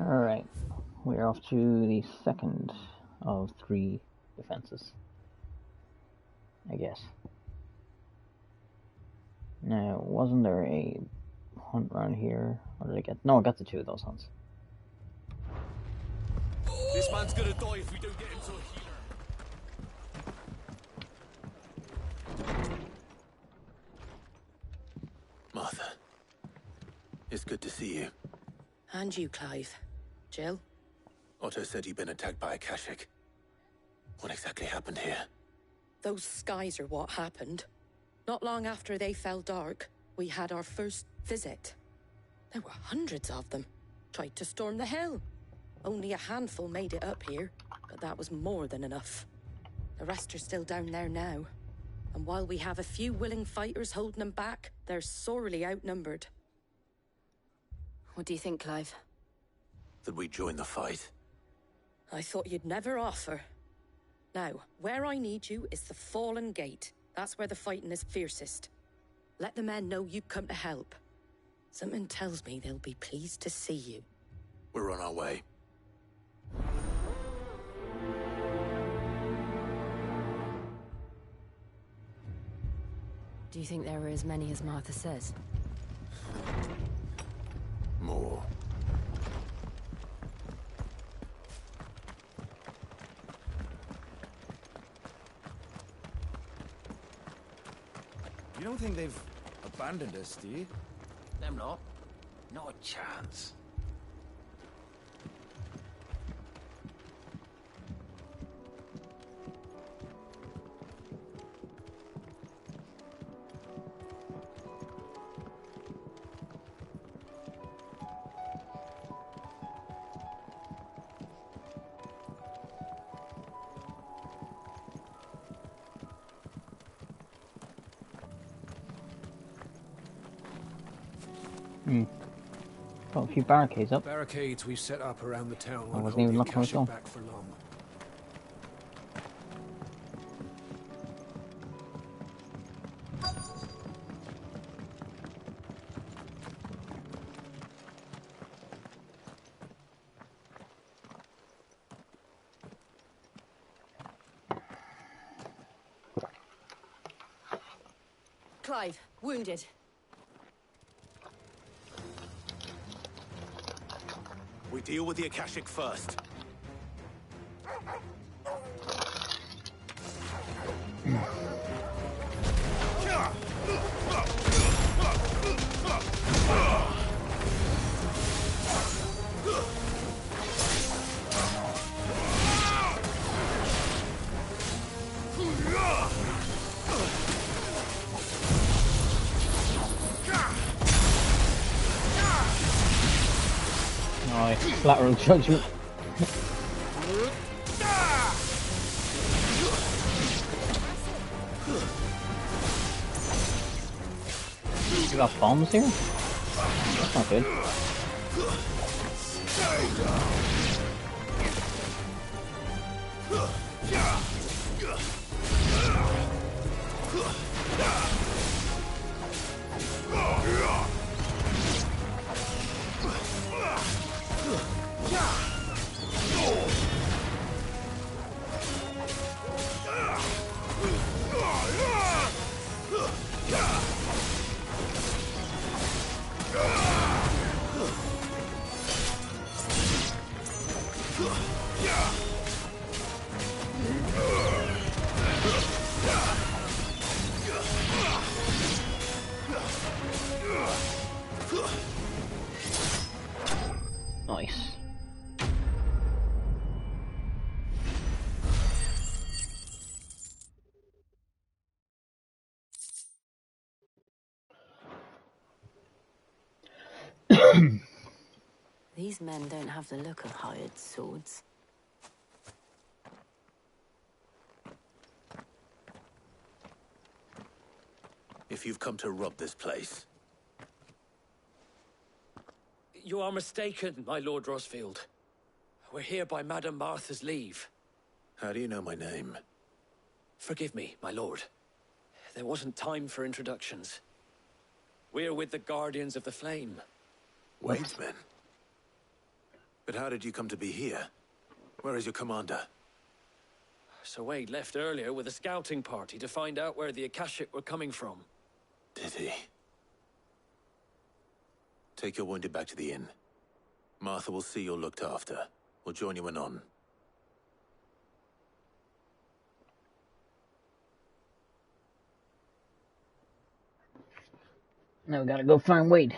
Alright, we're off to the second of 3 defenses, I guess. Now, wasn't there a hunt around here? Or did I get... No, I got the 2 of those hunts. This man's gonna die if we don't get him to a healer. Martha, it's good to see you. And you, Clive. Jill? Otto said you'd been attacked by a Kashik. What exactly happened here? Those skies are what happened. Not long after they fell dark, we had our first visit. There were hundreds of them. Tried to storm the hill. Only a handful made it up here, but that was more than enough. The rest are still down there now. And while we have a few willing fighters holding them back, they're sorely outnumbered. What do you think, Clive? That we join the fight? I thought you'd never offer. Now, where I need you is the Fallen Gate. That's where the fighting is fiercest. Let the men know you've come to help. Something tells me they'll be pleased to see you. We're on our way. Do you think there are as many as Martha says? More. You don't think they've abandoned us, do you? Them not. Not a chance. Got a few barricades up. Barricades we've set up around the town I won't wasn't hold even the looking where it's Akashic going. back for long. Clive, wounded. We deal with the Akashic first. Nice, lateral judgment. You got bombs here? That's not good. Nice. These men don't have the look of hired swords. If you've come to rob this place, You are mistaken, my Lord Rosfield. We're here by Madame Martha's leave. how do you know my name? Forgive me, my lord. There wasn't time for introductions. We're with the Guardians of the Flame. Wade's men. But how did you come to be here? Where is your commander? Sir Wade left earlier with a scouting party to find out where the Akashic were coming from. Did he? Take your wounded back to the inn. Martha will see you're looked after. We'll join you anon. Now we gotta go find Wade.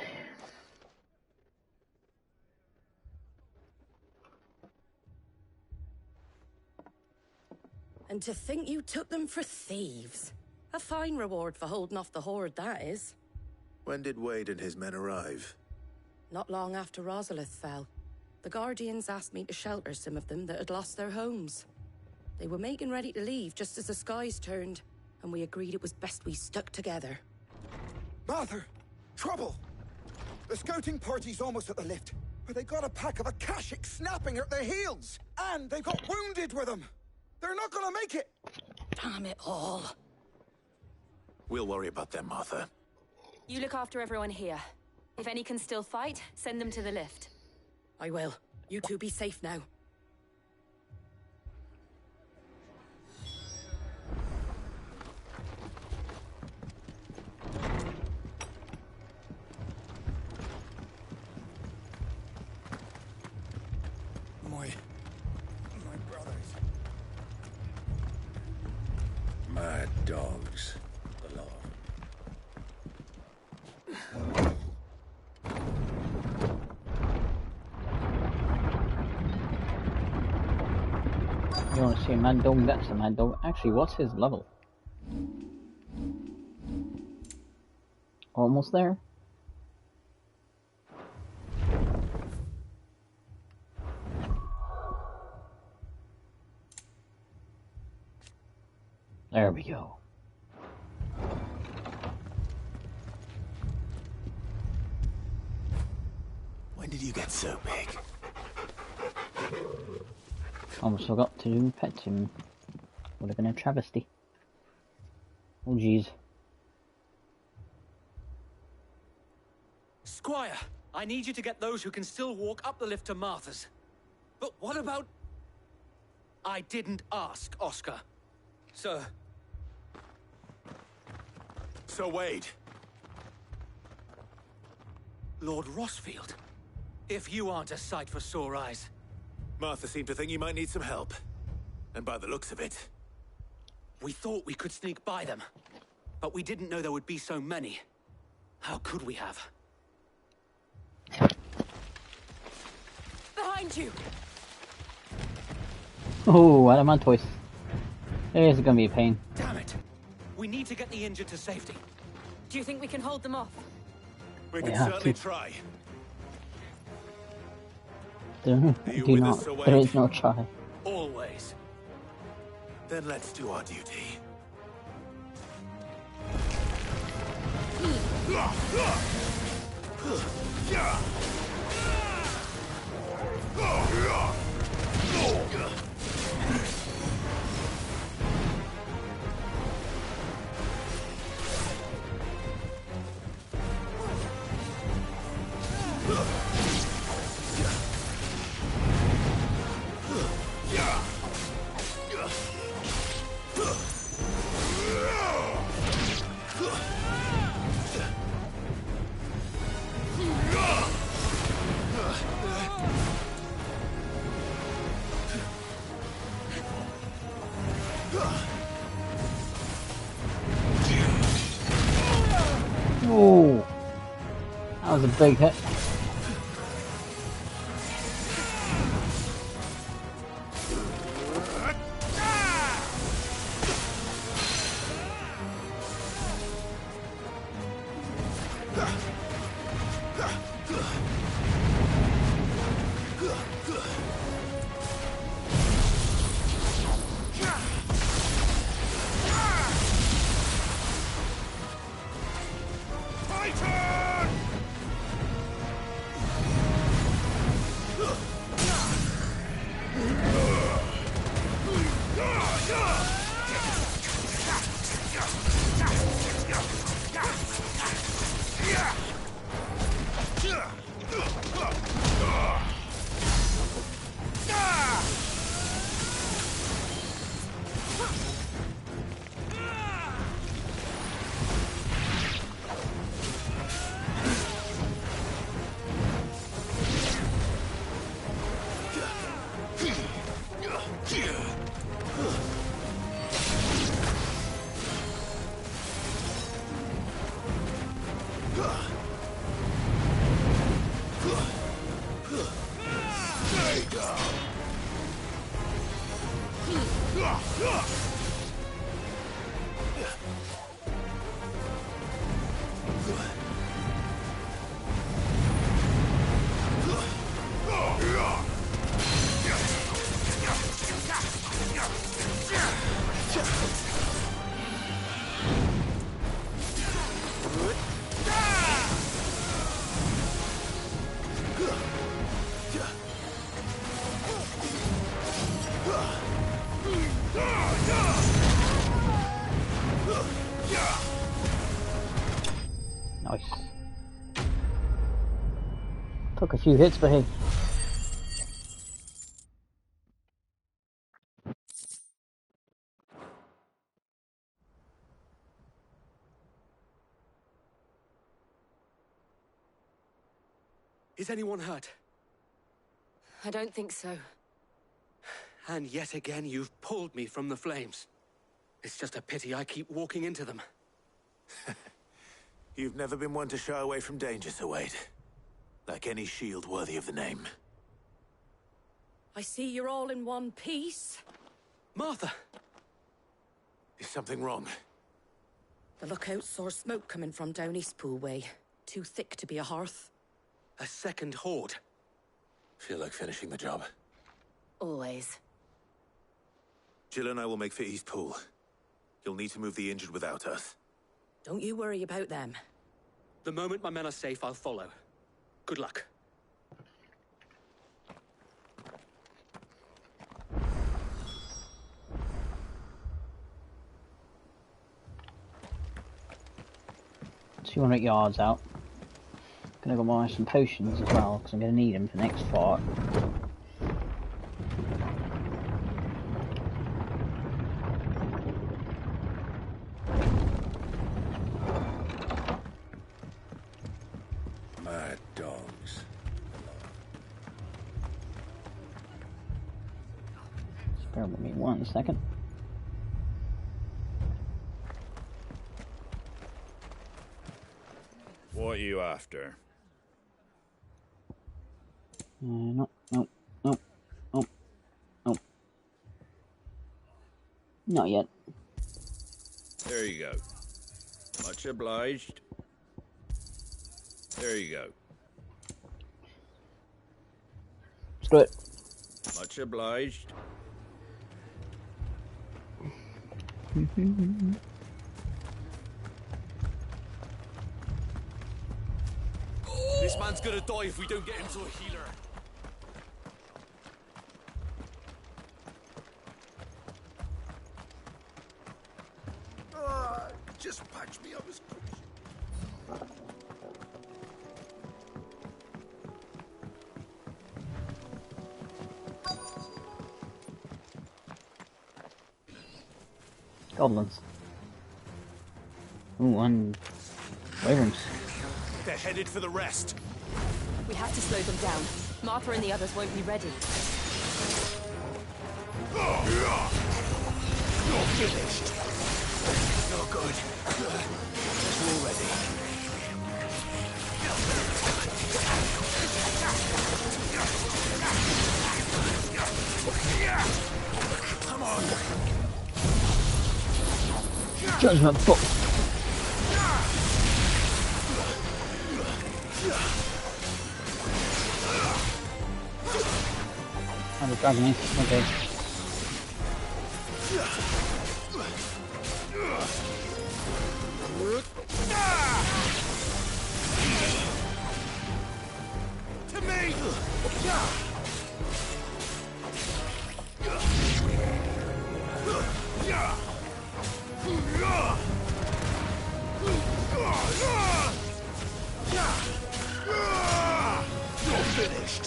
And to think you took them for thieves. A fine reward for holding off the horde, that is. When did Wade and his men arrive? Not long after Rosalith fell. The Guardians asked me to shelter some of them that had lost their homes. They were making ready to leave just as the skies turned, and we agreed it was best we stuck together. Martha! Trouble! The scouting party's almost at the lift, but they got a pack of Akashic snapping at their heels! And they've got wounded with them! They're not gonna make it! Damn it all. We'll worry about them, Martha. You look after everyone here. If any can still fight, send them to the lift. I will. You two be safe now. My brothers. Mad dogs. The law. You want to see a mad dog? That's a mad dog. Actually, what's his level? Almost there. There we go. When did you get so big? Almost forgot to pet him. Would have been a travesty. Oh jeez. Squire, I need you to get those who can still walk up the lift to Martha's. But what about... I didn't ask, Oscar. Sir. Sir Wade. Lord Rosfield. If you aren't a sight for sore eyes. Martha seemed to think you might need some help. And by the looks of it... We thought we could sneak by them. But we didn't know there would be so many. How could we have? Behind you! Oh, out of my toys. This is gonna be a pain. Damn it! We need to get the injured to safety. Do you think we can hold them off? We can have certainly to. try. Do you do with not. us, Sir There Wade? is no try. Always. Then let's do our duty. Oh, that was a big hit. Nice. Took a few hits, but hey. Is anyone hurt? I don't think so. And yet again, you've pulled me from the flames. It's just a pity I keep walking into them. You've never been one to shy away from danger, Sir Wade. Like any shield worthy of the name. I see you're all in one piece. Martha! Is something wrong? The lookout saw smoke coming from down Eastpool way. Too thick to be a hearth. A second horde. Feel like finishing the job. Always. Jill and I will make for Eastpool. You'll need to move the injured without us. Don't you worry about them. The moment my men are safe, I'll follow. Good luck. $200 out. Gonna go buy some potions as well, because I'm gonna need them for the next fight. Mad dogs. Bear with me 1 second. What are you after? No. Not yet. There you go. Much obliged. There you go. Screw it. Much obliged. This man's gonna die if we don't get him to a healer. Just patch me up as quick as you... Goblins. Ooh, and wyverns. They're headed for the rest. We have to slow them down. Martha and the others won't be ready. You're finished. No good. We're ready. Come on. Judgment book. Oh, the dragon is. Okay. To me! You're finished.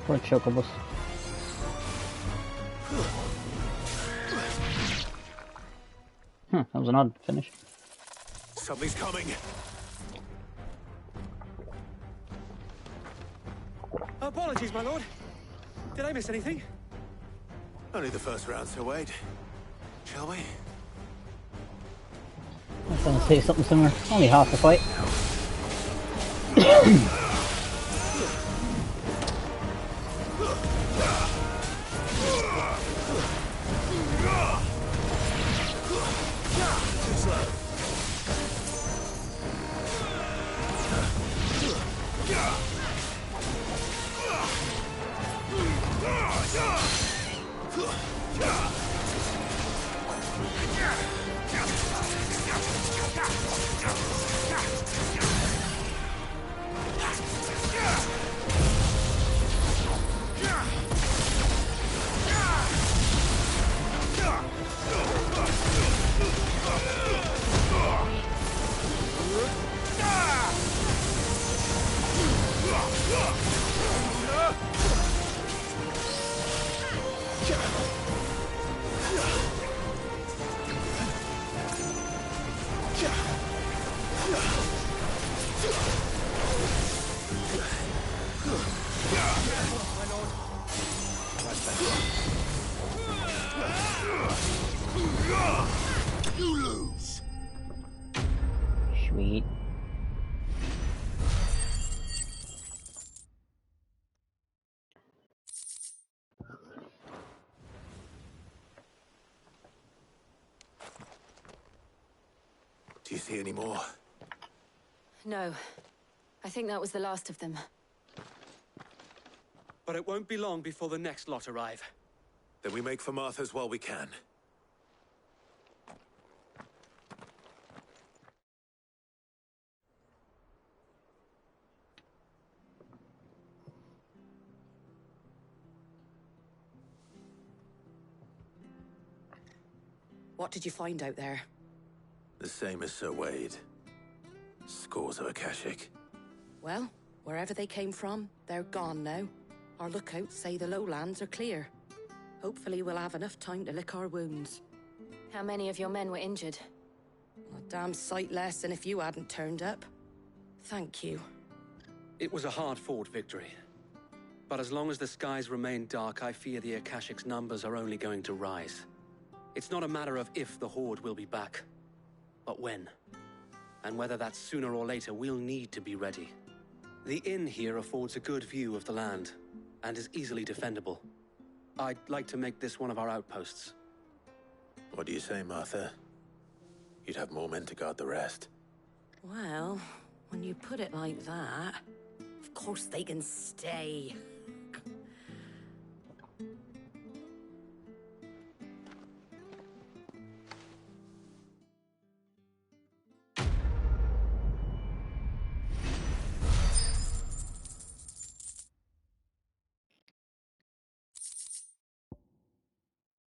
Poor chocobos. That was an odd finish. Something's coming. Apologies, my lord. Did I miss anything? Only the first round, so wait. Shall we? I was going to say something similar. Only half the fight. You lose. Sweet. Do you see any more? No. I think that was the last of them. But it won't be long before the next lot arrive. Then we make for Martha's while we can. What did you find out there? The same as Sir Wade. Scores of Akashic. Well, wherever they came from, they're gone now. Our lookouts say the lowlands are clear. Hopefully we'll have enough time to lick our wounds. How many of your men were injured? A damn sight less than if you hadn't turned up. Thank you. It was a hard-fought victory. But as long as the skies remain dark, I fear the Akashic's numbers are only going to rise. It's not a matter of if the Horde will be back, but when. And whether that's sooner or later, we'll need to be ready. The inn here affords a good view of the land, and is easily defendable. I'd like to make this one of our outposts. What do you say, Martha? You'd have more men to guard the rest. Well, when you put it like that, of course they can stay.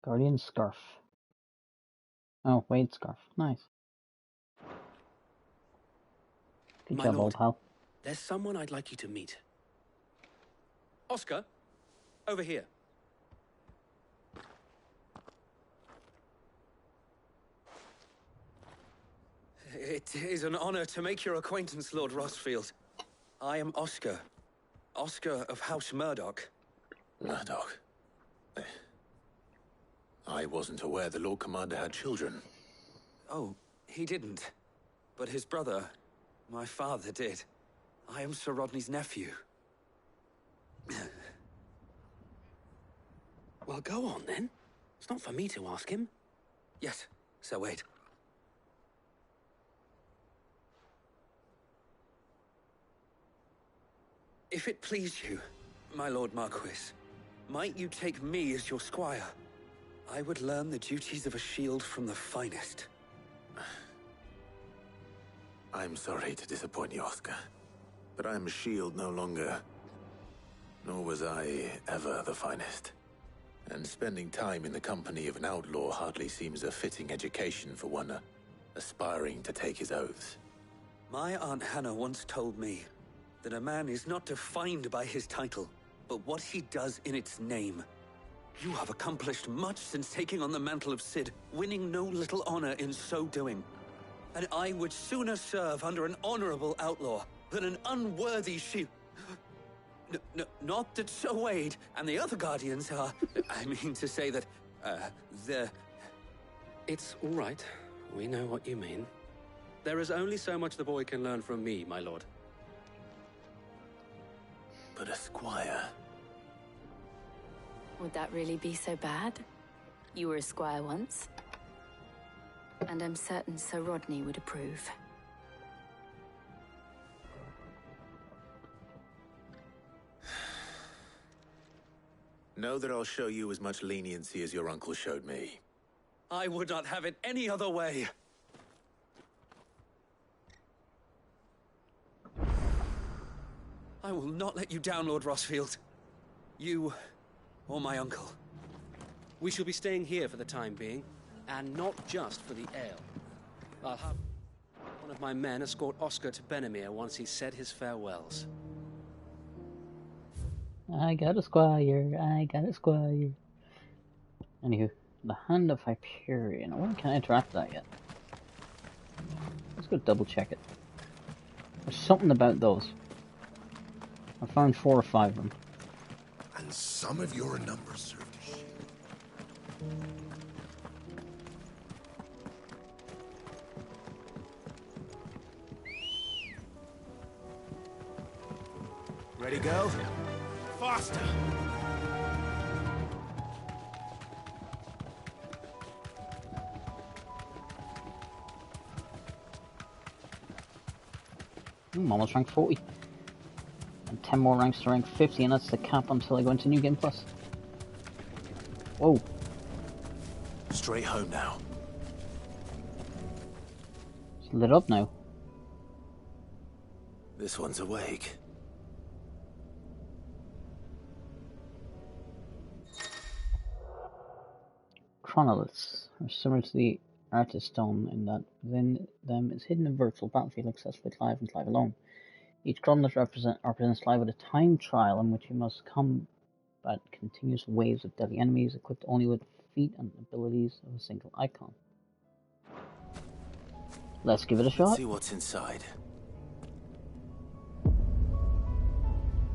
Guardian Scarf. Oh, Wade's Scarf. Nice. Good My job, lord, old pal. there's someone I'd like you to meet. Oscar, over here. It is an honor to make your acquaintance, Lord Rosfield. I am Oscar. Oscar of House Murdoch. Murdoch. I wasn't aware the Lord Commander had children. Oh, he didn't. But his brother, my father, did. I am Sir Rodney's nephew. Well, go on then. It's not for me to ask him. Yes, Sir Wade. If it please you, my Lord Marquis, might you take me as your squire? I would learn the duties of a shield from the finest. I'm sorry to disappoint you, Oscar, but I'm a shield no longer. Nor was I ever the finest. And spending time in the company of an outlaw hardly seems a fitting education for one aspiring to take his oaths. My Aunt Hannah once told me that a man is not defined by his title, but what he does in its name. You have accomplished much since taking on the mantle of Cid, winning no little honor in so doing. And I would sooner serve under an honorable outlaw than an unworthy shield. Not that Sir Wade and the other Guardians are... I mean to say that, they're... It's all right. We know what you mean. There is only so much the boy can learn from me, my lord. But a squire... Would that really be so bad? You were a squire once. And I'm certain Sir Rodney would approve. Know that I'll show you as much leniency as your uncle showed me. I would not have it any other way. I will not let you down, Lord Rossfield. You, or my uncle. We shall be staying here for the time being, and not just for the ale. I'll have one of my men escort Oscar to Benimir once he's said his farewells. I got a squire, I got a squire. Anywho, the Hand of Hyperion. I wonder can I interact with that yet? Let's go double check it. There's something about those. I found 4 or 5 of them. And some of your numbers serve to shield. Ready, go? Faster! I'm almost rank 40. And 10 more ranks to rank 50, and that's the cap until I go into New Game Plus. Whoa. Straight home now. It's lit up now. This one's awake. Chronoliths are similar to the Artist Stone in that within them is hidden a virtual battlefield accessible by Clive and Clive alone. Each chronolith represents Clive with a time trial in which you must combat continuous waves of deadly enemies equipped only with feat and abilities of a single icon. Let's give it a shot. Let's see what's inside.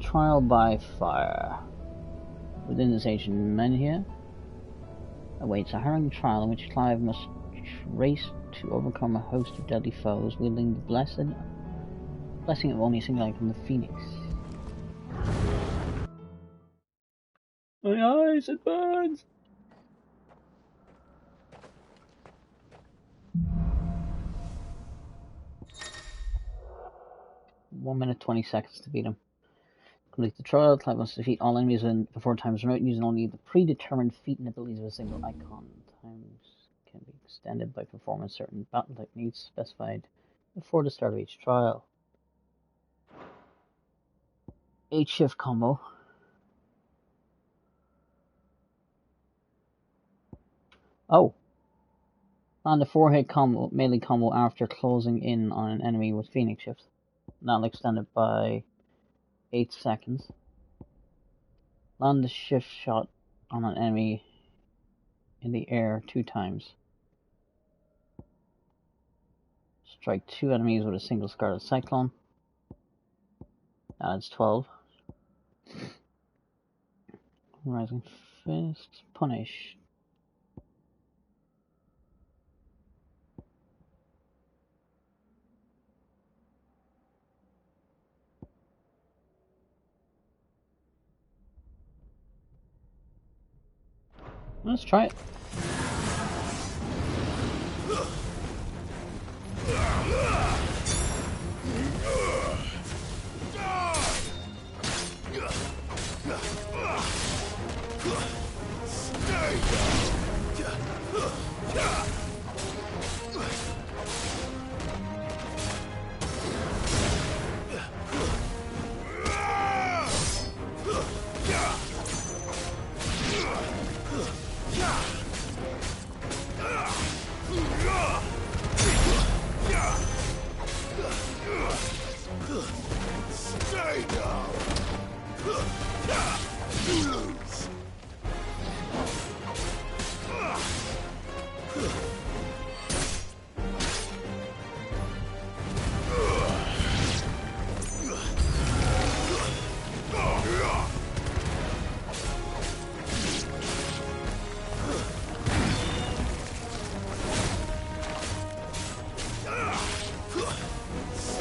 Trial by fire. Within this ancient Menhir awaits a harrowing trial in which Clive must race to overcome a host of deadly foes, wielding the blessing of only a single icon, the Phoenix. My eyes, it burns! One minute 20 seconds to beat him. Complete the trial. Clive must defeat all enemies before time is run out using only the predetermined feat and abilities of a single icon. Times can be extended by performing certain battle techniques specified before the start of each trial. 8 shift combo. Oh. And a 4-hit combo, melee combo after closing in on an enemy with Phoenix shift. That'll extend it by 8 seconds. Land the shift shot on an enemy in the air 2 times. Strike 2 enemies with a single Scarlet Cyclone. That's 12. Rising Fist. Punish. Let's try it.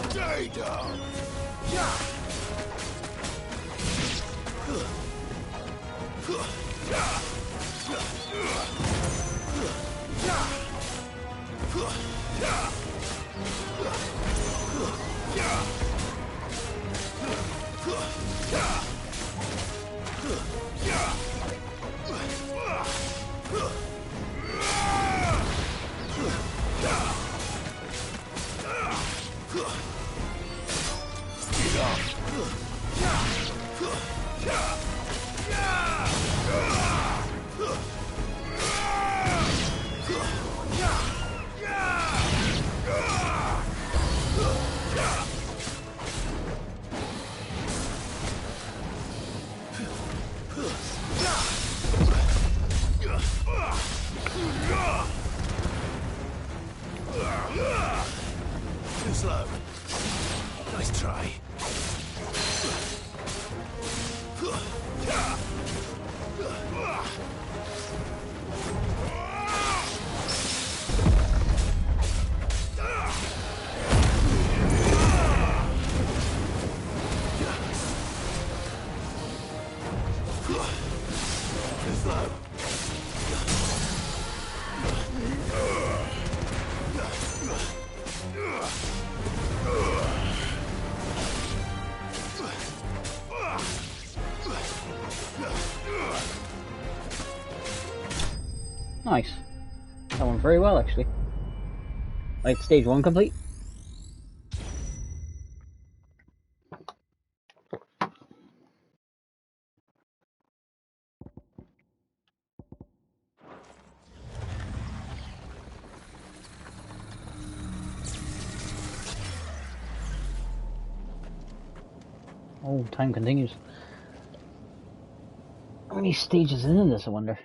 Stay down. Too slow. Nice try. Too slow. Nice. That went very well, actually. Right, stage 1 complete. Oh, time continues. How many stages in this, I wonder?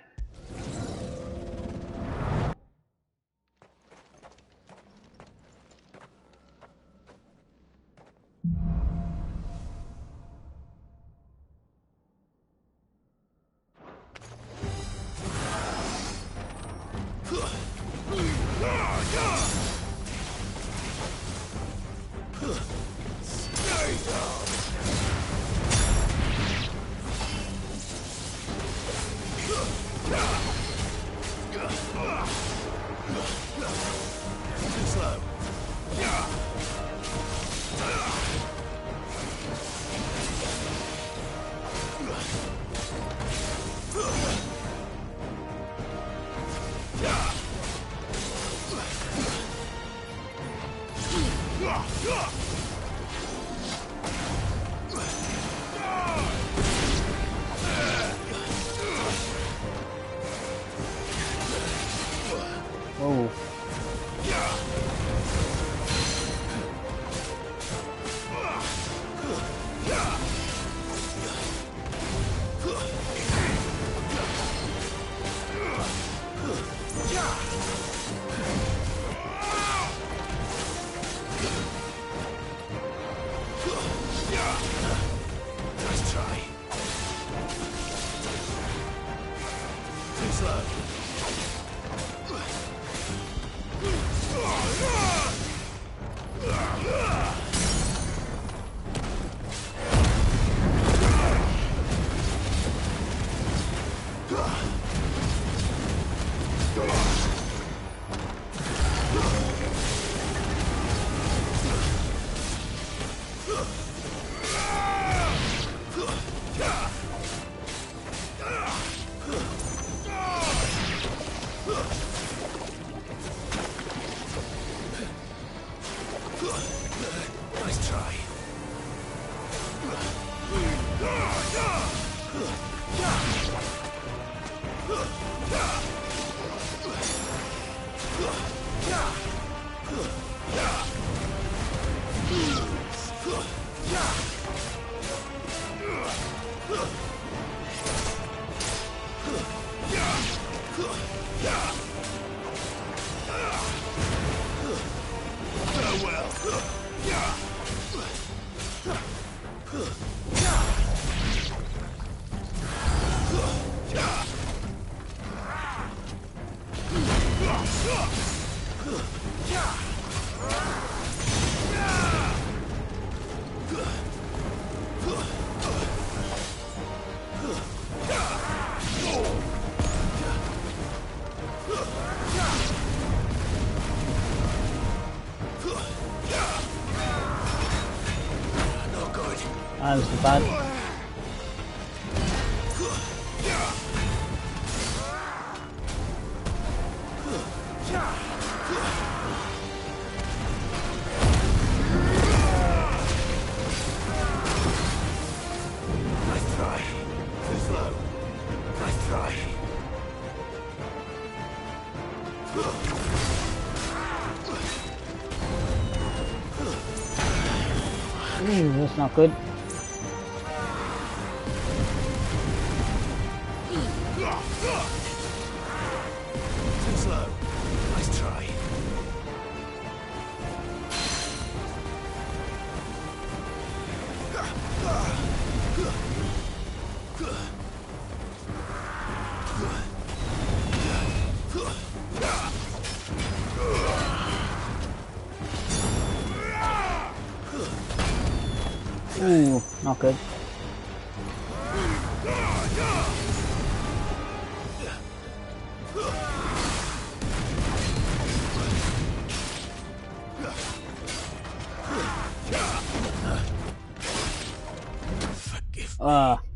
Too slow. Oh. Nice try. Too slow. Nice try. That was bad. Nice try. Too slow. Nice try. Ooh, that's not good. Too slow. Nice try. Ooh, not good.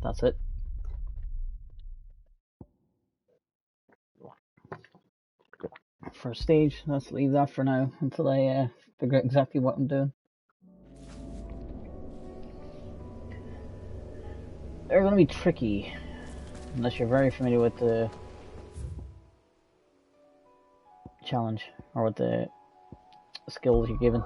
That's it. First stage, let's leave that for now until I figure out exactly what I'm doing. They're going to be tricky unless you're very familiar with the challenge or with the skills you're given.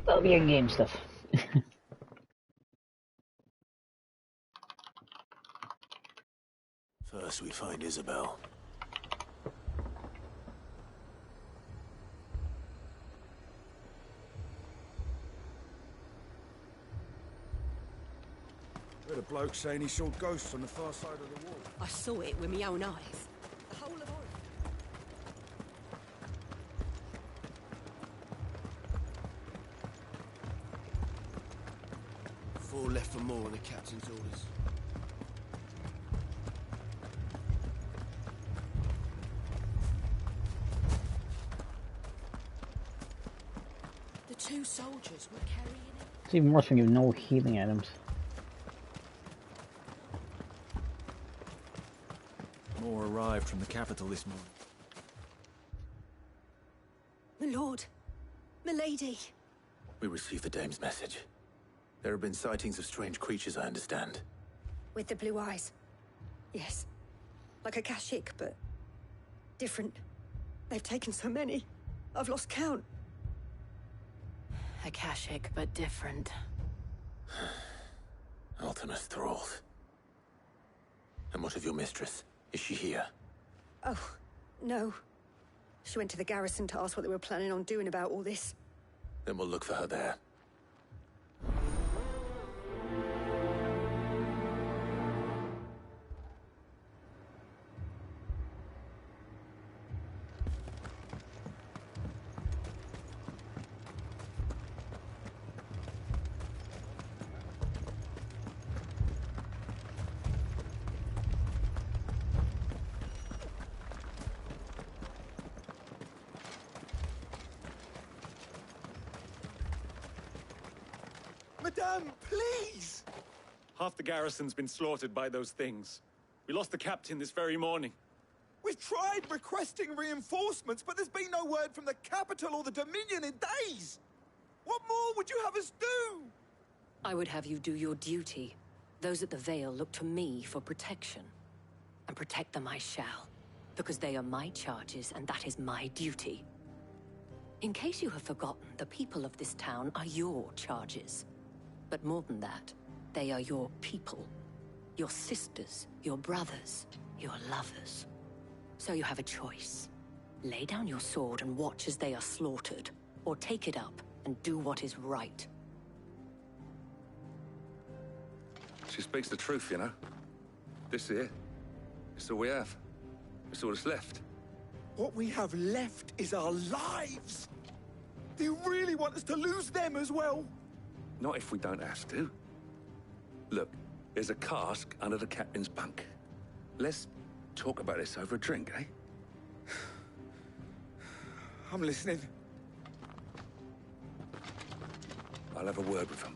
That'll be in-game stuff. First we find Isabel. Heard a bloke saying he saw ghosts on the far side of the wall. I saw it with my own eyes. The whole of Oregon. 4 left for more on the captain's orders. The 2 soldiers were carrying it. It's even worse when you have no healing items. More arrived from the capital this morning. My lord, my lady. We received the dame's message. There have been sightings of strange creatures, I understand. With the blue eyes. Yes. Like a Kashik, but different. They've taken so many. I've lost count. Akashic, but different. Ultimus thralls. And what of your mistress? Is she here? Oh, no. She went to the garrison to ask what they were planning on doing about all this. Then we'll look for her there. Madame, please! Half the garrison's been slaughtered by those things. We lost the captain this very morning. We've tried requesting reinforcements, but there's been no word from the capital or the Dominion in days! What more would you have us do? I would have you do your duty. Those at the Vale look to me for protection. And protect them I shall. Because they are my charges, and that is my duty. In case you have forgotten, the people of this town are your charges. But more than that, they are your people. Your sisters, your brothers, your lovers. So you have a choice. Lay down your sword and watch as they are slaughtered, or take it up and do what is right. She speaks the truth, you know. This here, It's all we have. It's all that's left. What we have left is our lives. Do you really want us to lose them as well? Not if we don't have to. Look, there's a cask under the captain's bunk. Let's talk about this over a drink, eh? I'm listening. I'll have a word with him.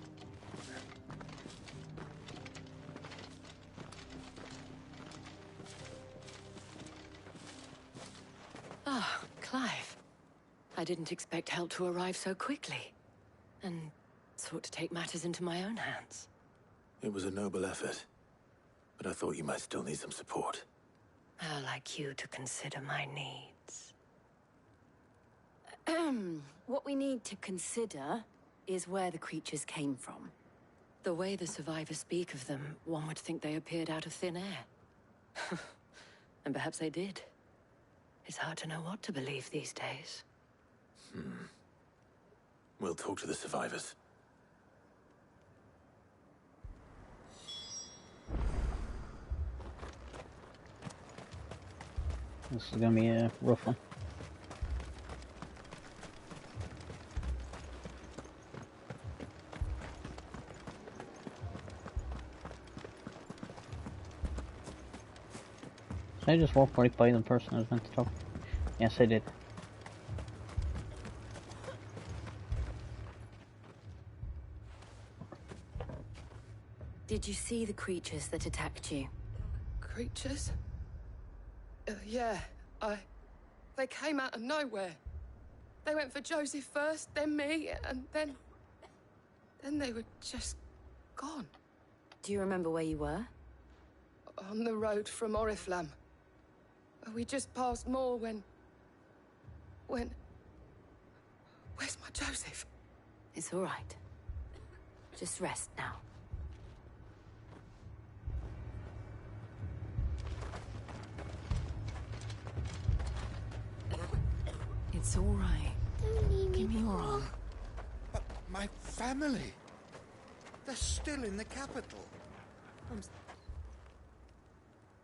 Ah, Clive. I didn't expect help to arrive so quickly. And sought to take matters into my own hands. It was a noble effort, but I thought you might still need some support. I'd like you to consider my needs. What we need to consider is where the creatures came from. The way the survivors speak of them, one would think they appeared out of thin air. And perhaps they did. It's hard to know what to believe these days. We'll talk to the survivors. This is gonna be a rough one. Did I just walk right by the person I was meant to talk to? Yes, I did. Did you see the creatures that attacked you? Creatures? Yeah, they came out of nowhere. They went for Joseph first, then me, and then they were just gone. Do you remember where you were? On the road from Oriflamme. We just passed Moor when... Where's my Joseph? It's all right. Just rest now. It's all right. Give me your arm. But my family... They're still in the capital.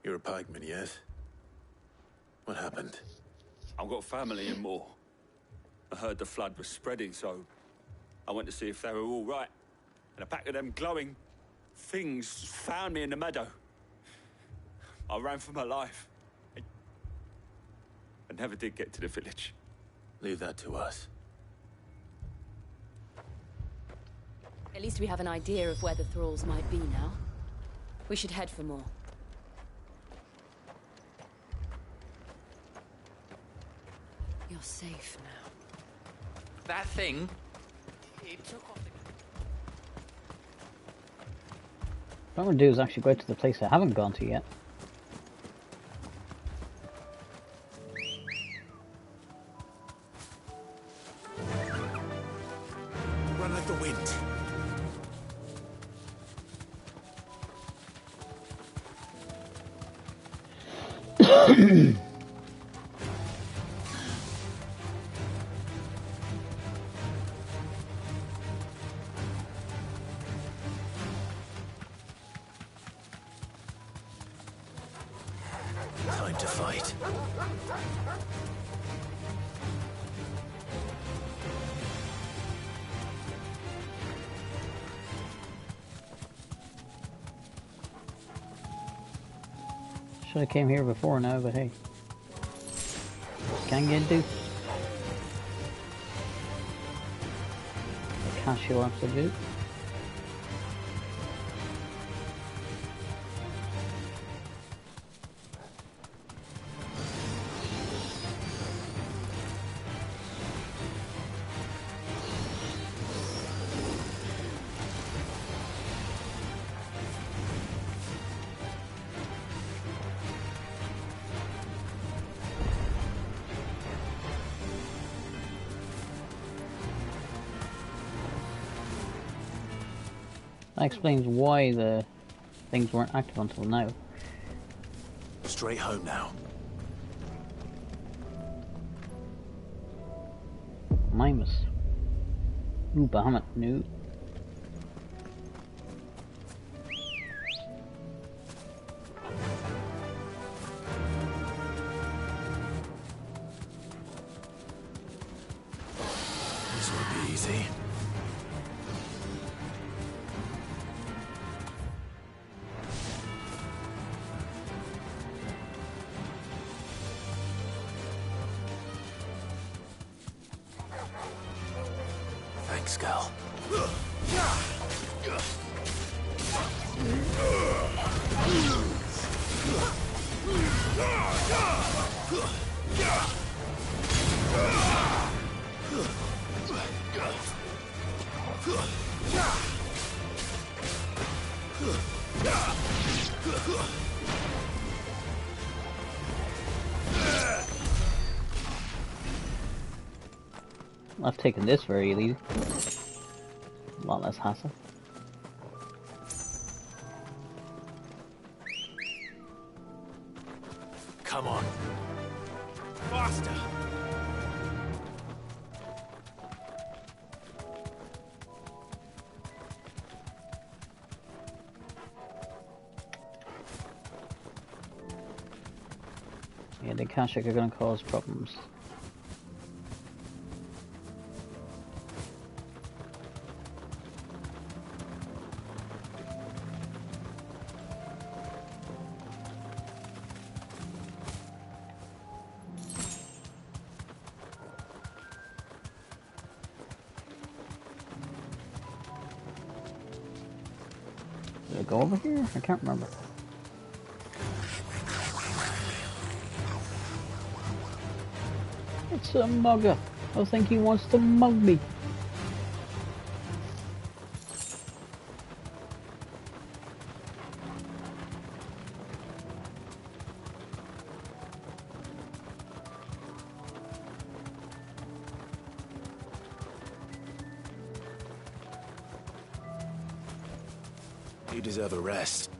You're a pikeman, yes? What happened? I've got family in Moor. I heard the flood was spreading, so I went to see if they were all right. And a pack of them glowing things found me in the meadow. I ran for my life. I never did get to the village. Leave that to us. At least we have an idea of where the thralls might be now. We should head for more. You're safe now. That thing... It took off the... What I'm gonna do is actually go to the place I haven't gone to yet. Run like the wind. Time to fight. Should have came here before now, but hey. Can't get do. Cash you'll have to do. That explains why the things weren't active until now. Straight home now. Mimus. Ooh, Bahamut. No. easy. Thanks, Gal. I've taken this very easy. A lot less hassle. Come on. Faster! Yeah, the Akashic are gonna cause problems. Did I go over here? I can't remember. It's a mugger. I think he wants to mug me. You deserve a rest.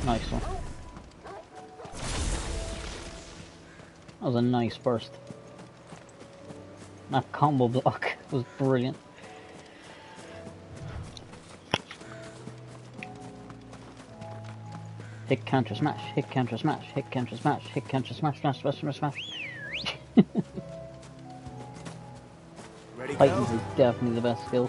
Nice one. That was a nice burst. That combo block was brilliant. Hit counter smash, hit counter smash, hit counter smash, hit counter smash, smash, smash, smash, smash. Ready, Titans go? is definitely the best skill.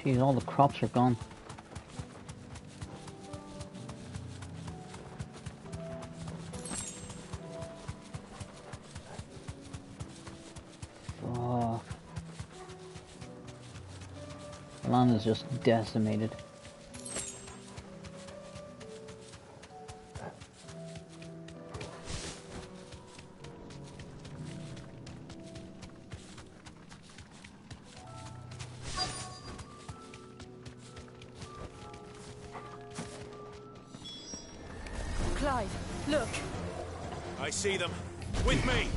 Jeez, all the crops are gone. Fuck. The land is just decimated. Clive, look. I see them. With me!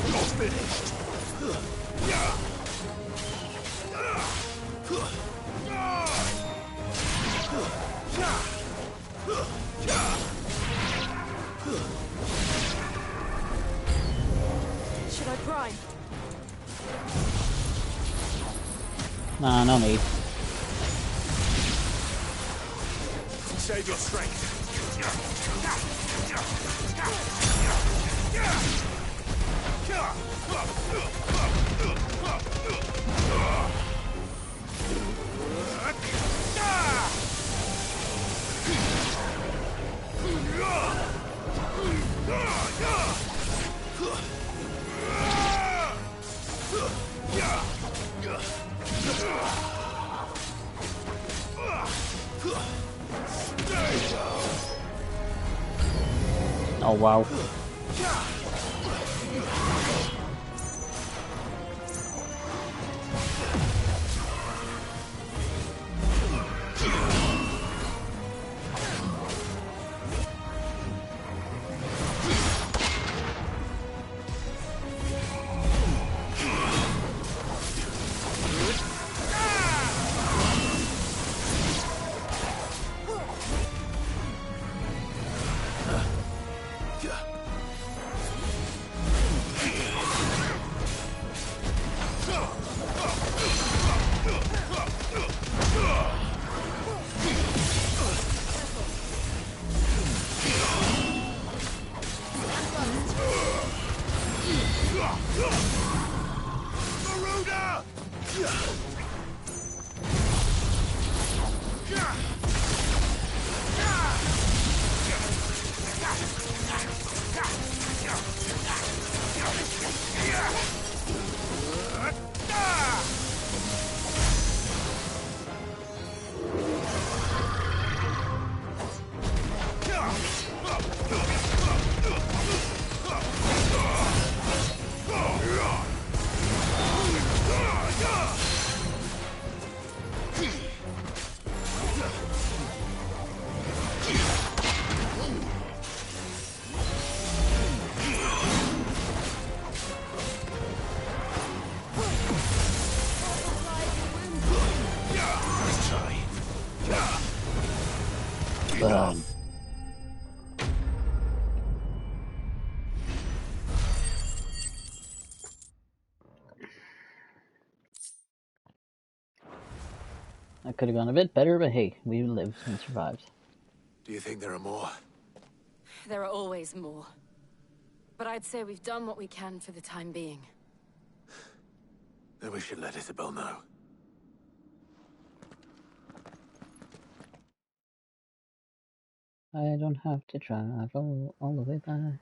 You're finished. Should I prime? Nah, no need. Save your strength. Oh wow. That could have gone a bit better, but hey, we lived and survived. Do you think there are more? There are always more. But I'd say we've done what we can for the time being. Then we should let Isabel know. I don't have to travel all the way back.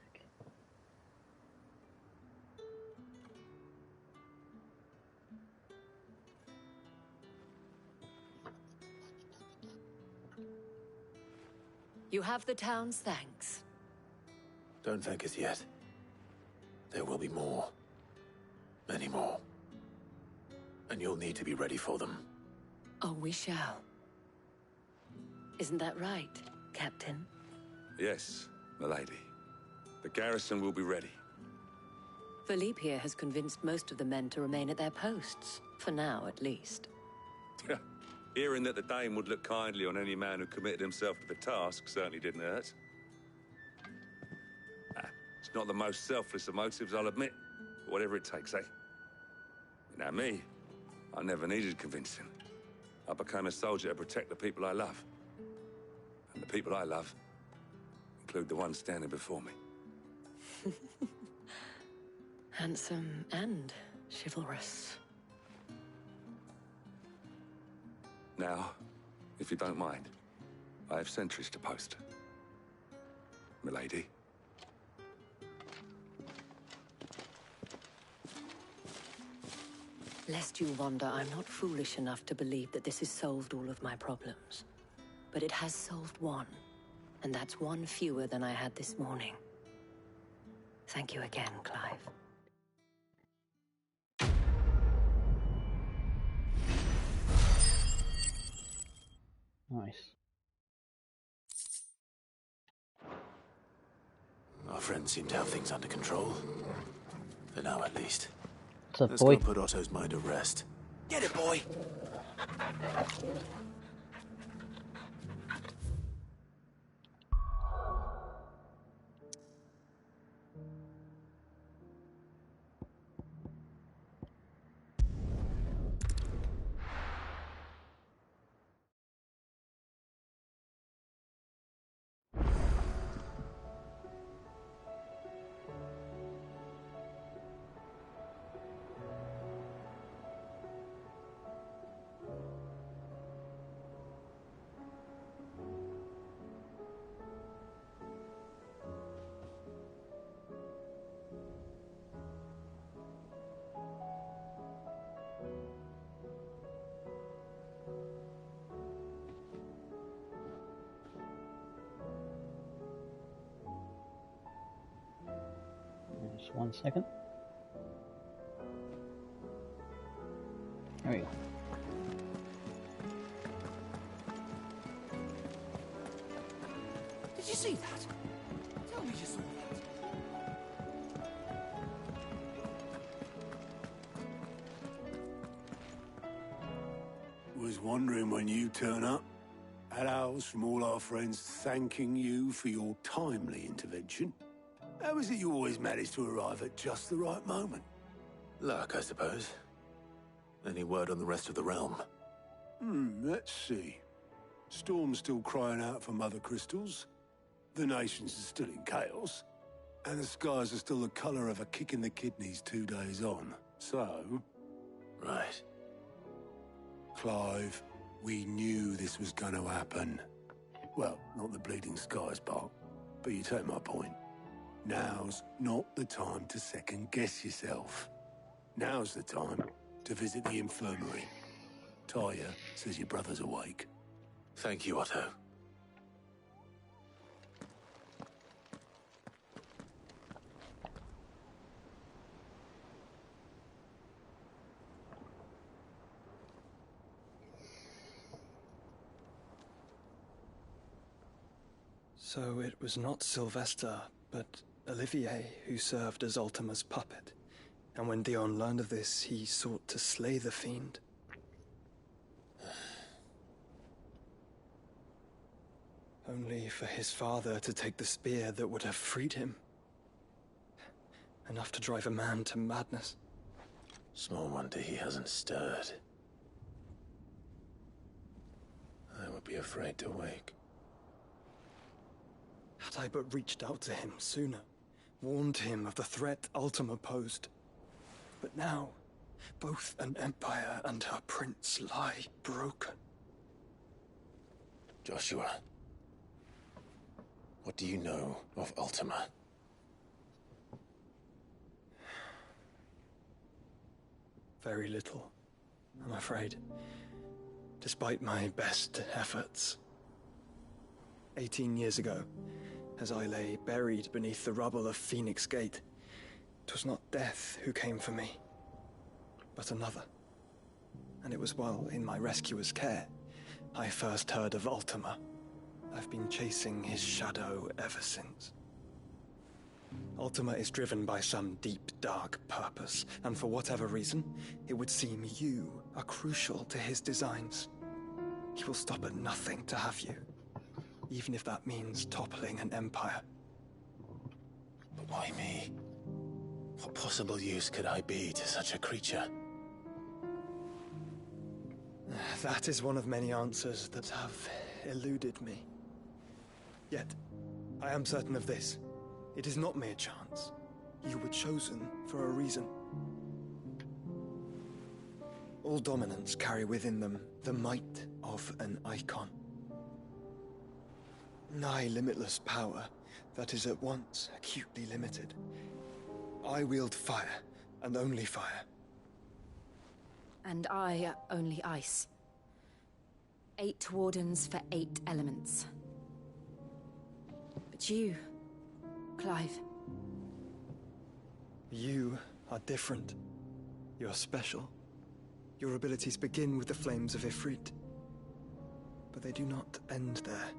You have the town's thanks. Don't thank us yet. There will be more. Many more. And you'll need to be ready for them. Oh, we shall. Isn't that right, Captain? Yes, milady. The garrison will be ready. Philippe here has convinced most of the men to remain at their posts. For now, at least. Hearing that the Dane would look kindly on any man who committed himself to the task certainly didn't hurt. It's not the most selfless of motives, I'll admit. But whatever it takes, eh? Now me, I never needed convincing. I became a soldier to protect the people I love. And the people I love include the ones standing before me. Handsome and chivalrous. Now, if you don't mind, I have sentries to post. Milady. Lest you wonder, I'm not foolish enough to believe that this has solved all of my problems. But it has solved one, and that's one fewer than I had this morning. Thank you again, Clive. Nice. Our friends seem to have things under control. For now, at least. What's up, Let's boy? go put Otto's mind at rest. Get it, boy! Just 1 second. There we go. Did you see that? Tell me you saw that. Was wondering when you turn up. Had owls from all our friends thanking you for your timely intervention. How is it you always manage to arrive at just the right moment? Luck, I suppose. Any word on the rest of the realm? Let's see. Storm's still crying out for mother crystals. The nations are still in chaos. And the skies are still the colour of a kick in the kidneys 2 days on. So... Right. Clive, we knew this was going to happen. Well, not the bleeding skies part, but you take my point. Now's not the time to second-guess yourself. Now's the time to visit the infirmary. Taya says your brother's awake. Thank you, Otto. So it was not Sylvester, but Olivier who served as Ultima's puppet. And when Dion learned of this, he sought to slay the fiend. Only for his father to take the spear that would have freed him. Enough to drive a man to madness. Small wonder he hasn't stirred. I would be afraid to wake. Had I but reached out to him sooner, warned him of the threat Ultima posed. But now, both an empire and her prince lie broken. Joshua, what do you know of Ultima? Very little, I'm afraid. Despite my best efforts. 18 years ago, as I lay buried beneath the rubble of Phoenix Gate, 'twas not death who came for me, but another. And it was while in my rescuer's care, I first heard of Ultima. I've been chasing his shadow ever since. Ultima is driven by some deep, dark purpose, and for whatever reason, it would seem you are crucial to his designs. He will stop at nothing to have you, even if that means toppling an empire. But why me? What possible use could I be to such a creature? That is one of many answers that have eluded me. Yet, I am certain of this. It is not mere chance. You were chosen for a reason. All dominants carry within them the might of an icon. Nigh limitless power that is at once acutely limited. I wield fire, and only fire. And I only ice. 8 wardens for 8 elements. But you, Clive. You are different. You're special. Your abilities begin with the flames of Ifrit. but they do not end there.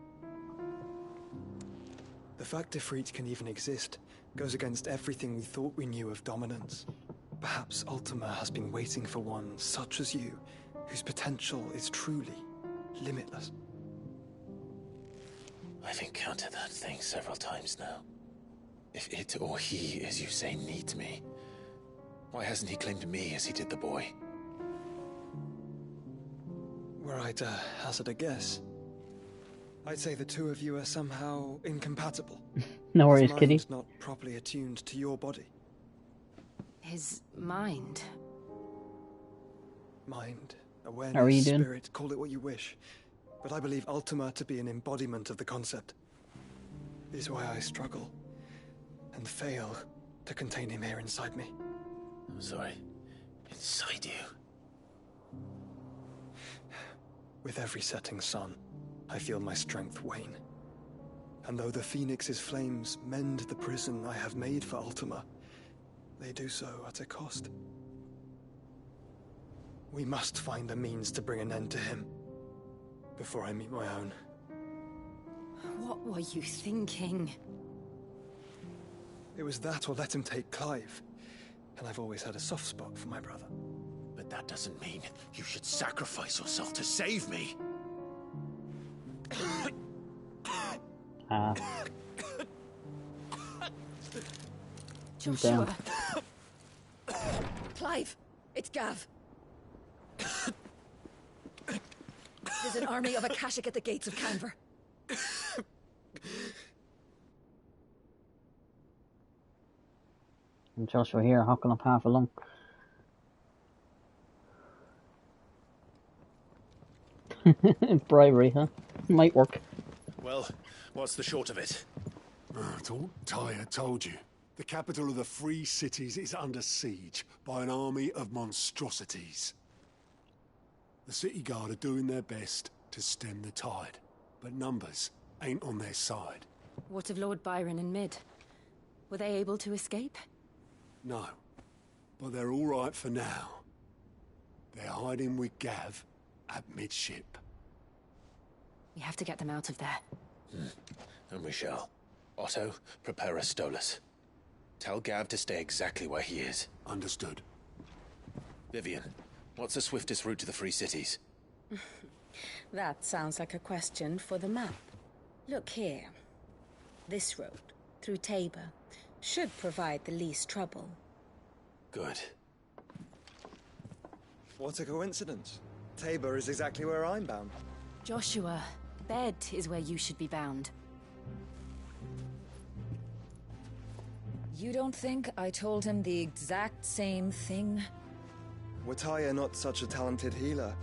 The fact Ifrit can even exist goes against everything we thought we knew of dominance. Perhaps Ultima has been waiting for one such as you, whose potential is truly limitless. I've encountered that thing several times now. If it or he, as you say, needs me, why hasn't he claimed me as he did the boy? Were I to hazard a guess, I'd say the two of you are somehow incompatible. No worries, His kitty. mind's not properly attuned to your body. His mind. Mind, How are awareness, you doing? spirit, call it what you wish. But I believe Ultima to be an embodiment of the concept. Is why I struggle and fail to contain him here inside me. I'm sorry. Inside you? With every setting sun, I feel my strength wane. And though the Phoenix's flames mend the prison I have made for Ultima, they do so at a cost. We must find a means to bring an end to him before I meet my own. What were you thinking? It was that or let him take Clive. And I've always had a soft spot for my brother. But that doesn't mean you should sacrifice yourself to save me. Joshua. Clive, it's Gav. There's an army of Akashic at the gates of Canver. And Joshua here, hocking up half a lung. Bribery, huh? Might work. Well, what's the short of it? It's all Tyre told you. The capital of the Free Cities is under siege by an army of monstrosities. The city guard are doing their best to stem the tide, but numbers ain't on their side. What of Lord Byron and Mid? Were they able to escape? No, but they're all right for now. They're hiding with Gav at midship. We have to get them out of there. And we shall. Otto, prepare a Stolas. Tell Gav to stay exactly where he is. Understood. Vivian, what's the swiftest route to the Free Cities? That sounds like a question for the map. Look here. This road, through Tabor, should provide the least trouble. Good. What a coincidence. Tabor is exactly where I'm bound. Joshua, bed is where you should be bound. You don't think I told him the exact same thing? Were Tyre not such a talented healer,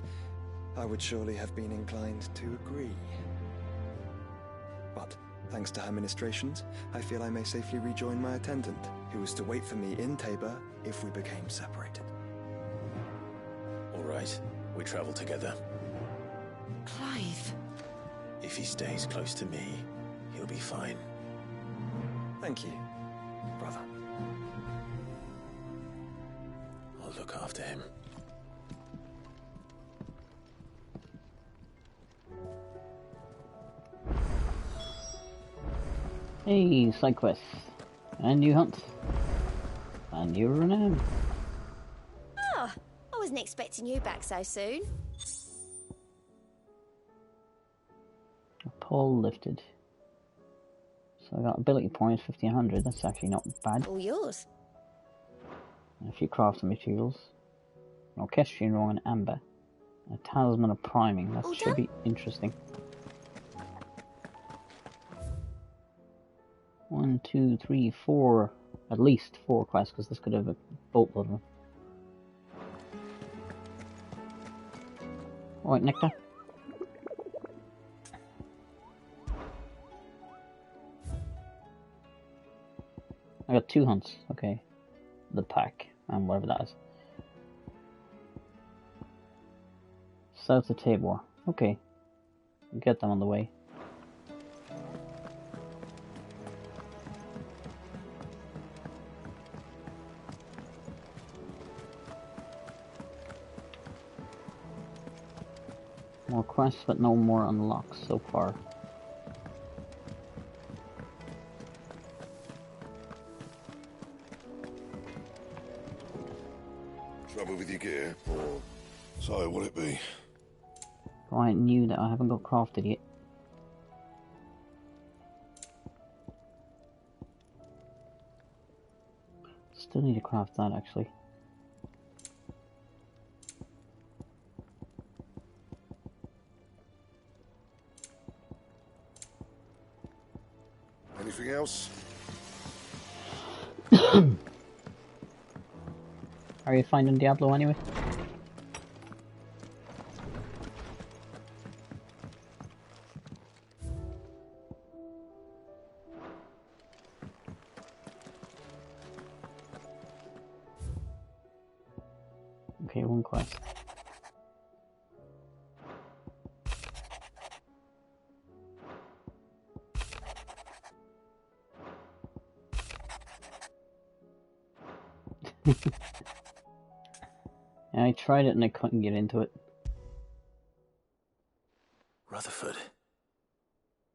I would surely have been inclined to agree. But, thanks to her ministrations, I feel I may safely rejoin my attendant, who was to wait for me in Tabor if we became separated. All right, we travel together. Clive. If he stays close to me, he'll be fine. Thank you, brother. I'll look after him. Hey, side quest. And new hunt. And new renown. Oh, I wasn't expecting you back so soon. Pole lifted. So I got ability points, 1500. That's actually not bad. All yours. And a few crafting materials. An orchestrion rung and amber. A talisman of priming. That should be interesting. 1, 2, 3, 4. At least 4 quests, because this could have a boatload of them. Alright, Nectar. I got 2 hunts, okay. The pack, and whatever that is. South of Tabor, okay. Get them on the way. More quests, but no more unlocks so far. Trouble with your gear, or so will it be? Quite new that I haven't got crafted yet. Still need to craft that actually. Anything else? Are you finding Diablo anyway? Okay, one quest. I tried it and I couldn't get into it. Rutherford.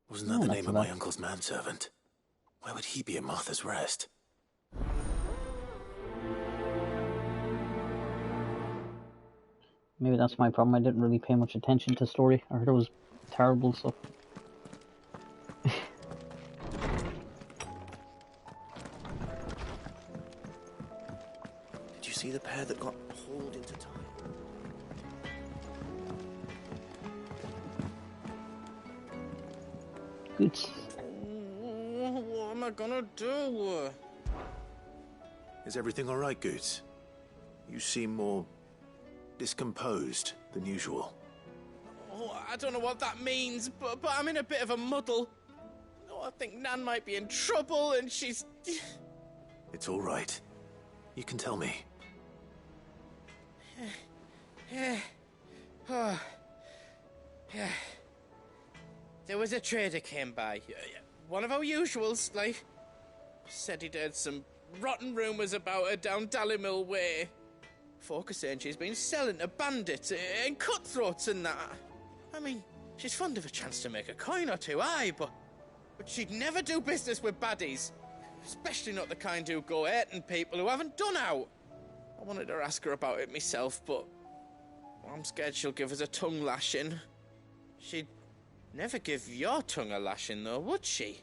Wasn't that the name of my uncle's manservant? Why would he be at Martha's Rest? Maybe that's my problem. I didn't really pay much attention to story. I heard it was terrible, so. Did you see the pair that got hauled into time? Good. What am I gonna do? Is everything alright, Goots? You seem more discomposed than usual. Oh, I don't know what that means, but I'm in a bit of a muddle. Oh, I think Nan might be in trouble, and she's... It's alright. You can tell me. Oh. There was a trader came by. One of our usuals, like. Said he'd heard some rotten rumours about her down Dallymill Way. Folk are saying she's been selling to bandits and cutthroats and that. I mean, she's fond of a chance to make a coin or two, aye, but she'd never do business with baddies. Especially not the kind who go hurting people who haven't done out. I wanted to ask her about it myself, but I'm scared she'll give us a tongue lashing. She'd never give your tongue a lashing, though, would she?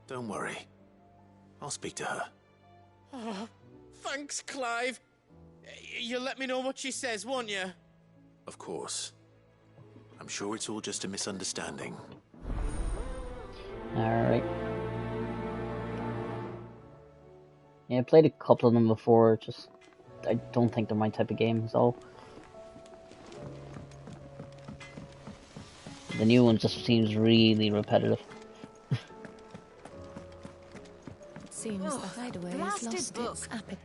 Don't worry. I'll speak to her. Oh, thanks, Clive. You'll let me know what she says, won't you? Of course. I'm sure it's all just a misunderstanding. Alright. Yeah, I played a couple of them before, just... I don't think they're my type of game, so... The new one just seems really repetitive. Seems the hideaway has lost its appetite.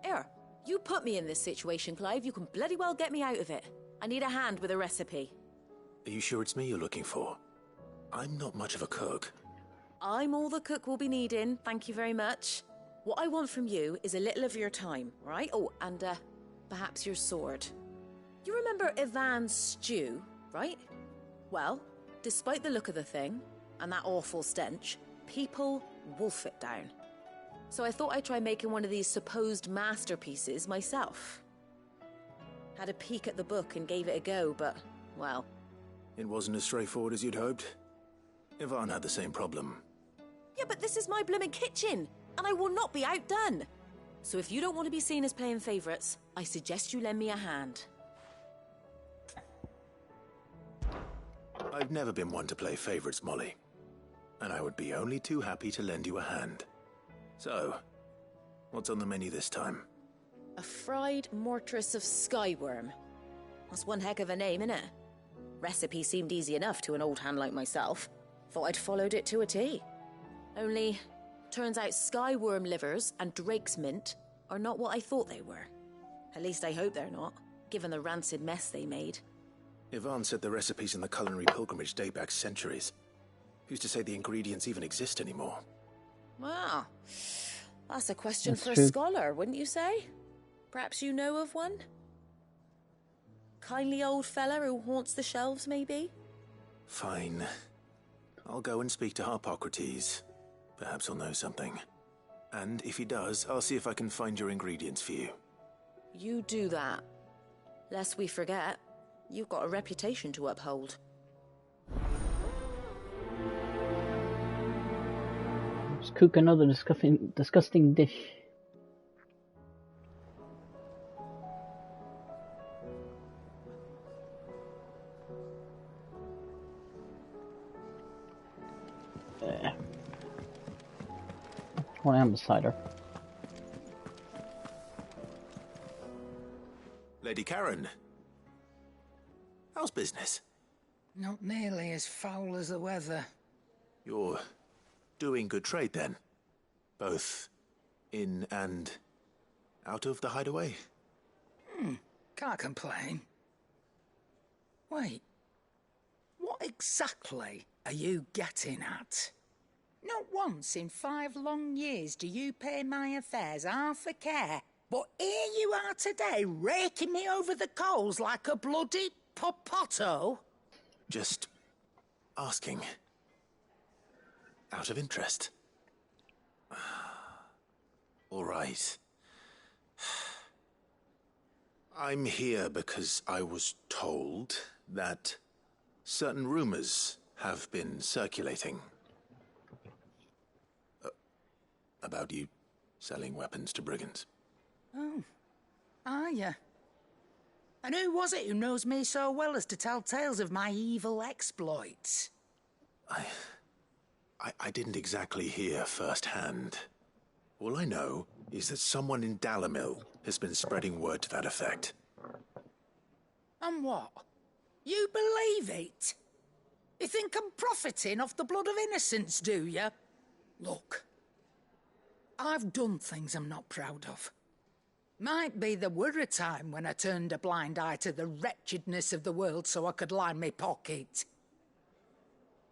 Here, you put me in this situation, Clive. You can bloody well get me out of it. I need a hand with a recipe. Are you sure it's me you're looking for? I'm not much of a cook. I'm all the cook will be needing, thank you very much. What I want from you is a little of your time, right? Oh, and perhaps your sword. You remember Ivan's stew, right? Well, despite the look of the thing, and that awful stench, people wolf it down. So I thought I'd try making one of these supposed masterpieces myself. Had a peek at the book and gave it a go, but, well... It wasn't as straightforward as you'd hoped? Ivan had the same problem. Yeah, but this is my blooming kitchen, and I will not be outdone. So if you don't want to be seen as playing favourites, I suggest you lend me a hand. I've never been one to play favourites, Molly. And I would be only too happy to lend you a hand. So, what's on the menu this time? A fried mortress of skyworm. That's one heck of a name, innit? Recipe seemed easy enough to an old hand like myself. Thought I'd followed it to a T. Only, turns out skyworm livers and drake's mint are not what I thought they were. At least I hope they're not, given the rancid mess they made. Ivan said the recipes in the culinary pilgrimage date back centuries. Who's to say the ingredients even exist anymore? Well, that's a question That's for true. a scholar, wouldn't you say? Perhaps you know of one? kindly old fella who haunts the shelves, maybe? Fine. I'll go and speak to Harpocrates. Perhaps he'll know something. And if he does, I'll see if I can find your ingredients for you. You do that. Lest we forget, you've got a reputation to uphold. Let's cook another disgusting dish. One apple cider. Lady Karen. How's business? Not nearly as foul as the weather. You're doing good trade then? Both in and out of the hideaway? Can't complain. Wait. What exactly are you getting at? Not once in 5 long years do you pay my affairs half a care. But here you are today, raking me over the coals like a bloody popoto. Just asking. Out of interest. All right. I'm here because I was told that certain rumors have been circulating. About you selling weapons to brigands. Oh, are ya? And who was it who knows me so well as to tell tales of my evil exploits? I didn't exactly hear firsthand. All I know is that someone in Dalimil has been spreading word to that effect. And what? You believe it? You think I'm profiting off the blood of innocents, do you? Look, I've done things I'm not proud of. Might be there were a time when I turned a blind eye to the wretchedness of the world so I could line my pocket.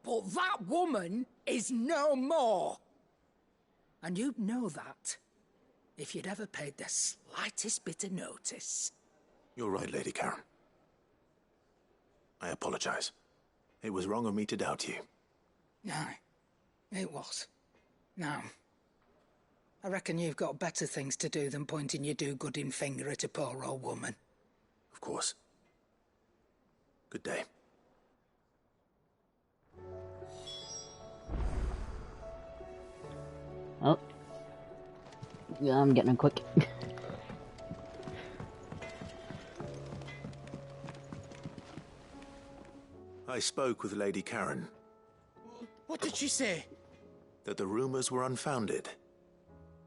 But that woman is no more. And you'd know that if you'd ever paid the slightest bit of notice. You're right, Lady Karen. I apologize. It was wrong of me to doubt you. Aye, it was. Now, I reckon you've got better things to do than pointing your do-gooding finger at a poor old woman. Of course. Good day. Oh. Yeah, I'm getting it quick. I spoke with Lady Karen. What did she say? That the rumors were unfounded,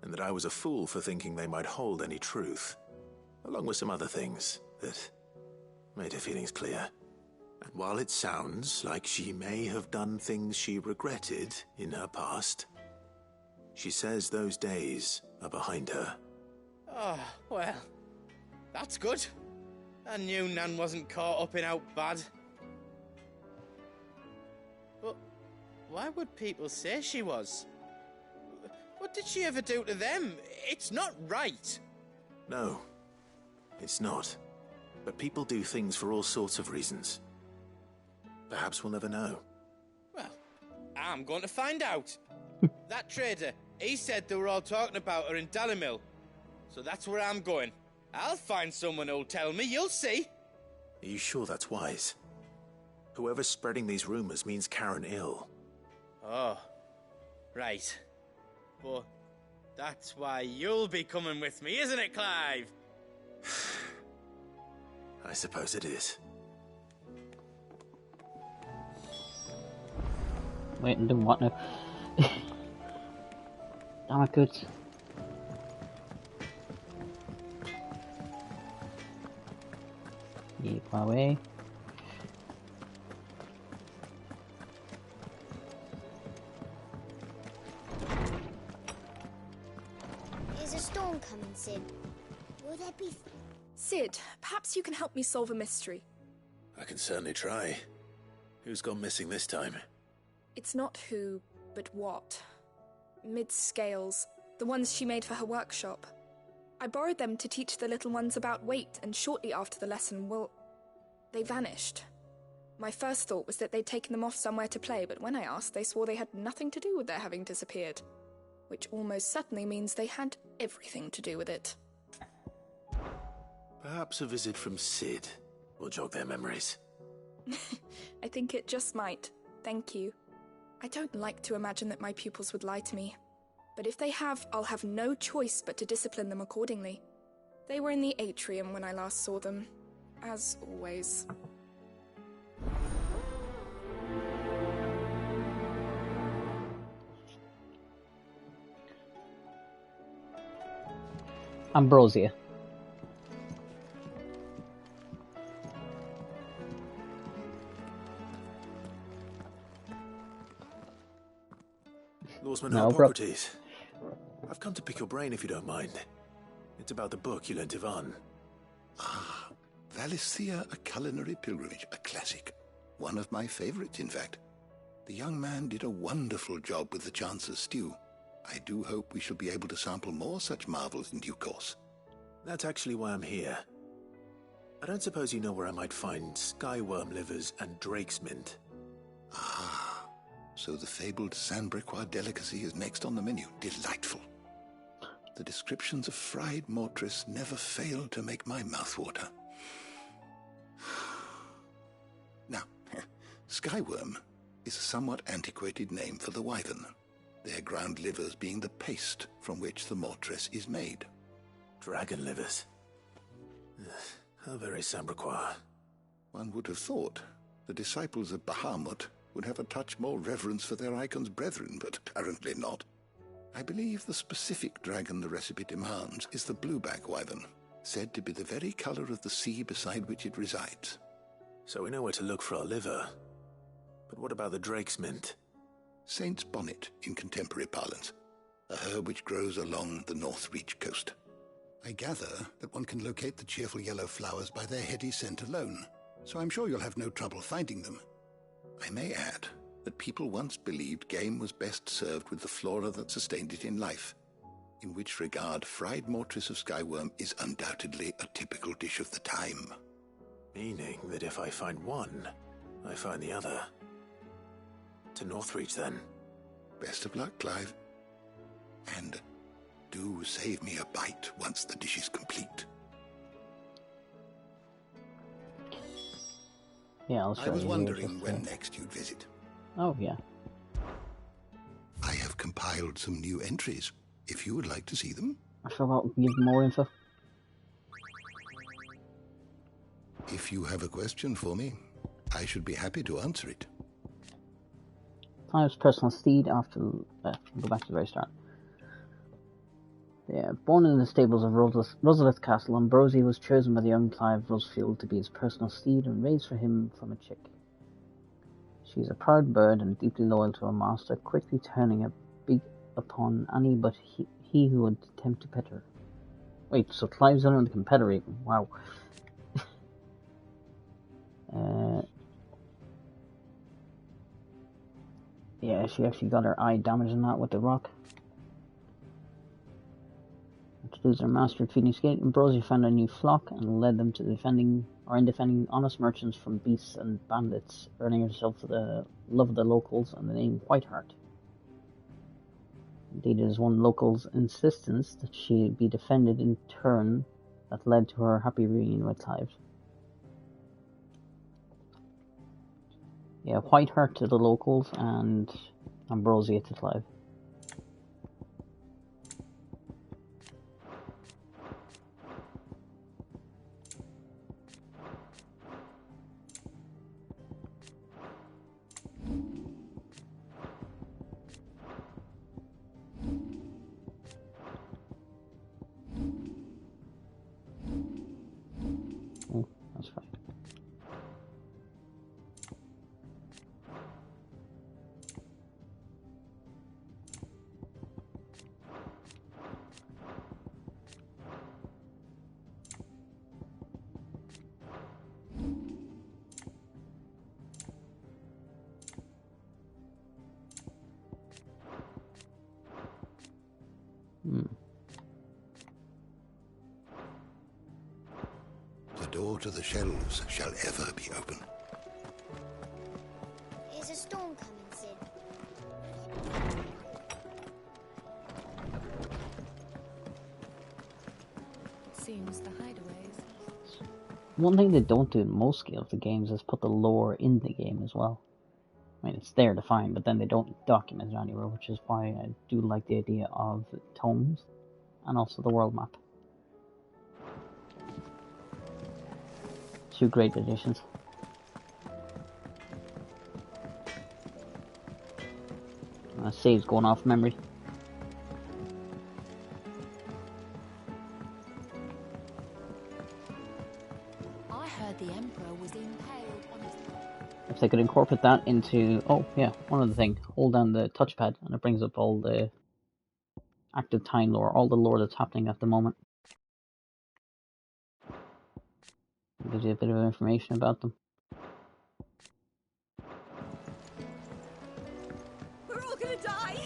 and that I was a fool for thinking they might hold any truth, along with some other things that made her feelings clear. And while it sounds like she may have done things she regretted in her past, she says those days are behind her. Oh, well, that's good. I knew Nan wasn't caught up in out bad. But why would people say she was? What did she ever do to them? It's not right. No, it's not. But people do things for all sorts of reasons. Perhaps we'll never know. Well, I'm going to find out. That trader, he said they were all talking about her in Dalimil. So that's where I'm going. I'll find someone who'll tell me, you'll see. Are you sure that's wise? Whoever's spreading these rumors means Karen ill. Oh, right. But that's why you'll be coming with me, isn't it, Clive? I suppose it is. Wait, and do what now? Damn it, good. Keep away. Is a storm coming, Sid? Will there be... Sid, perhaps you can help me solve a mystery. I can certainly try. Who's gone missing this time? It's not who, but what. Mid's scales, the ones she made for her workshop. I borrowed them to teach the little ones about weight, and shortly after the lesson, well, They vanished. My first thought was that they'd taken them off somewhere to play, but when I asked, they swore they had nothing to do with their having disappeared. Which almost certainly means they had everything to do with it. Perhaps a visit from Sid will jog their memories. I think it just might. Thank you. I don't like to imagine that my pupils would lie to me. But if they have, I'll have no choice but to discipline them accordingly. They were in the atrium when I last saw them. As always. Ambrosia. Lawsman No, Harpocrates. I've come to pick your brain if you don't mind. It's about the book you lent Ivan. Ah, Valisthea, A Culinary Pilgrimage, a classic. One of my favorites, in fact. The young man did a wonderful job with the Chance's stew. I do hope we shall be able to sample more such marvels in due course. That's actually why I'm here. I don't suppose you know where I might find skyworm livers and drake's mint. Ah, so the fabled Sandbrequois delicacy is next on the menu. Delightful. The descriptions of fried mortress never fail to make my mouth water. Now, skyworm is a somewhat antiquated name for the wyvern, their ground livers being the paste from which the mortress is made. Dragon livers. How very Sandbrequois. One would have thought the disciples of Bahamut would have a touch more reverence for their icon's brethren, but apparently not. I believe the specific dragon the recipe demands is the blueback wyvern, said to be the very color of the sea beside which it resides. So we know where to look for our liver. But what about the drake's mint? Saint's bonnet in contemporary parlance, a herb which grows along the North Reach coast. I gather that one can locate the cheerful yellow flowers by their heady scent alone, so I'm sure you'll have no trouble finding them. I may add that people once believed game was best served with the flora that sustained it in life, in which regard fried mortress of skyworm is undoubtedly a typical dish of the time. Meaning that if I find one, I find the other. To Northreach, then. Best of luck, Clive. And do save me a bite once the dish is complete. Yeah, I'll show I was you wondering when next you'd visit. Oh, yeah. I have compiled some new entries, if you would like to see them. I forgot to give more info. If you have a question for me, I should be happy to answer it. Clive's personal steed after... go back to the very start. Yeah, born in the stables of Rosalith Castle, Ambrosia was chosen by the young Clive Rusfield to be his personal steed and raised for him from a chick. She is a proud bird and deeply loyal to her master, quickly turning a beak upon any but he who would attempt to pet her. Wait, so Clive's under the competitor even? Wow. Yeah, she actually got her eye damaged in that with the rock. To lose their master at Phoenix Gate, Ambrosia found a new flock and led them to defending honest merchants from beasts and bandits, earning herself the love of the locals and the name Whiteheart. Indeed, it is one local's insistence that she be defended in turn that led to her happy reunion with Clive. Yeah, Whiteheart to the locals and Ambrosia to Clive. Oh, that's fine. door to the shelves shall ever be open. Is a storm coming, Sid? Seems the hideaways. One thing they don't do in most Scales of games is put the lore in the game as well. I mean, it's there to find, but then they don't document it anywhere, which is why I do like the idea of tomes and also the world map. Two great additions. Saves going off memory. I heard the Emperor was impaled on his... If they could incorporate that into... Oh, yeah, one other thing. Hold down the touchpad and it brings up all the active time lore, all the lore that's happening at the moment. It gives you a bit of information about them. We're all gonna die!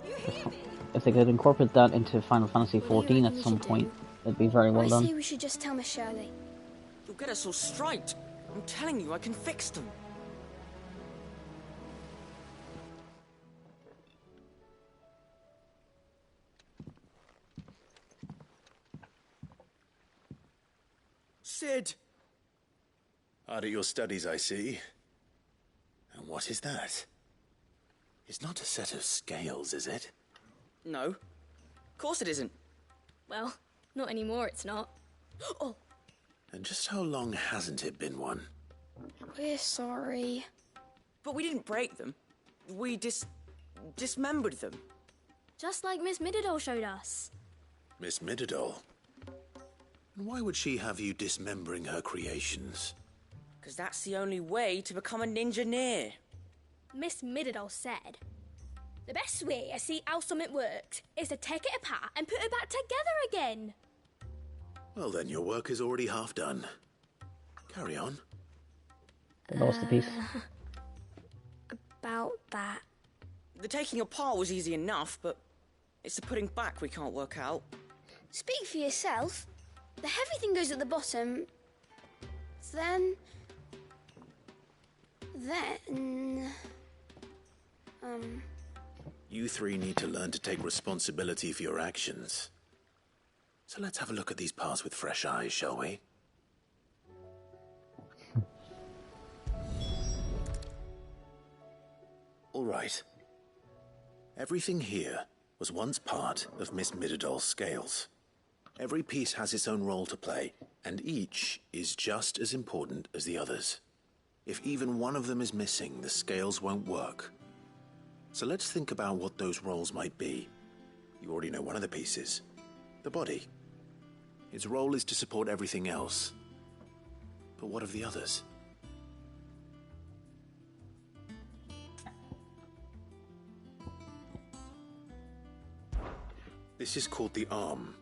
You hear me? If they could incorporate that into Final Fantasy XIV at some point, it'd be very well I done. say we should just tell Miss Shirley. You'll get us all straight. I'm telling you, I can fix them. Sid! Hard at your studies, I see. And what is that? It's not a set of scales, is it? No. Of course it isn't. Well, not anymore, it's not. Oh! And just how long hasn't it been one? We're sorry. But we didn't break them. We dismembered them. Just like Miss Mididol showed us. Miss Mididol? Why would she have you dismembering her creations? Because that's the only way to become a ninja-neer. Miss Mididol said, the best way I see how something works is to take it apart and put it back together again. Well then, your work is already half done. Carry on. They lost the piece. About that. The taking apart was easy enough, but it's the putting back we can't work out. Speak for yourself. The heavy thing goes at the bottom. Then... You three need to learn to take responsibility for your actions. So let's have a look at these parts with fresh eyes, shall we? All right. Everything here was once part of Miss Mididol's scales. Every piece has its own role to play, and each is just as important as the others. If even one of them is missing, the scales won't work. So let's think about what those roles might be. You already know one of the pieces. The body. Its role is to support everything else. But what of the others? This is called the arm.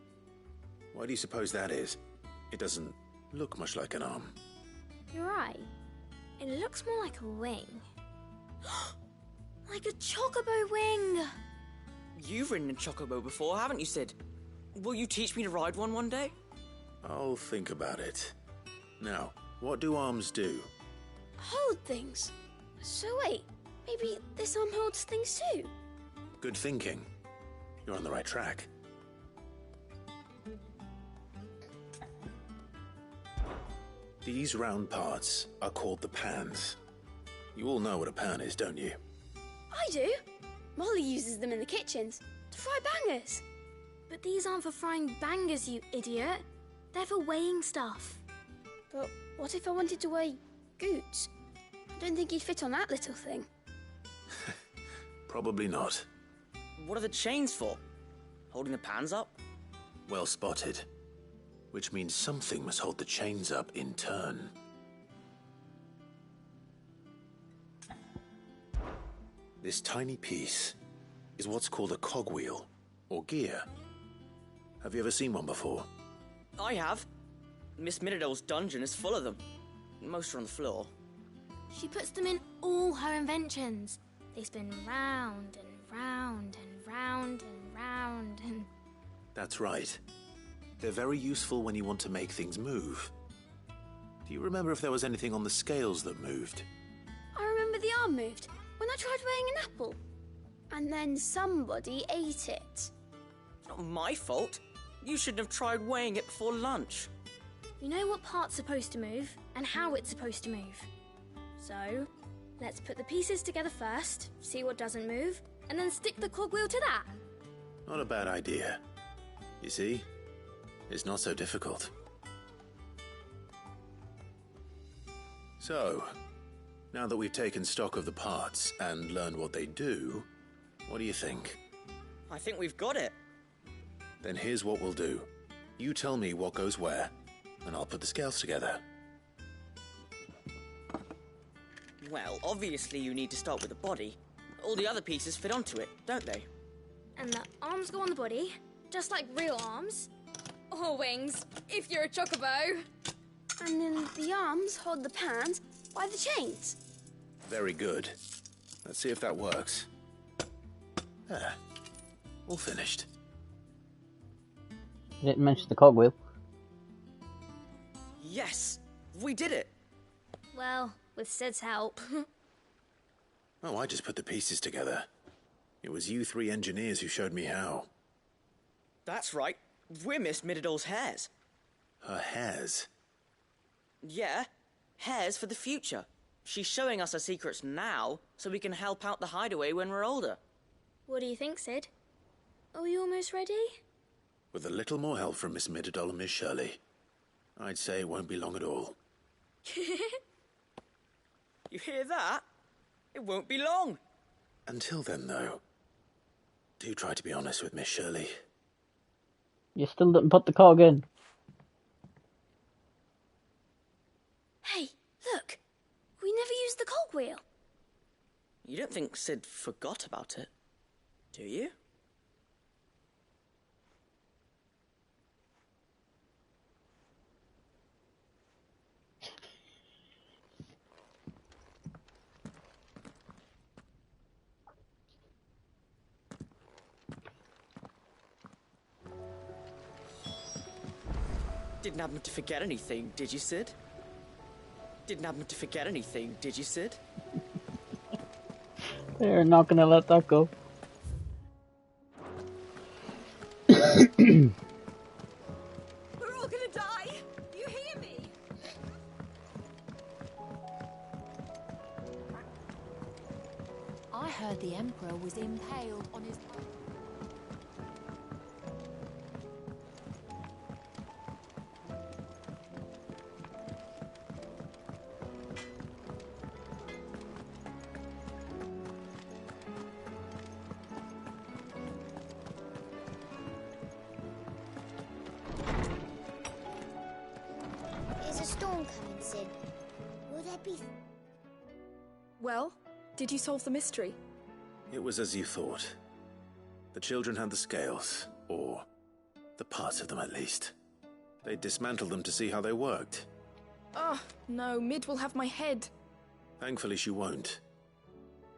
Why do you suppose that is? It doesn't look much like an arm. You're right. It looks more like a wing. Like a chocobo wing! You've ridden a chocobo before, haven't you, Sid? Will you teach me to ride one day? I'll think about it. Now, what do arms do? Hold things. So wait, maybe this arm holds things too? Good thinking. You're on the right track. These round parts are called the pans. You all know what a pan is, don't you? I do. Molly uses them in the kitchens to fry bangers. But these aren't for frying bangers, you idiot. They're for weighing stuff. But what if I wanted to weigh Goots? I don't think he'd fit on that little thing. Probably not. What are the chains for? Holding the pans up? Well spotted. Which means something must hold the chains up in turn. This tiny piece is what's called a cogwheel, or gear. Have you ever seen one before? I have. Miss Mididol's dungeon is full of them. Most are on the floor. She puts them in all her inventions. They spin round and round and round and round and... That's right. They're very useful when you want to make things move. Do you remember if there was anything on the scales that moved? I remember the arm moved when I tried weighing an apple. And then somebody ate it. Not my fault. You shouldn't have tried weighing it before lunch. You know what part's supposed to move and how it's supposed to move. So, let's put the pieces together first, see what doesn't move, and then stick the cogwheel to that. Not a bad idea. You see? It's not so difficult. So, now that we've taken stock of the parts and learned what they do, what do you think? I think we've got it. Then here's what we'll do. You tell me what goes where, and I'll put the scales together. Well, obviously you need to start with the body. All the other pieces fit onto it, don't they? And the arms go on the body, just like real arms. Or wings, if you're a chocobo. And then the arms hold the pans by the chains. Very good. Let's see if that works. There. All finished. You didn't mention the cogwheel. Yes! We did it! Well, with Sid's help. Oh, I just put the pieces together. It was you three engineers who showed me how. That's right. We're Miss Mididol's hairs. Her hairs? Yeah, hairs for the future. She's showing us her secrets now, so we can help out the hideaway when we're older. What do you think, Sid? Are we almost ready? With a little more help from Miss Mididol and Miss Shirley, I'd say it won't be long at all. You hear that? It won't be long. Until then, though, do try to be honest with Miss Shirley. You still didn't put the cog in. Hey, look! We never used the cogwheel. You don't think Sid forgot about it, do you? Didn't happen to forget anything, did you, Sid? Didn't happen to forget anything, did you, Sid? They're not gonna let that go. We're all gonna die! You hear me? I heard the Emperor was impaled on his... There's a storm coming, Sid. Will there be... Well, did you solve the mystery? It was as you thought. The children had the scales, or the parts of them at least. They dismantled them to see how they worked. Oh, no, Mid will have my head. Thankfully she won't.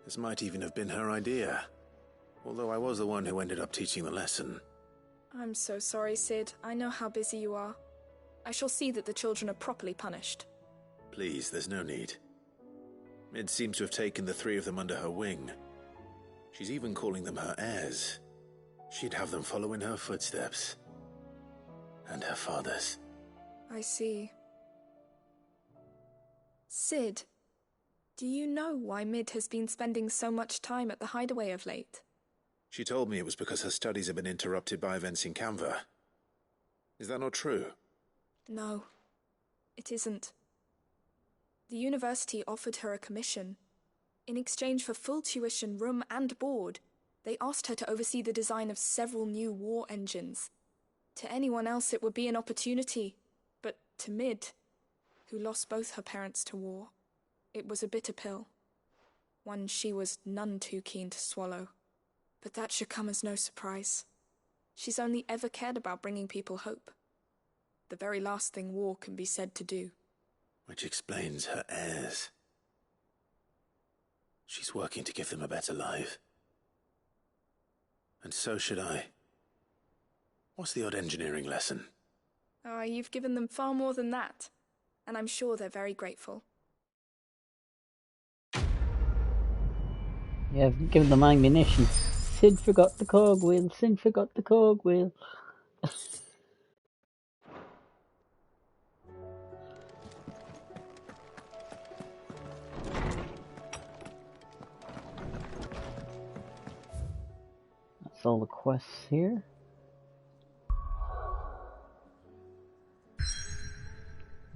This might even have been her idea. Although I was the one who ended up teaching the lesson. I'm so sorry, Sid. I know how busy you are. I shall see that the children are properly punished. Please, there's no need. Mid seems to have taken the three of them under her wing. She's even calling them her heirs. She'd have them follow in her footsteps. And her father's. I see. Sid, do you know why Mid has been spending so much time at the hideaway of late? She told me it was because her studies have been interrupted by events in Canva. Is that not true? No, it isn't. The university offered her a commission. In exchange for full tuition, room and board, they asked her to oversee the design of several new war engines. To anyone else it would be an opportunity, but to Mid, who lost both her parents to war, it was a bitter pill. One she was none too keen to swallow. But that should come as no surprise. She's only ever cared about bringing people hope. The very last thing war can be said to do. Which explains her heirs. She's working to give them a better life. And so should I. What's the odd engineering lesson? Ah, you've given them far more than that. and I'm sure they're very grateful. Yeah, I've given them ammunition. Sid forgot the cogwheel. Sid forgot the cogwheel. That's all the quests here.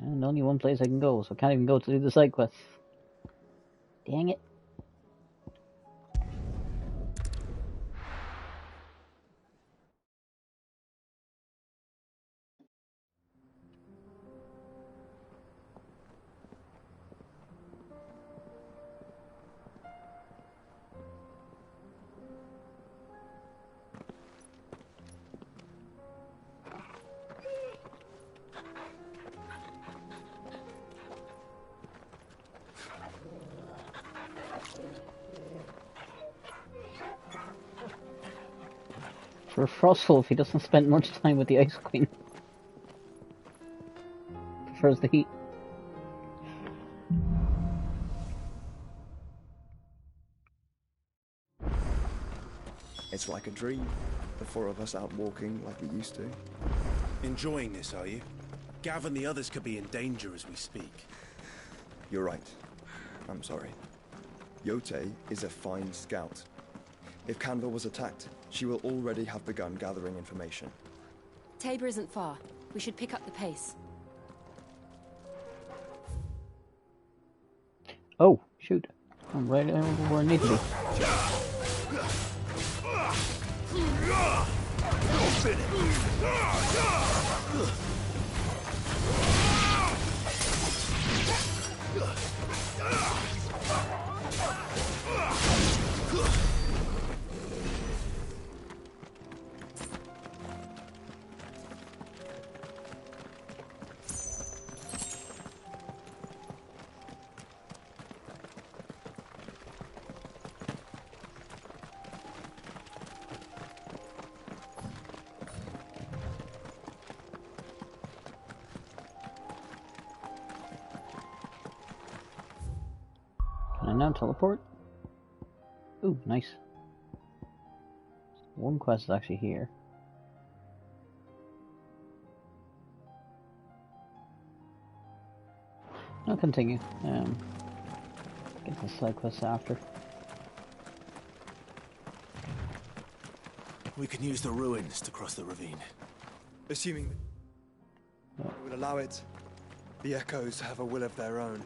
And only one place I can go, so I can't even go to do the side quests. Dang it. For Frostwolf, he doesn't spend much time with the Ice Queen. Prefers the heat. It's like a dream. The four of us out walking like we used to. Enjoying this, are you? Gav and the others could be in danger as we speak. You're right. I'm sorry. Yote is a fine scout. If Canva was attacked, she will already have begun gathering information. Tabor isn't far. We should pick up the pace. Oh, shoot. I'm right where I need to be. Can I now teleport? Ooh, nice. One quest is actually here. I'll continue. Get the side quests after. We can use the ruins to cross the ravine. Assuming we will allow it, the echoes have a will of their own.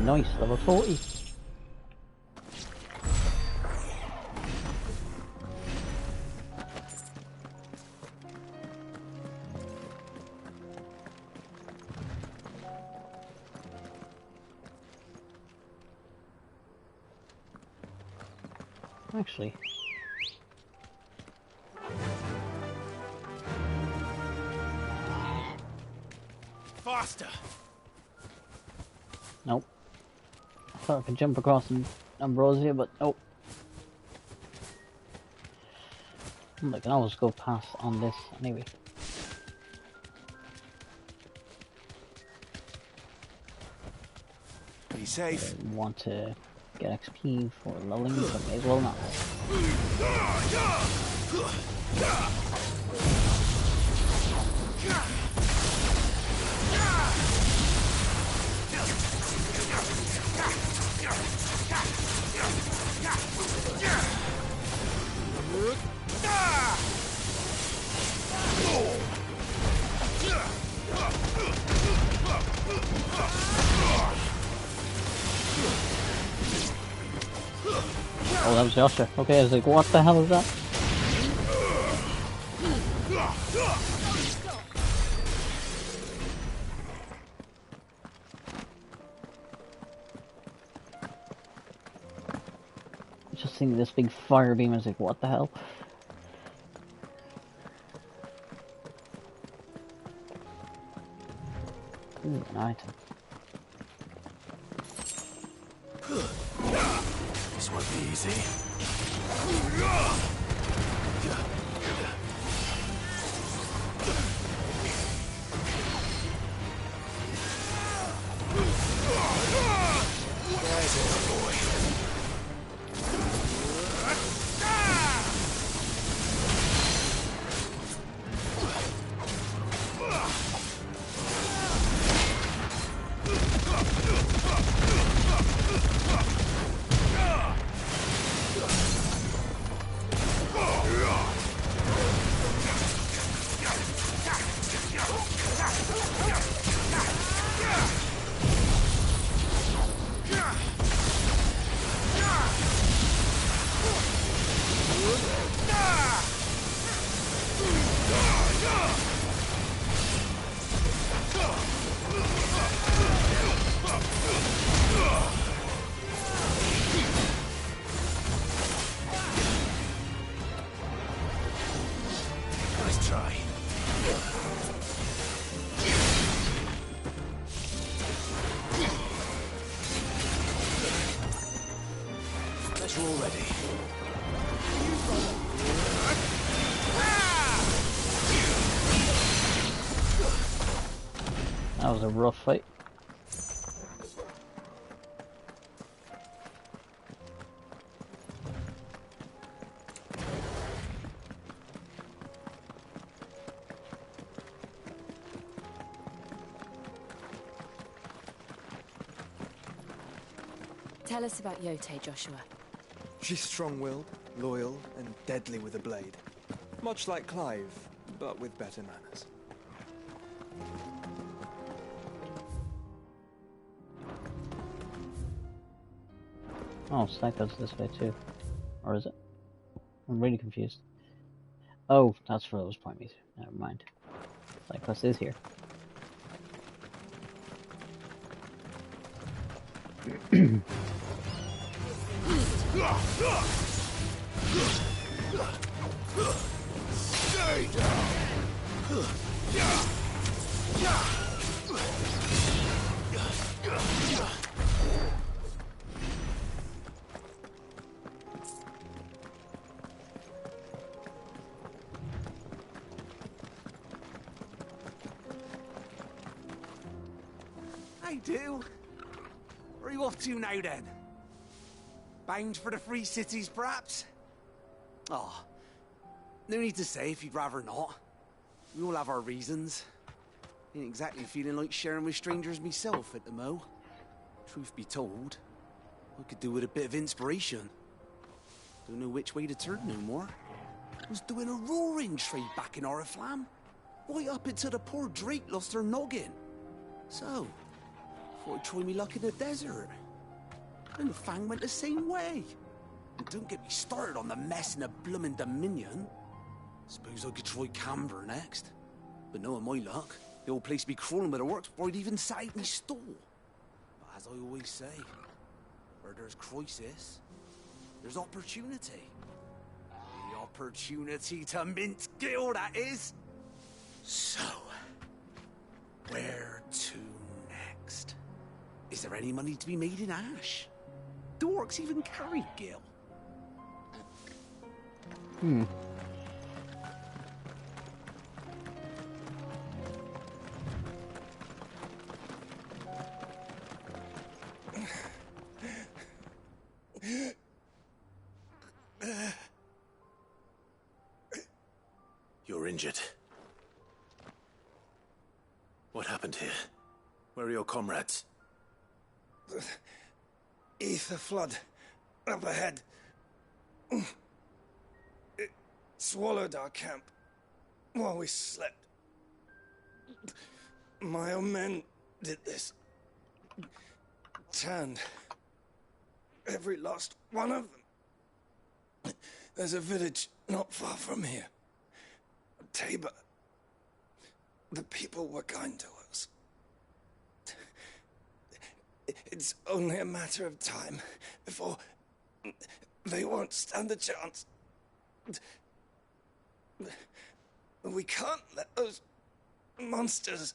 Nice, level 40. Actually, faster. Nope. I thought I could jump across Ambrosia, but nope. I can always go past on this anyway. Be safe. I want to get XP for leveling, but may as well not. Oh, that was Joshua. Okay, I was like, what the hell is that? seeing this big fire beam, I was like, what the hell? Ooh, an item. This won't be easy. There's it, boy. Nice try. Guess you're all ready. That was a rough fight. Tell us about Yote, Joshua. She's strong-willed, loyal, and deadly with a blade. Much like Clive, but with better manners. Oh, Side goes this way too. Or is it? I'm really confused. Oh, that's where it was pointing me to. Never mind. Side quest is here. Stay down. I do. Where are you off to now, then? Bound for the Free Cities, perhaps? Oh, no need to say if you'd rather not. We all have our reasons. Ain't exactly feeling like sharing with strangers myself at the mo. Truth be told, I could do with a bit of inspiration. Don't know which way to turn no more. Was doing a roaring trade back in Oriflamme. Right up until the poor Drake lost her noggin. So, thought I'd try me luck in the desert. And Fang went the same way. And don't get me started on the mess in the bloomin' Dominion. Suppose I could try Canberra next. But knowing my luck, the old place be crawling with the works before I'd even sat out my stall. But as I always say, where there's crisis, there's opportunity. The opportunity to mint Gil, that is. So, where to next? Is there any money to be made in Ash? Do orcs even carry Gil? You're injured. What happened here? Where are your comrades? The ether flood up ahead. It swallowed our camp while we slept. My own men did this. Turned every last one of them. There's a village not far from here. Tabor. The people were kind to us. It's only a matter of time before They won't stand a chance. We can't let those monsters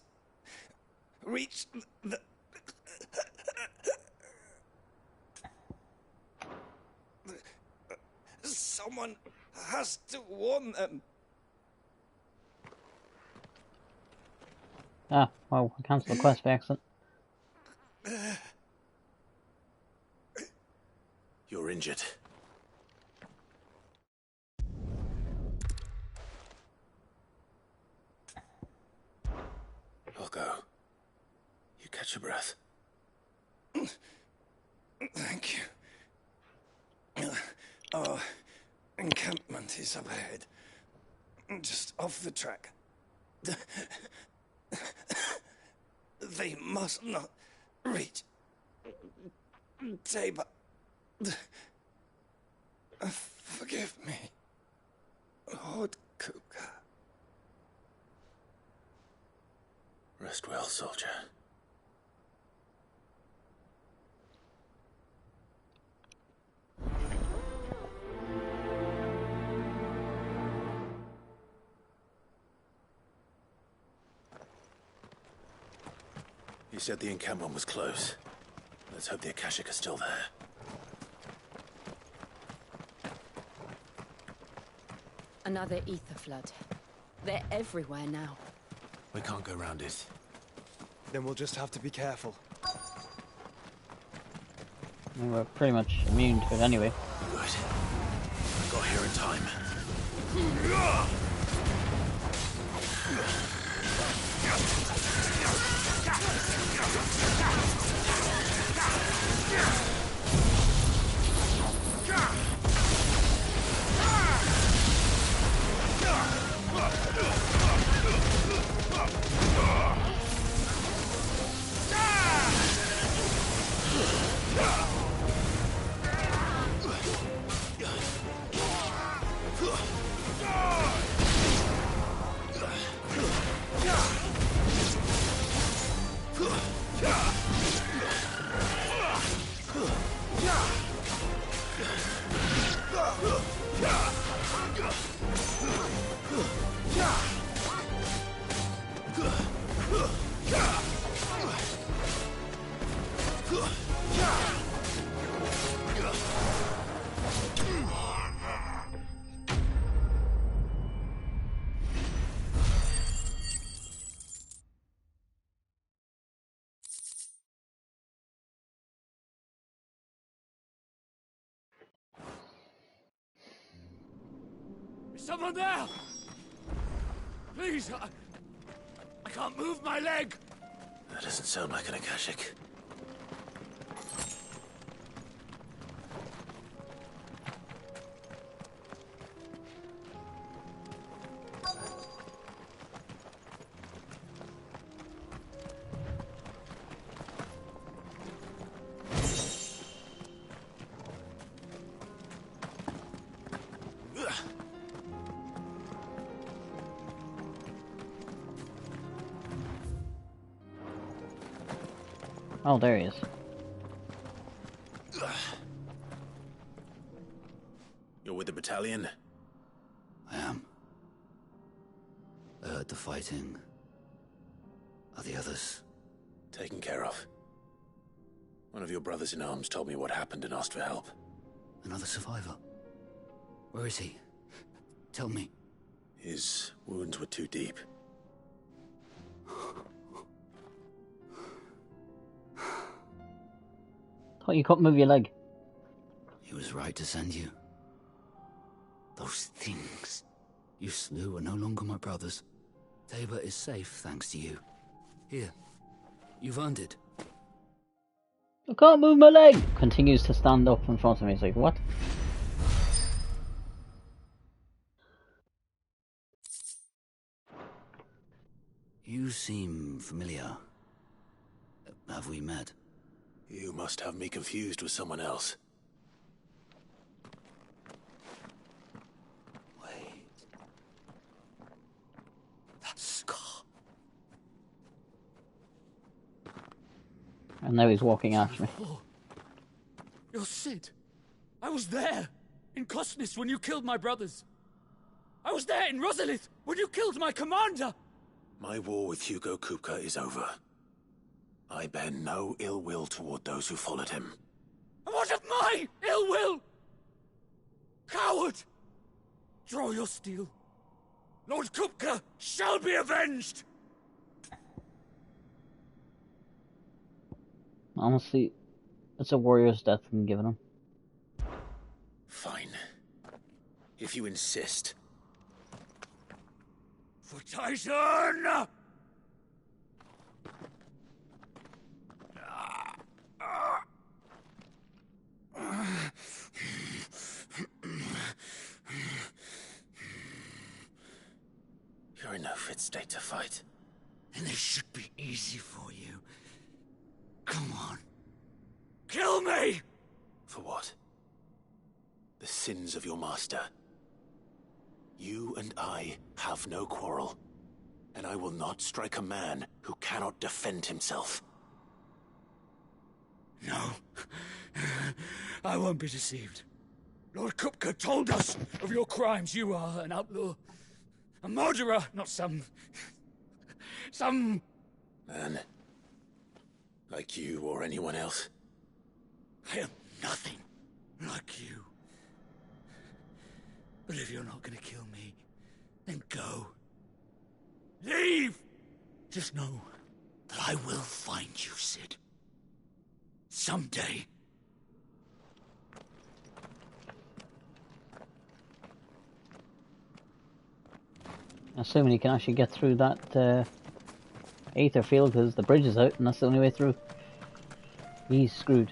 reach the... Someone has to warn them. Ah, well, I cancelled the quest by accident. You're injured. I'll go. You catch your breath. Thank you. Our encampment is up ahead. Just off the track. They must not reach Tabor. Forgive me, Lord Kuka. Rest well, soldier. You said the encampment was close. Let's hope the Akashic are still there. Another ether flood. They're everywhere now. We can't go round it. Then we'll just have to be careful. We were pretty much immune to it anyway. Good. I got here in time. Is someone there? Please, I can't move my leg. That doesn't sound like an Akashic. Oh, there he is. You're with the battalion? I am. I heard the fighting. Are the others? Taken care of. One of your brothers in arms told me what happened and asked for help. Another survivor? Where is he? Tell me. His wounds were too deep. Thought you couldn't move your leg. He was right to send you. Those things you slew are no longer my brothers. Tabor is safe thanks to you. Here, you've earned it. I can't move my leg! Continues to stand up in front of me. He's like, what? You seem familiar. Have we met? You must have me confused with someone else. Wait. That scar. And now he's walking after me. You're Sid. I was there. in Cosnis when you killed my brothers. I was there in Rosalith when you killed my commander. My war with Hugo Kupka is over. I bear no ill will toward those who followed him. And what of my ill will? Coward! Draw your steel. Lord Kupka shall be avenged! Honestly, it's a warrior's death I'm giving him. Fine. If you insist. For Titan! You're in no fit state to fight. And this should be easy for you. Come on. Kill me! For what? The sins of your master. You and I have no quarrel, and I will not strike a man who cannot defend himself. No. I won't be deceived. Lord Kupka told us of your crimes. You are an outlaw. A murderer, not some Man. Like you or anyone else. I am nothing like you. But if you're not gonna kill me, then go. Leave! Just know that I will find you, Sid. Someday. Assuming you can actually get through that Aether field, because the bridge is out and that's the only way through. He's screwed.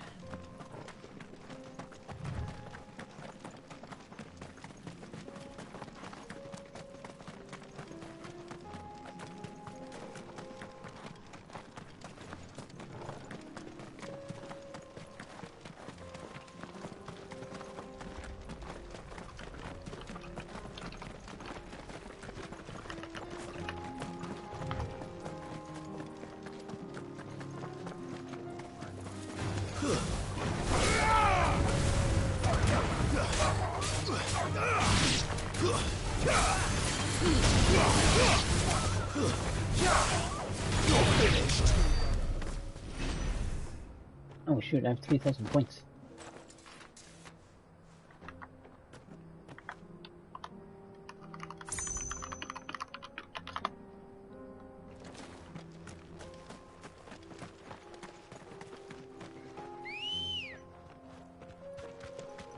Oh shoot, I have 3,000 points.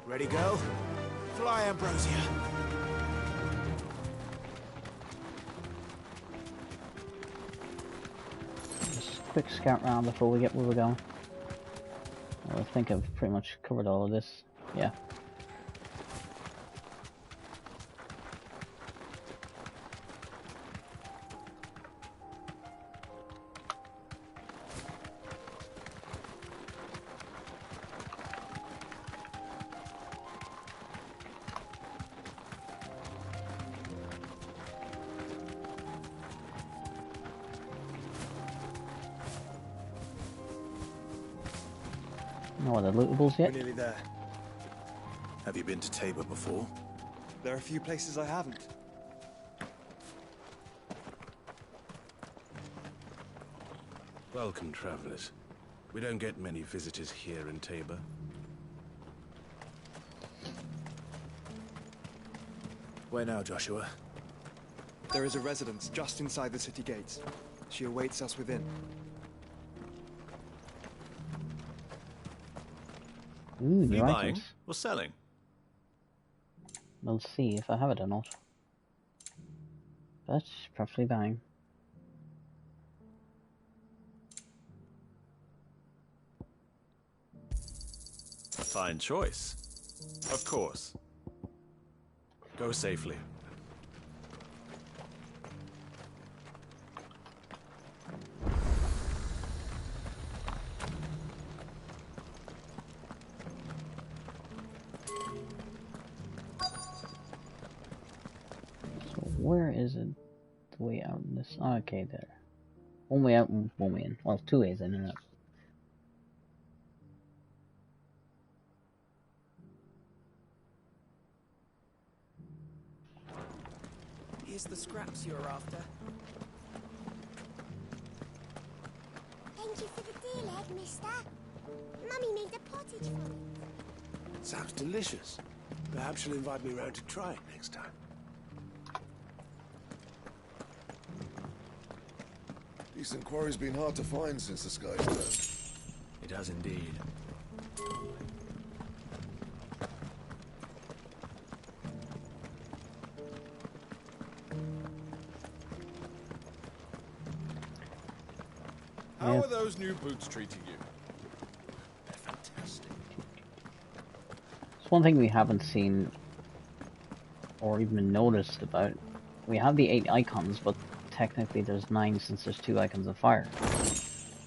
Ready, go? Fly, Ambrosia. Just a quick scout round before we get where we're going. I think I've pretty much covered all of this. Yeah. No other lootables yet? We're nearly there. Have you been to Tabor before? There are a few places I haven't. Welcome, travelers. We don't get many visitors here in Tabor. Where now, Joshua? There is a residence just inside the city gates. She awaits us within. Ooh, new buying items. or selling? We'll see if I have it or not. But preferably buying. Fine choice. Of course. Go safely. Where is it? The way out in this? Oh, okay, there. One way out and one way in. Well, two ways in and out. Here's the scraps you're after. Thank you for the deal, Ed, mister. Mummy made a pottage from it. Sounds delicious. Perhaps she'll invite me round to try it next time. Decent quarry's been hard to find since the sky's turned. It has indeed. How are those new boots treating you? They're fantastic. It's one thing we haven't seen or even noticed about. We have the 8 icons, but technically there's 9 since there's 2 icons of fire.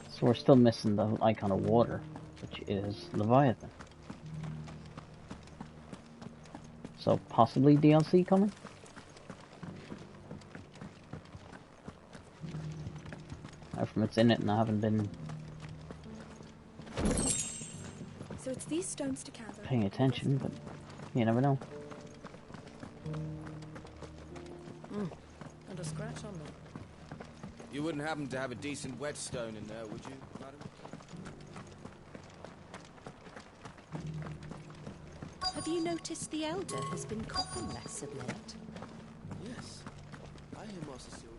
So we're still missing the icon of water, which is Leviathan. So possibly DLC coming? How from it's in it and I haven't been So it's these stones to Canva. paying attention, but you never know. And a scratch on them. You wouldn't happen to have a decent whetstone in there, would you, madam? Have you noticed the Elder has been coughing less of late? Yes. I hear Master Silver.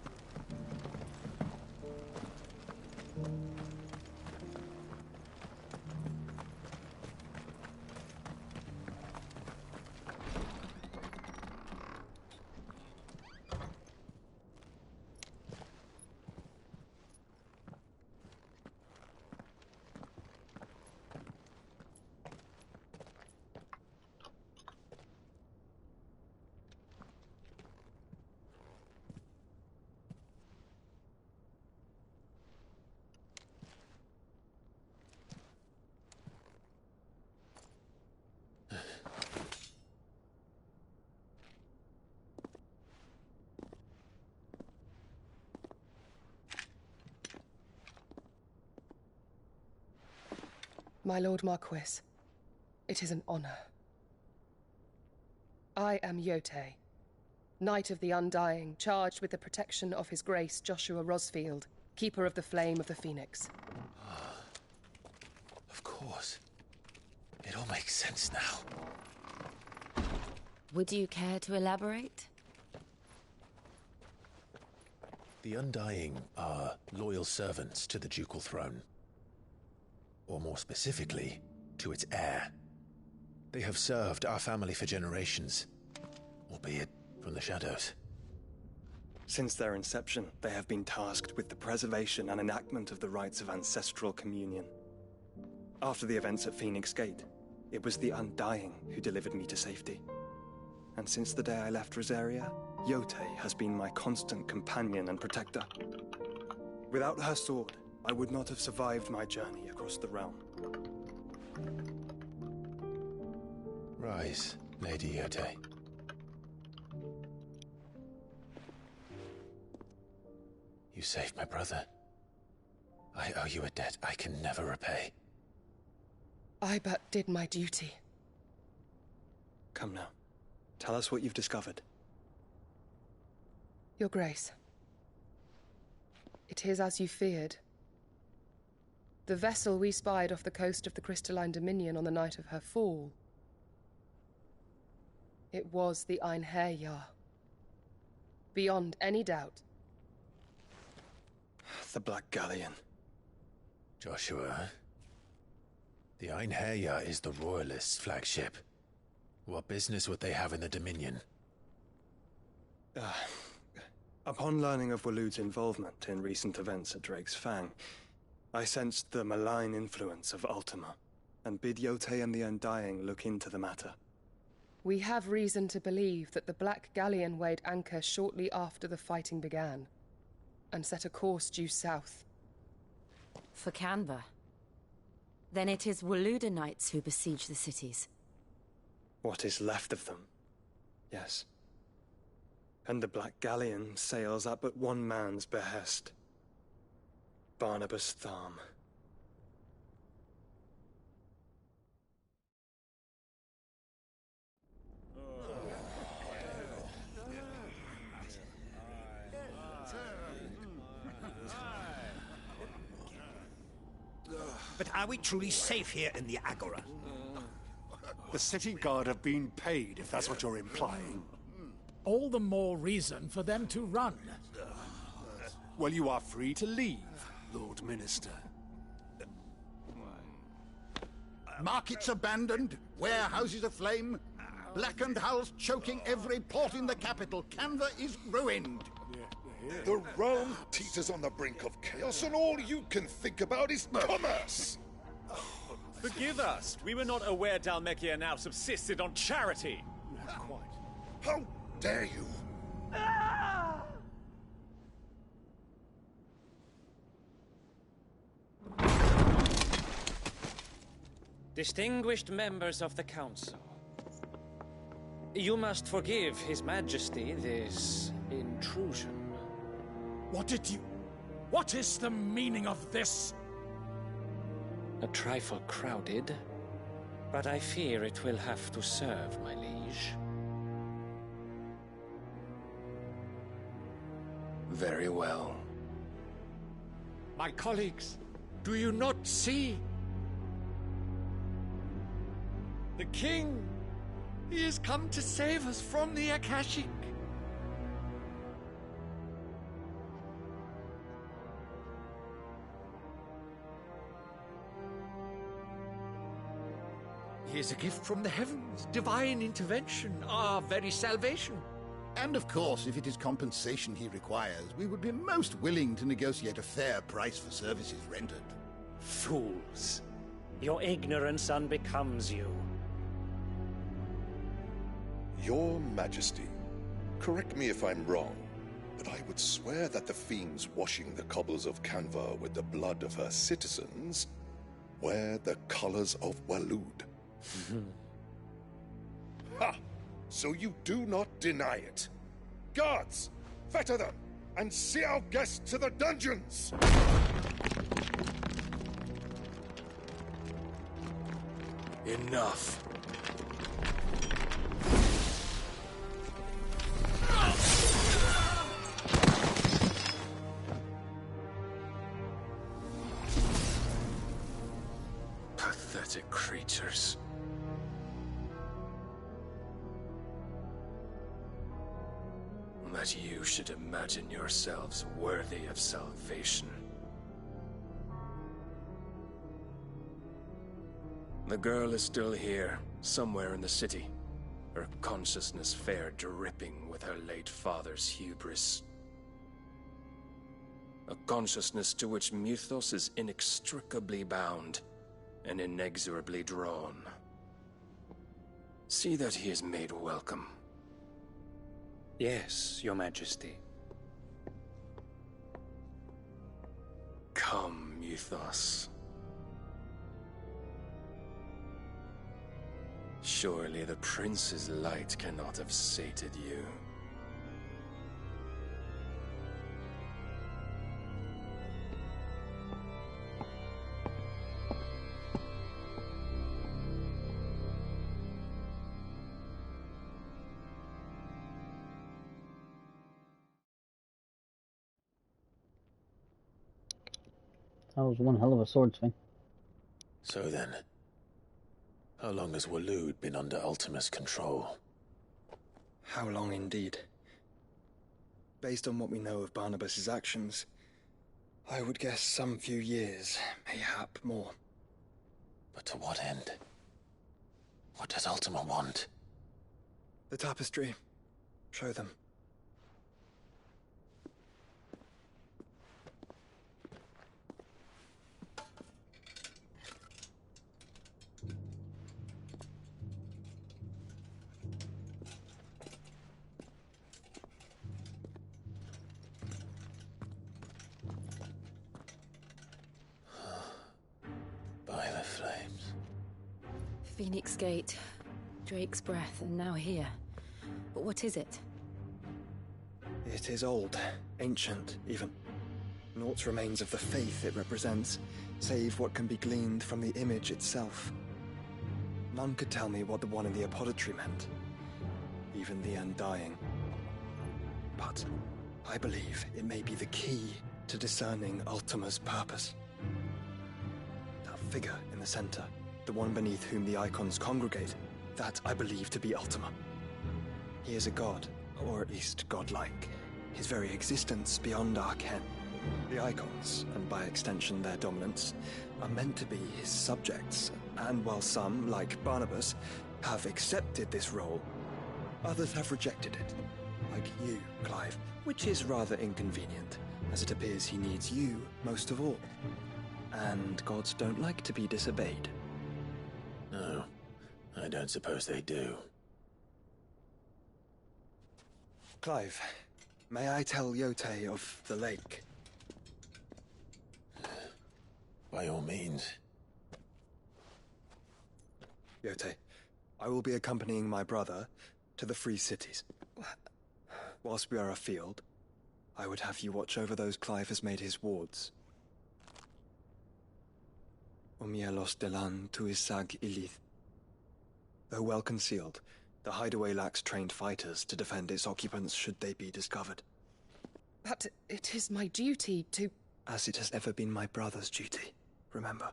My Lord Marquis, it is an honor. I am Yote, Knight of the Undying, charged with the protection of His Grace Joshua Rosfield, Keeper of the Flame of the Phoenix. Of course. It all makes sense now. Would you care to elaborate? The Undying are loyal servants to the ducal throne. Or more specifically, to its heir. They have served our family for generations, albeit from the shadows. Since their inception, they have been tasked with the preservation and enactment of the rites of ancestral communion. After the events at Phoenix Gate, it was the Undying who delivered me to safety. And since the day I left Rosaria, Yote has been my constant companion and protector. Without her sword, I would not have survived my journey across the realm. Rise, Lady Yote. You saved my brother. I owe you a debt I can never repay. I but did my duty. Come now. Tell us what you've discovered. Your Grace. It is as you feared. The vessel we spied off the coast of the Crystalline Dominion on the night of her fall. It was the Einherjar. Beyond any doubt. The Black Galleon. Joshua, the Einherjar is the Royalists' flagship. What business would they have in the Dominion? Upon learning of Waloed's involvement in recent events at Drake's Fang, I sensed the malign influence of Ultima, and bid Yote and the Undying look into the matter. We have reason to believe that the Black Galleon weighed anchor shortly after the fighting began, and set a course due south. For Canva. Then it is Waloed Knights who besiege the cities. What is left of them, yes. And the Black Galleon sails at but one man's behest. Barnabas Tharm. But are we truly safe here in the Agora? The city guard have been paid, if that's what you're implying. All the more reason for them to run. Well, you are free to leave, Lord Minister. Markets abandoned, warehouses aflame, blackened hulls choking every port in the capital. Canva is ruined. The realm teeters on the brink of chaos, and all you can think about is commerce! Forgive us. We were not aware Dhalmekia now subsisted on charity. Not quite. How dare you! Distinguished members of the Council, you must forgive His Majesty this intrusion. What is the meaning of this? A trifle crowded, but I fear it will have to serve, my liege. Very well. My colleagues, do you not see? The King! He has come to save us from the Akashic! He is a gift from the heavens, divine intervention, our very salvation. And of course, if it is compensation he requires, we would be most willing to negotiate a fair price for services rendered. Fools! Your ignorance unbecomes you. Your Majesty, correct me if I'm wrong, but I would swear that the fiends washing the cobbles of Canva with the blood of her citizens wear the colors of Waloed. Ha! So you do not deny it. Guards, fetter them, and see our guests to the dungeons! Enough. Pathetic creatures. That you should imagine yourselves worthy of salvation. The girl is still here, somewhere in the city, her consciousness fair dripping with her late father's hubris. A consciousness to which Mythos is inextricably bound and inexorably drawn. See that he is made welcome. Yes, Your Majesty. Come, Mythos. Surely the prince's light cannot have sated you. That was one hell of a sword swing. So then, how long has Waloed been under Ultima's control? How long indeed? Based on what we know of Barnabas's actions, I would guess some few years, mayhap more. But to what end? What does Ultima want? The tapestry. Show them. By the flames. Phoenix Gate, Drake's Breath, and now here. But what is it? It is old, ancient, even. Naught remains of the faith it represents, save what can be gleaned from the image itself. None could tell me what the one in the apothecary meant, even the Undying. But I believe it may be the key to discerning Ultima's purpose. The figure in the center, the one beneath whom the icons congregate, that I believe to be Ultima. He is a god, or at least godlike, his very existence beyond our ken. The icons, and by extension their dominants, are meant to be his subjects, and while some, like Barnabas, have accepted this role, others have rejected it. Like you, Clive, which is rather inconvenient, as it appears he needs you most of all. And gods don't like to be disobeyed. No, I don't suppose they do. Clive, may I tell Yote of the lake? By all means. Yote, I will be accompanying my brother to the Free Cities. Whilst we are afield, I would have you watch over those Clive has made his wards. Omielos delan tuisag ilith. Though well concealed, the hideaway lacks trained fighters to defend its occupants should they be discovered. But it is my duty to... As it has ever been my brother's duty, remember.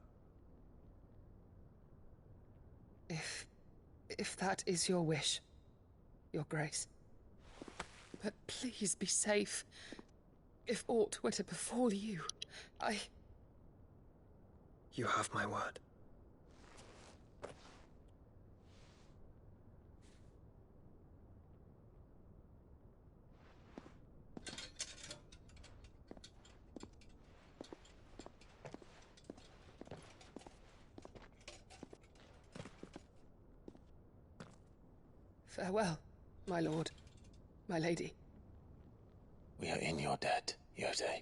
If that is your wish, Your Grace. But please be safe. If aught were to befall you, You have my word. Farewell, my lord, my lady. We are in your debt, Yote.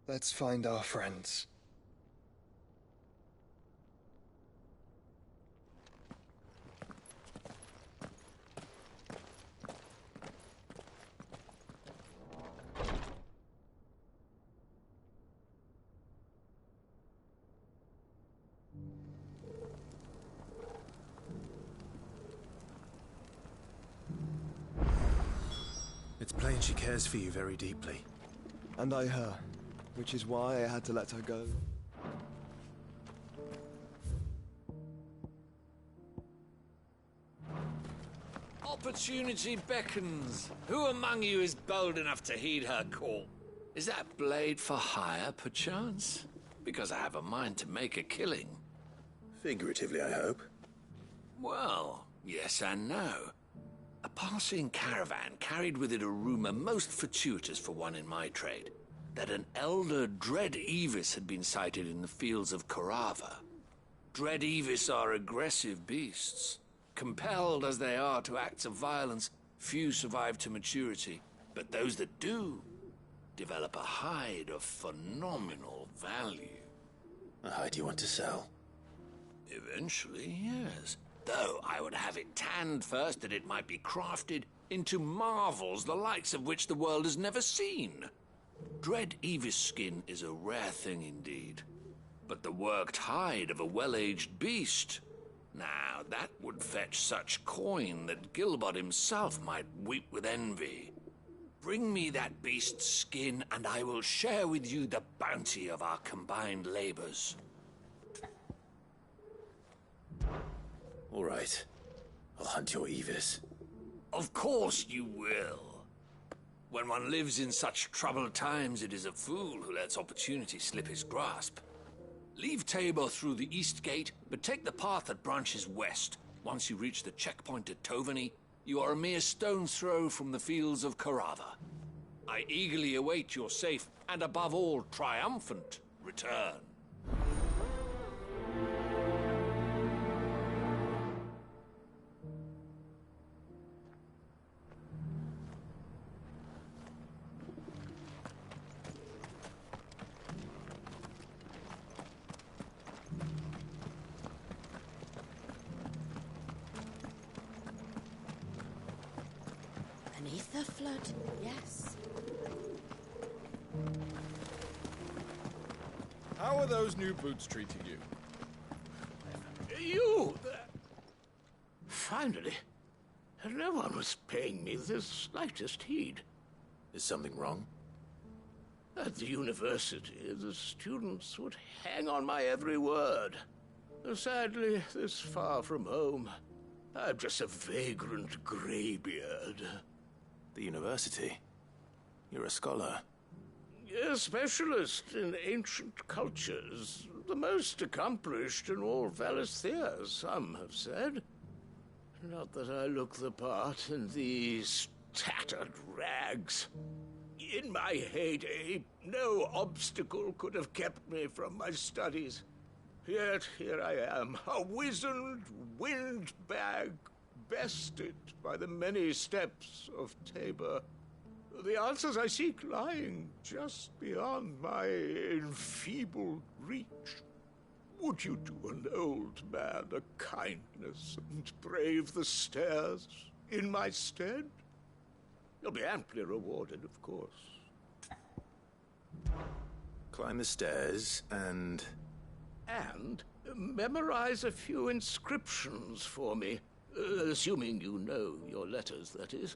Let's find our friends. It's plain she cares for you very deeply. And I her, which is why I had to let her go. Opportunity beckons. Who among you is bold enough to heed her call? Is that blade for hire, perchance? Because I have a mind to make a killing. Figuratively, I hope. Well, yes and no. A passing caravan carried with it a rumor most fortuitous for one in my trade, that an elder Dread Evis had been sighted in the fields of Korava. Dread Evis are aggressive beasts. Compelled as they are to acts of violence, few survive to maturity, but those that do develop a hide of phenomenal value. A hide you want to sell? Eventually, yes. Though I would have it tanned first that it might be crafted into marvels the likes of which the world has never seen. Dread Evis skin is a rare thing indeed. But the worked hide of a well-aged beast, now that would fetch such coin that Gilbert himself might weep with envy. Bring me that beast's skin and I will share with you the bounty of our combined labors. All right. I'll hunt your Evis. Of course you will. When one lives in such troubled times, it is a fool who lets opportunity slip his grasp. Leave Tabor through the east gate, but take the path that branches west. Once you reach the checkpoint at Tovany, you are a mere stone's throw from the fields of Korava. I eagerly await your safe, and above all, triumphant return. Aether flood, yes. How are those new boots treating you? You! Finally. No one was paying me the slightest heed. Is something wrong? At the university, the students would hang on my every word. Sadly, this far from home, I'm just a vagrant greybeard. The university? You're a scholar. A specialist in ancient cultures. The most accomplished in all Valisthea, some have said. Not that I look the part in these tattered rags. In my heyday, no obstacle could have kept me from my studies. Yet here I am, a wizened windbag, bested by the many steps of Tabor. The answers I seek lying just beyond my enfeebled reach. Would you do an old man a kindness and brave the stairs in my stead? You'll be amply rewarded, of course. Climb the stairs and memorize a few inscriptions for me, assuming you know your letters, that is.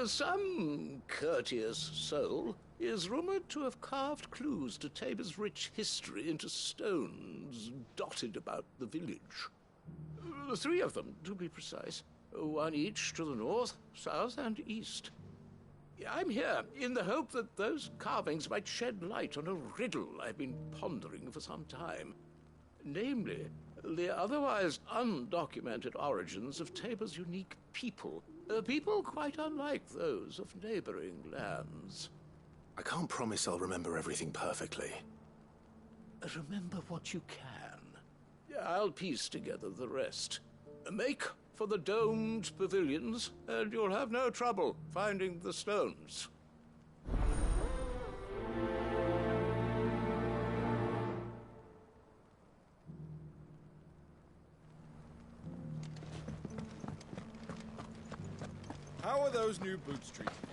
Some courteous soul is rumored to have carved clues to Tabor's rich history into stones dotted about the village. 3 of them, to be precise. 1 each to the north, south, and east. I'm here in the hope that those carvings might shed light on a riddle I've been pondering for some time. Namely, the otherwise undocumented origins of Tabor's unique people. People quite unlike those of neighboring lands. I can't promise I'll remember everything perfectly. Remember what you can. I'll piece together the rest. Make for the domed pavilions, and you'll have no trouble finding the stones. How are those new boots treating you?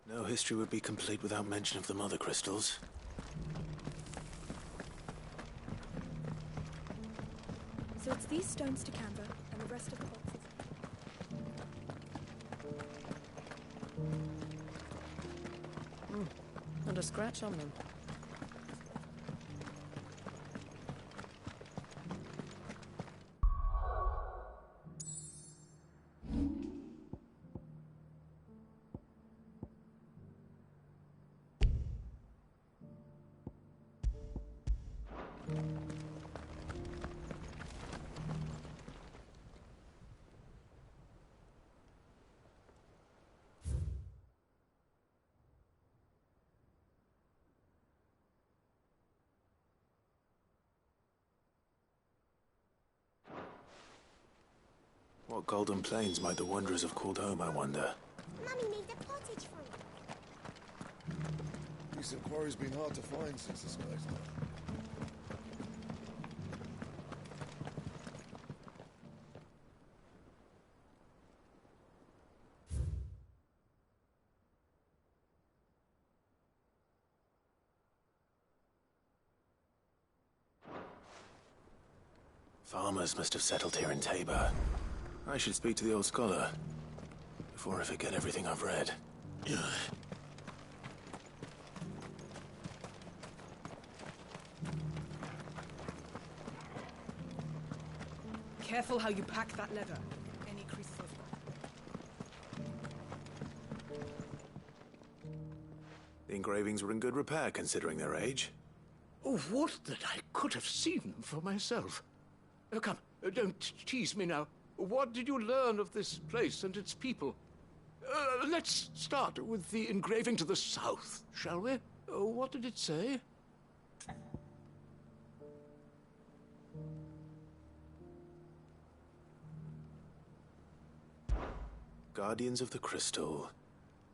No history would be complete without mention of the mother crystals. So it's these stones to Canva, and the rest of the boxes. Not a scratch on them. What golden plains might the wanderers have called home, I wonder? Mummy made a pottage for me. Decent quarry's been hard to find since the skies low. Farmers must have settled here in Tabor. I should speak to the old scholar before I forget everything I've read. Careful how you pack that leather. Any creases of... The engravings were in good repair considering their age. Oh, would that I could have seen them for myself. Come, don't tease me now. What did you learn of this place and its people? Let's start with the engraving to the south, shall we? What did it say? Guardians of the Crystal,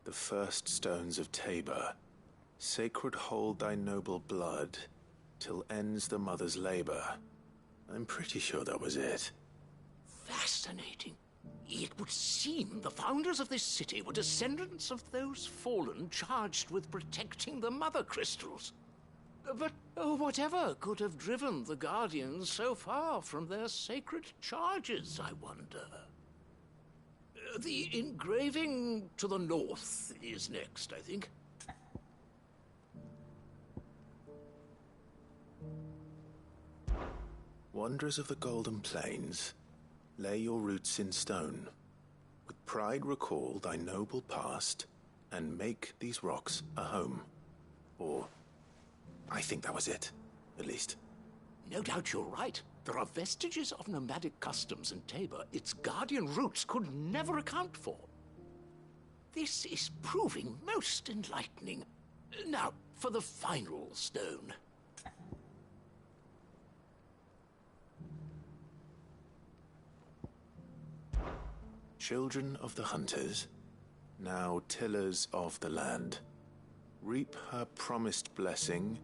the first stones of Tabor, sacred hold thy noble blood, till ends the mother's labor. I'm pretty sure that was it. Fascinating. It would seem the founders of this city were descendants of those fallen charged with protecting the mother crystals. But whatever could have driven the Guardians so far from their sacred charges, I wonder? The engraving to the north is next, I think. Wanderers of the Golden Plains, lay your roots in stone. With pride recall thy noble past, and make these rocks a home. Or, I think that was it, at least. No doubt you're right. There are vestiges of nomadic customs in Tabor its guardian roots could never account for. This is proving most enlightening. Now, for the final stone. Children of the hunters, now tillers of the land, reap her promised blessing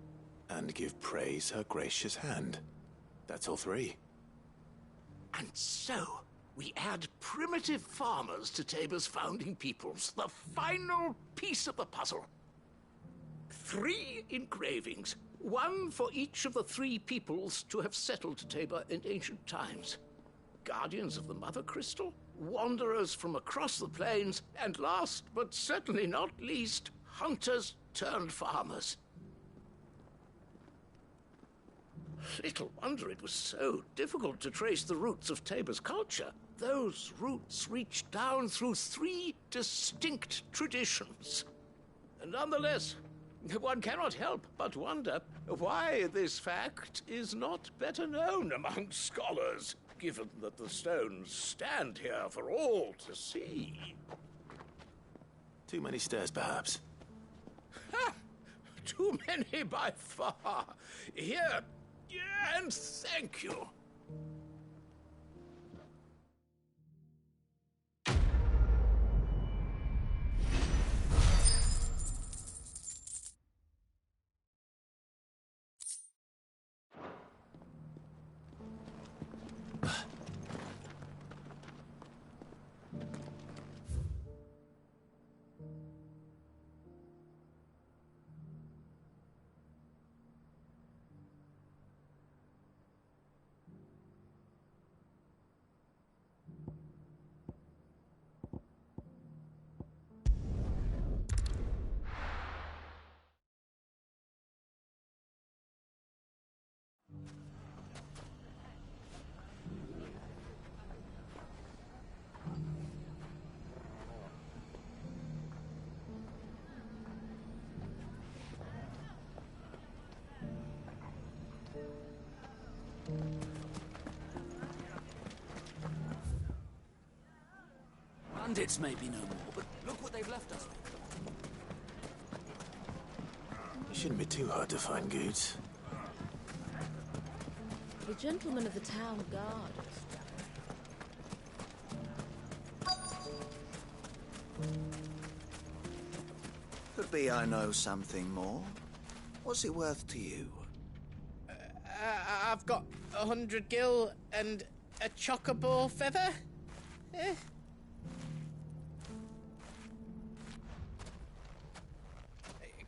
and give praise her gracious hand. That's all three. And so, we add primitive farmers to Tabor's founding peoples, the final piece of the puzzle. 3 engravings, one for each of the 3 peoples to have settled Tabor in ancient times. Guardians of the Mother Crystal, wanderers from across the plains, and last but certainly not least, hunters turned farmers. Little wonder it was so difficult to trace the roots of Tabor's culture. Those roots reach down through 3 distinct traditions. Nonetheless, one cannot help but wonder why this fact is not better known among scholars, given that the stones stand here for all to see. Too many stairs, perhaps. Ha! Too many by far. Here, and thank you. Bandits may be no more, but look what they've left us. It shouldn't be too hard to find goods. The gentlemen of the town guard. Could be I know something more. What's it worth to you? I've got 100 gil and a chocobo feather.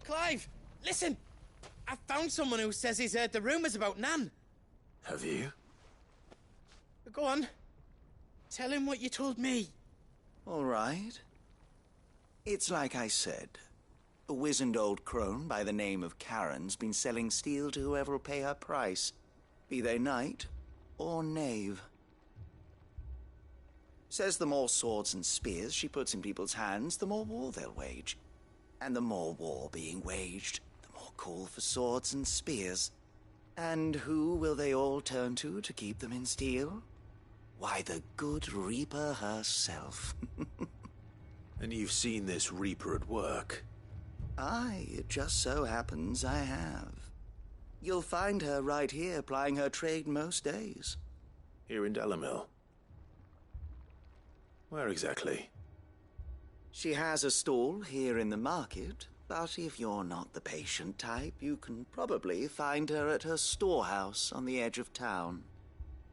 Clive, listen! I found someone who says he's heard the rumours about Nan. Have you? Go on. Tell him what you told me. All right. It's like I said. A wizened old crone by the name of Karen's been selling steel to whoever'll pay her price, be they knight or knave. Says the more swords and spears she puts in people's hands, the more war they'll wage. And the more war being waged, the more call for swords and spears. And who will they all turn to keep them in steel? Why, the good Reaper herself. And you've seen this Reaper at work? Aye, it just so happens I have. You'll find her right here plying her trade most days. Here in Dalamil? Where exactly? She has a stall here in the market, but if you're not the patient type, you can probably find her at her storehouse on the edge of town.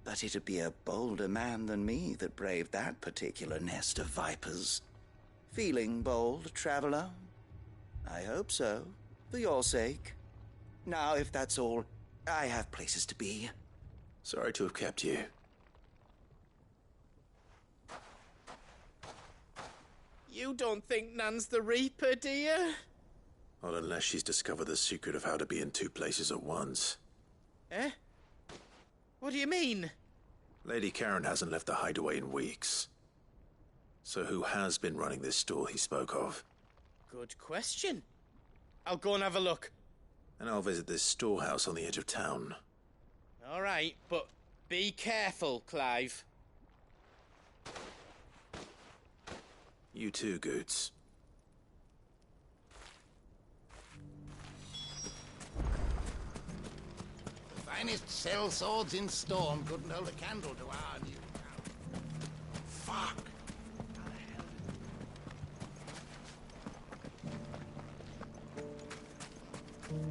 But it'd be a bolder man than me that braved that particular nest of vipers. Feeling bold, traveler? I hope so, for your sake. Now, if that's all, I have places to be. Sorry to have kept you. You don't think Nan's the Reaper, do you? Not unless she's discovered the secret of how to be in two places at once. Eh? What do you mean? Lady Karen hasn't left the hideaway in weeks. So who has been running this stall he spoke of? Good question. I'll go and have a look. And I'll visit this storehouse on the edge of town. All right, but be careful, Clive. You too, Goots. The finest sell swords in Storm couldn't hold a candle to our new town. Fuck!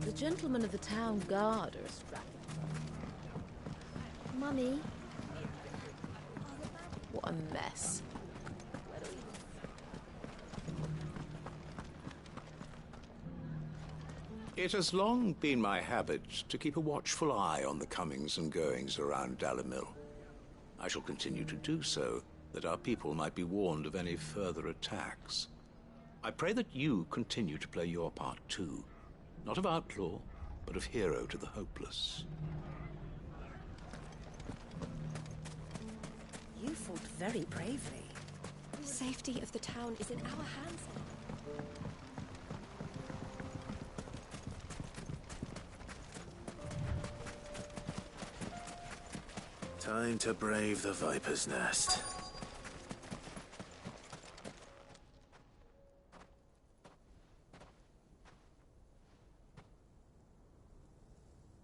The gentlemen of the town guard are strapped. Mummy. What a mess. It has long been my habit to keep a watchful eye on the comings and goings around Dalamil. I shall continue to do so, that our people might be warned of any further attacks. I pray that you continue to play your part too, not of outlaw, but of hero to the hopeless. You fought very bravely. The safety of the town is in our hands. Time to brave the Viper's Nest.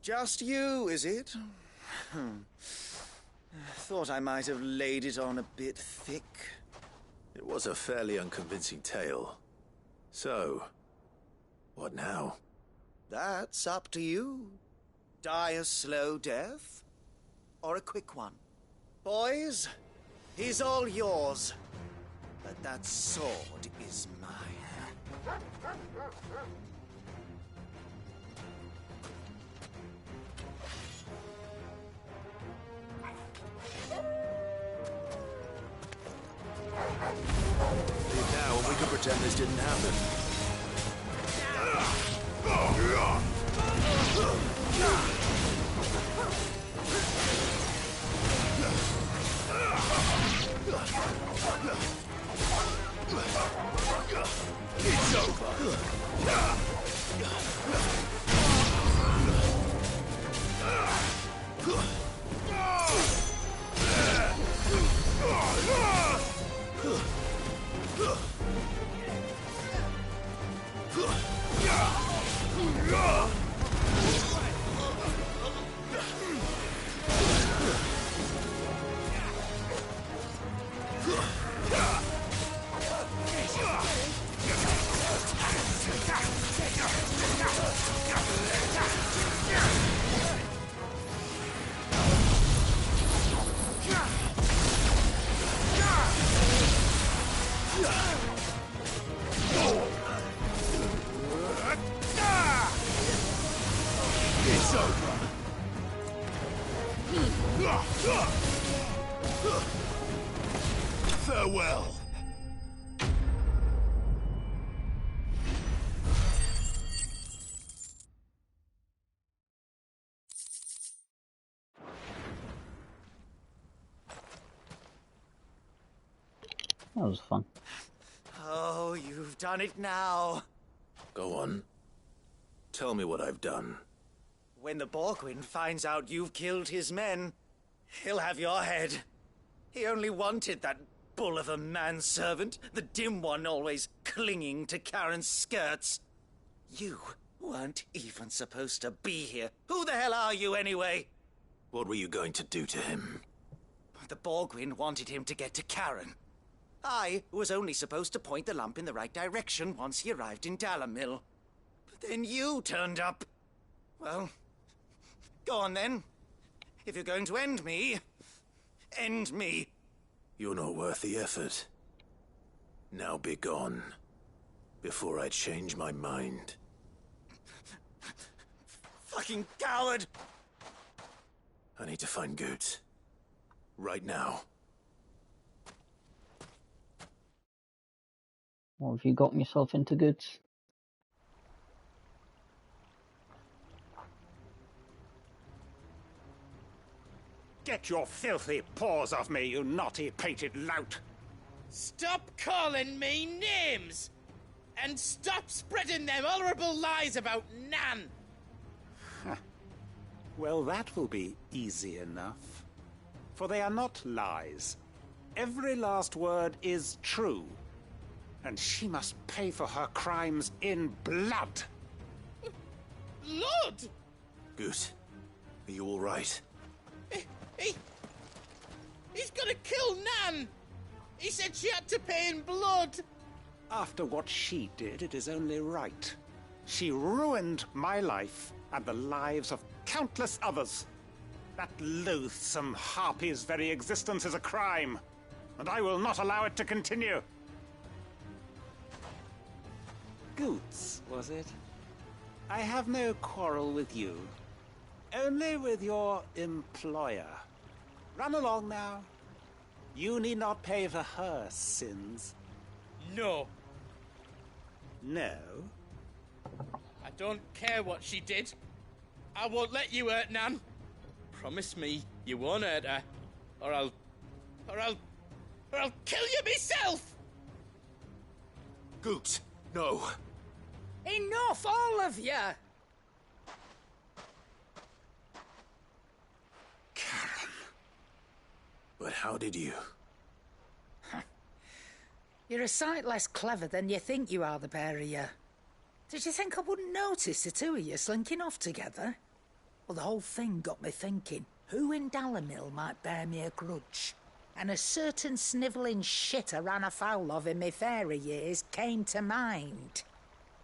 Just you, is it? Thought I might have laid it on a bit thick. It was a fairly unconvincing tale. So, what now? That's up to you. Die a slow death, or a quick one. Boys, he's all yours. But that sword is mine. Leave now, and we can pretend this didn't happen. It's over. It's over. Farewell. That was fun. Oh, you've done it now. Go on. Tell me what I've done. When the Borgwyn finds out you've killed his men, he'll have your head. He only wanted that bull of a manservant, the dim one always clinging to Karen's skirts. You weren't even supposed to be here. Who the hell are you, anyway? What were you going to do to him? The Borgwyn wanted him to get to Karen. I was only supposed to point the lamp in the right direction once he arrived in Dalamil. But then you turned up. Well, go on then. If you're going to end me, end me. You're not worth the effort. Now be gone, before I change my mind. Fucking coward! I need to find Goots. Right now. What have you gotten yourself into, Goods? Get your filthy paws off me, you naughty-pated lout! Stop calling me names! And stop spreading them horrible lies about Nan! Well, that will be easy enough. For they are not lies. Every last word is true. And she must pay for her crimes in blood. Blood? Goot, are you all right? He's gonna kill Nan! He said she had to pay in blood! After what she did, it is only right. She ruined my life and the lives of countless others. That loathsome harpy's very existence is a crime, and I will not allow it to continue. Goots, was it? I have no quarrel with you. Only with your employer. Run along now. You need not pay for her sins. No. No? I don't care what she did. I won't let you hurt Nan. Promise me you won't hurt her, or I'll kill you myself! Goot, no. Enough, all of you! Karen. But how did you? You're a sight less clever than you think you are, the pair of you. Did you think I wouldn't notice the two of you slinking off together? Well, the whole thing got me thinking, who in Dalamil might bear me a grudge? And a certain snivelling shit I ran afoul of in my fairy years came to mind.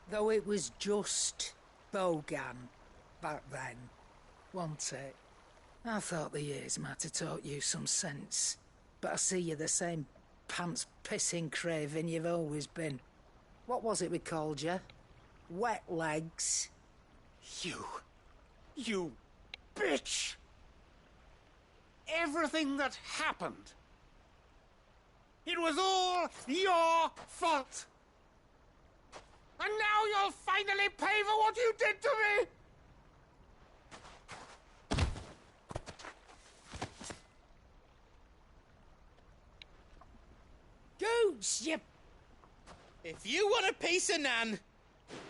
Though it was just Bogan back then, wasn't it? I thought the years might have taught you some sense, but I see you're the same pants-pissing craven you've always been. What was it we called you? Wet legs? You bitch! Everything that happened, it was all your fault! And now you'll finally pay for what you did to me! Gooch, you... If you want a piece of Nan,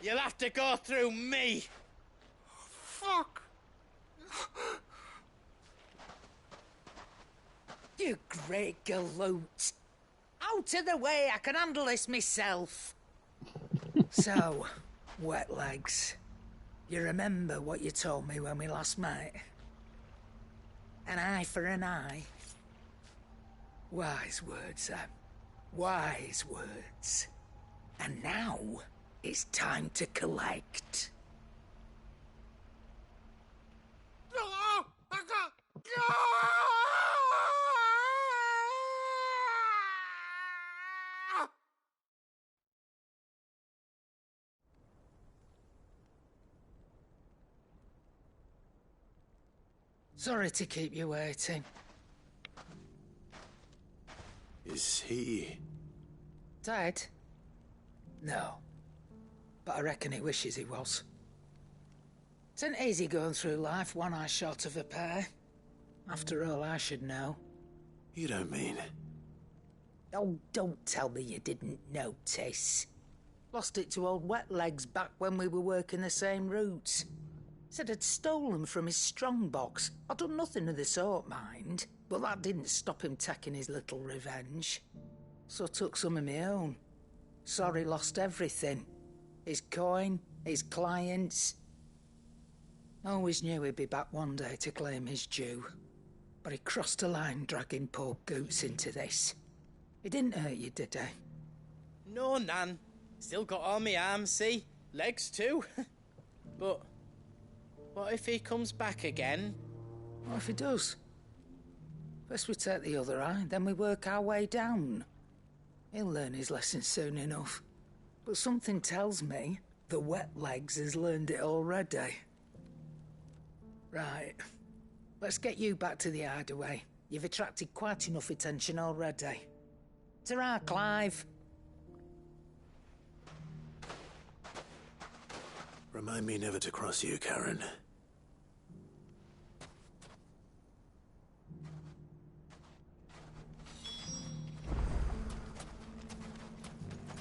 you'll have to go through me. Fuck. You great galoot. Out of the way, I can handle this myself. So, wet legs. You remember what you told me when we last met? An eye for an eye. Wise words, Sam. Wise words. And now, it's time to collect. Sorry to keep you waiting. Is he... dead? No. But I reckon he wishes he was. It ain't easy going through life one eye short of a pair. After all, I should know. You don't mean... Oh, don't tell me you didn't notice. Lost it to old Wet Legs back when we were working the same routes. Said I'd stolen from his strongbox. I'd done nothing of the sort, mind. But that didn't stop him taking his little revenge. So I took some of my own. Sorry lost everything. his coin, his clients. Always knew he'd be back one day to claim his due. But he crossed a line dragging poor Goots into this. He didn't hurt you, did he? No, Nan. Still got all my arms, see? Legs too. But what if he comes back again? What if he does? First we take the other eye, then we work our way down. He'll learn his lesson soon enough. But something tells me the wet legs has learned it already. Right. Let's get you back to the hideaway. You've attracted quite enough attention already. Ta-ra, Clive. Remind me never to cross you, Karen.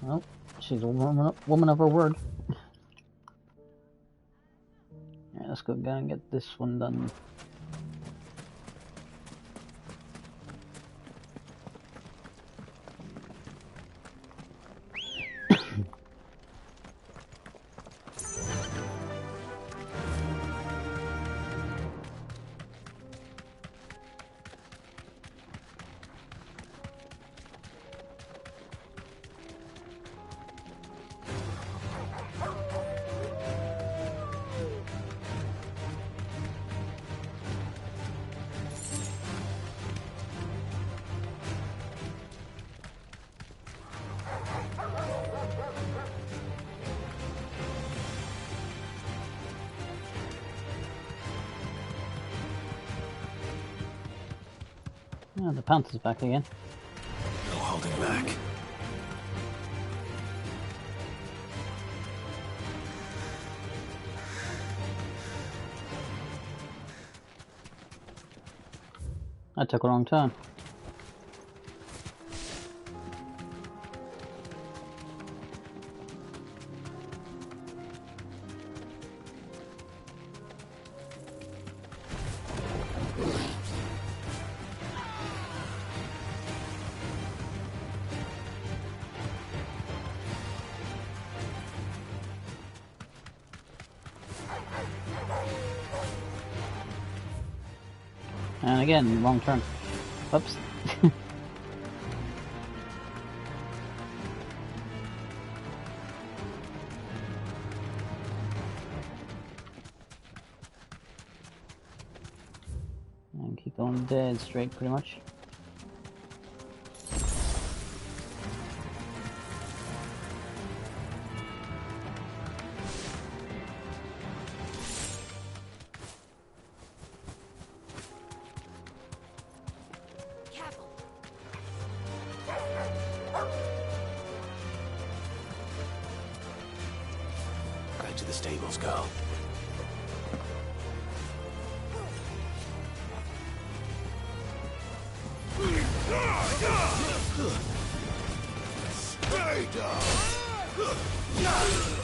Well, she's a woman of her word. Yeah, let's go and get this one done. Oh, the Panther's back again. No holding back. I took a wrong turn. And again, wrong turn. Oops. And keep going dead straight, pretty much. Back to the stables, girl. Stay down! Nice.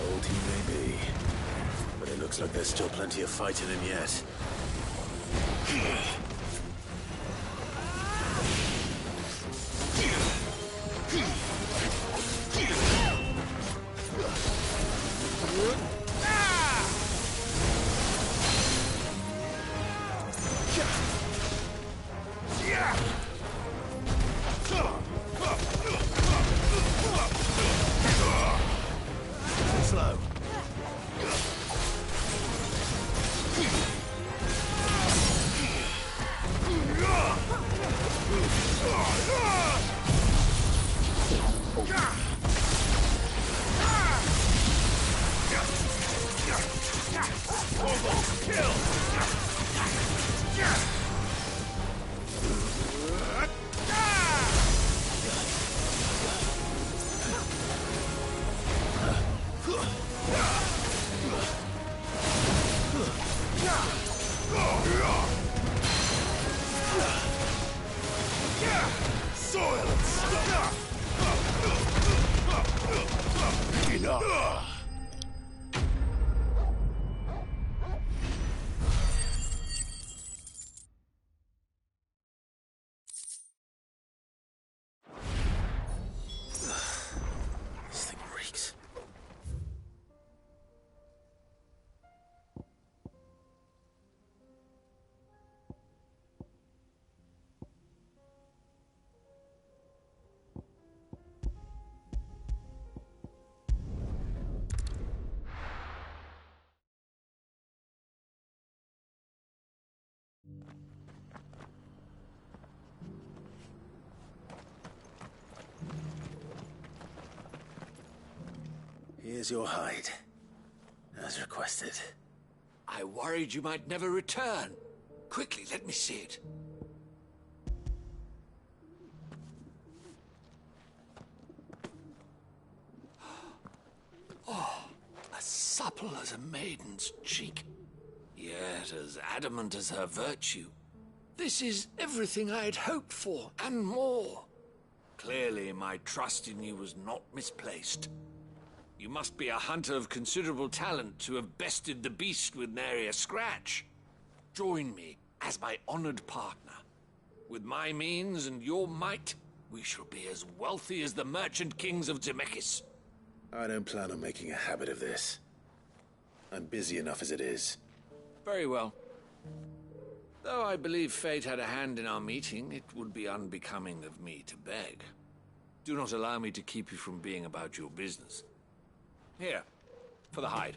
Old he may be, but it looks like there's still plenty of fight in him yet. Slow. This thing reeks. Here's your hide, as requested. I worried you might never return. Quickly, let me see it. Oh, as supple as a maiden's cheek, yet as adamant as her virtue. This is everything I had hoped for, and more. Clearly, my trust in you was not misplaced. You must be a hunter of considerable talent to have bested the beast with nary a scratch. Join me as my honored partner. With my means and your might, we shall be as wealthy as the merchant kings of Zemeckis. I don't plan on making a habit of this. I'm busy enough as it is. Very well. Though I believe fate had a hand in our meeting, it would be unbecoming of me to beg. Do not allow me to keep you from being about your business. Here, for the hide.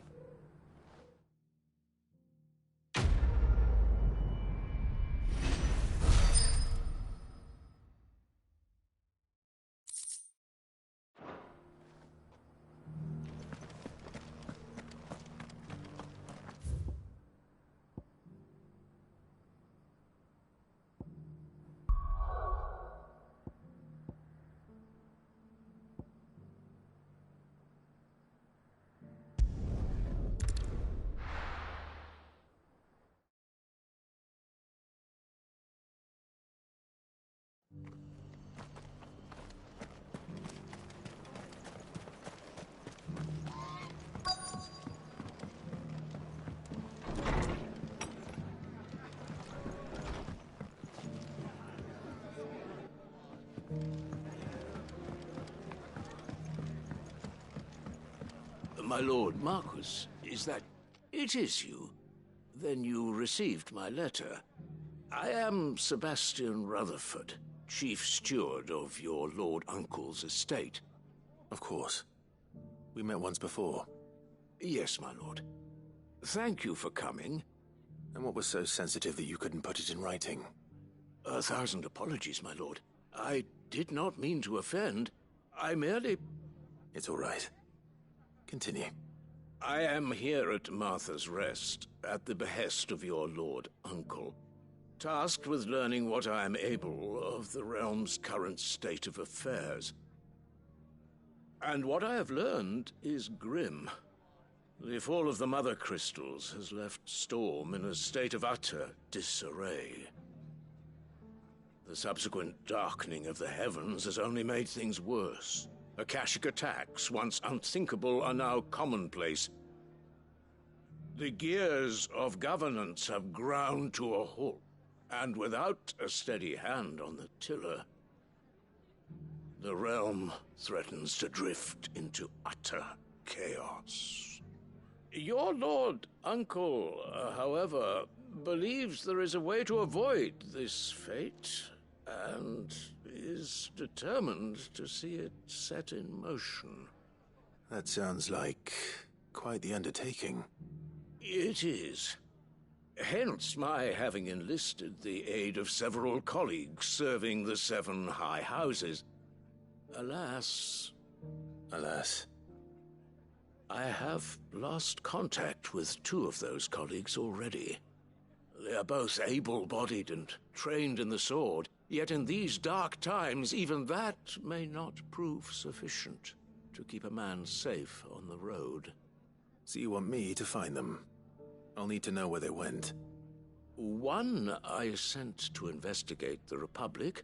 My lord Marquis, is that... It is you. Then you received my letter. I am Sebastian Rutherford, chief steward of your lord uncle's estate. Of course. We met once before. Yes, my lord. Thank you for coming. And what was so sensitive that you couldn't put it in writing? 1,000 apologies, my lord. I did not mean to offend. I merely... It's all right. Continue. I am here at Martha's Rest, at the behest of your lord uncle, tasked with learning what I am able of the realm's current state of affairs. And what I have learned is grim. The fall of the Mother Crystals has left Storm in a state of utter disarray. The subsequent darkening of the heavens has only made things worse. Akashic attacks, once unthinkable, are now commonplace. The gears of governance have ground to a halt, and without a steady hand on the tiller, the realm threatens to drift into utter chaos. Your lord uncle, however, believes there is a way to avoid this fate, and is determined to see it set in motion. That sounds like quite the undertaking. It is. Hence my having enlisted the aid of several colleagues serving the 7 high houses. Alas... Alas? I have lost contact with 2 of those colleagues already. They are both able-bodied and trained in the sword, yet in these dark times even that may not prove sufficient to keep a man safe on the road. So you want me to find them? I'll need to know where they went. One I sent to investigate the Republic,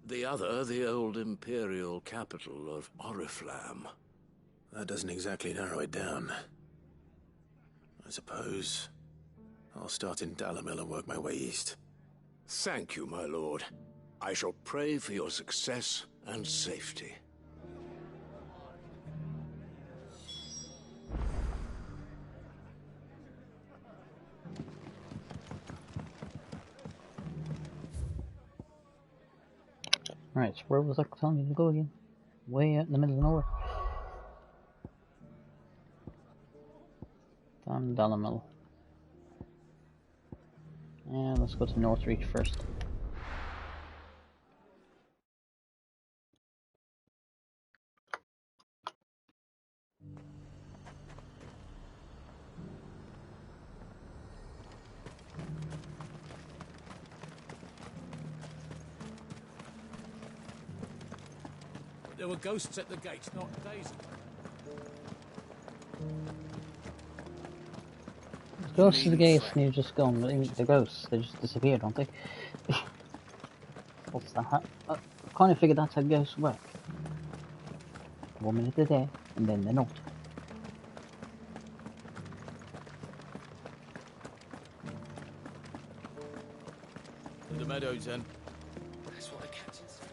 the other the old Imperial capital of Oriflamme. That doesn't exactly narrow it down. I suppose I'll start in Dalamil and work my way east. Thank you, my lord. I shall pray for your success and safety. Right, so where was I telling you to go again? Way out in the middle of nowhere. Damn Dalamil. Yeah, let's go to Northreach first. There were ghosts at the gates not days ago. Ghosts of the gates and you're just gone. The ghosts, they just disappear, don't they? What's that? I kind of figured that's how ghosts work. 1 minute they're there, and then they're not. The meadows, then. That's what the captain said.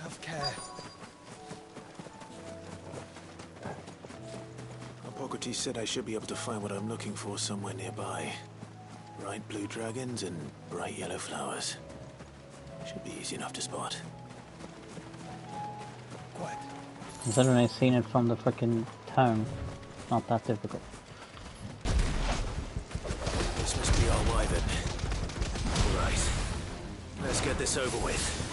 Have care. Hippocrates said I should be able to find what I'm looking for somewhere nearby. Bright blue dragons and bright yellow flowers. Should be easy enough to spot. Quiet. Considering I've seen it from the frickin' town, it's not that difficult. This must be our wyvern. Right. Let's get this over with.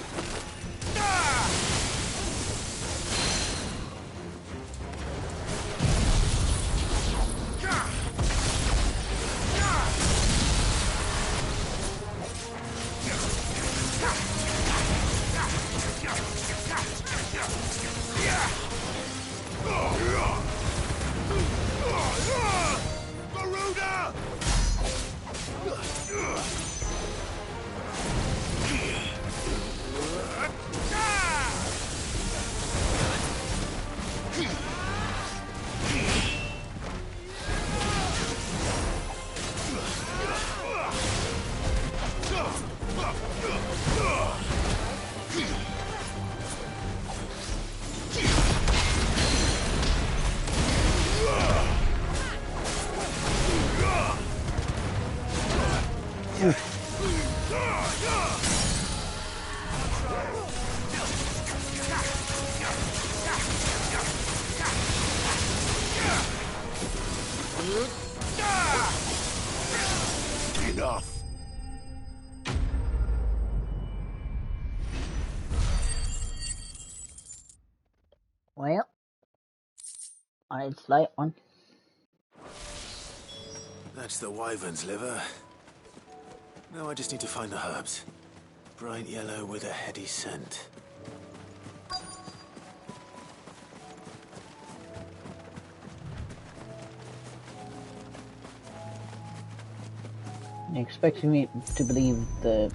Enough. Well, I'd like one. That's the wyvern's liver. Now I just need to find the herbs. Bright yellow with a heady scent. You expecting me to believe the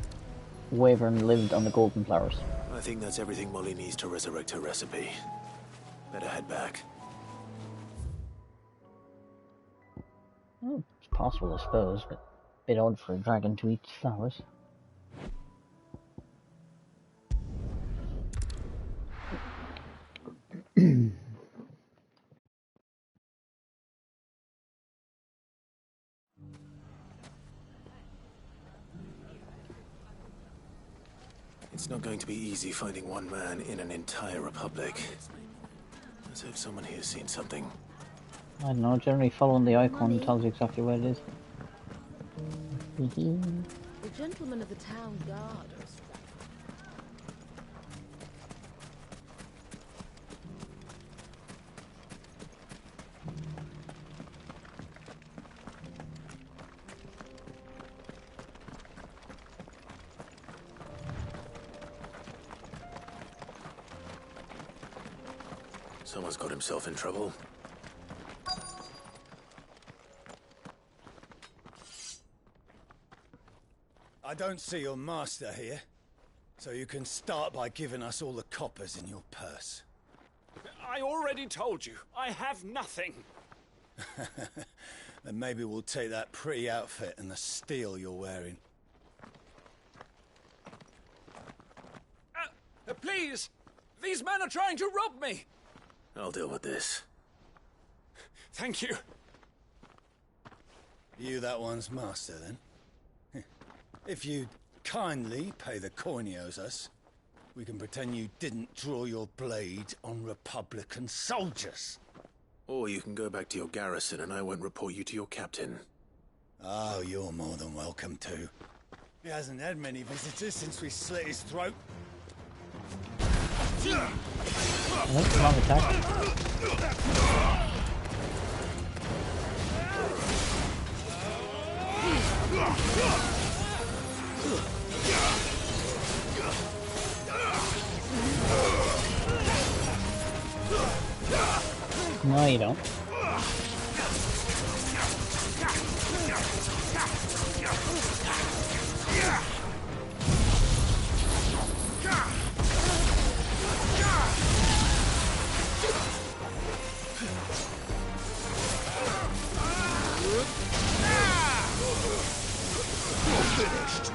wyvern lived on the golden flowers? I think that's everything Molly needs to resurrect her recipe. Better head back. Oh, it's possible, I suppose, but a bit odd for a dragon to eat flowers. It's not going to be easy finding one man in an entire republic. Let's hope someone here's seen something. I don't know, generally following the icon tells you exactly where it is. The gentlemen of the town guard are Someone's got himself in trouble. don't see your master here, so you can start by giving us all the coppers in your purse. I already told you, I have nothing. Then maybe we'll take that pretty outfit and the steel you're wearing. Please! These men are trying to rob me! I'll deal with this. Thank you. You that one's master, then? If you'd kindly pay the coin he owes us, we can pretend you didn't draw your blade on Republican soldiers. Or you can go back to your garrison and I won't report you to your captain. Oh, you're more than welcome to. He hasn't had many visitors since we slit his throat. Oh, wrong attack. No, you don't. Finished.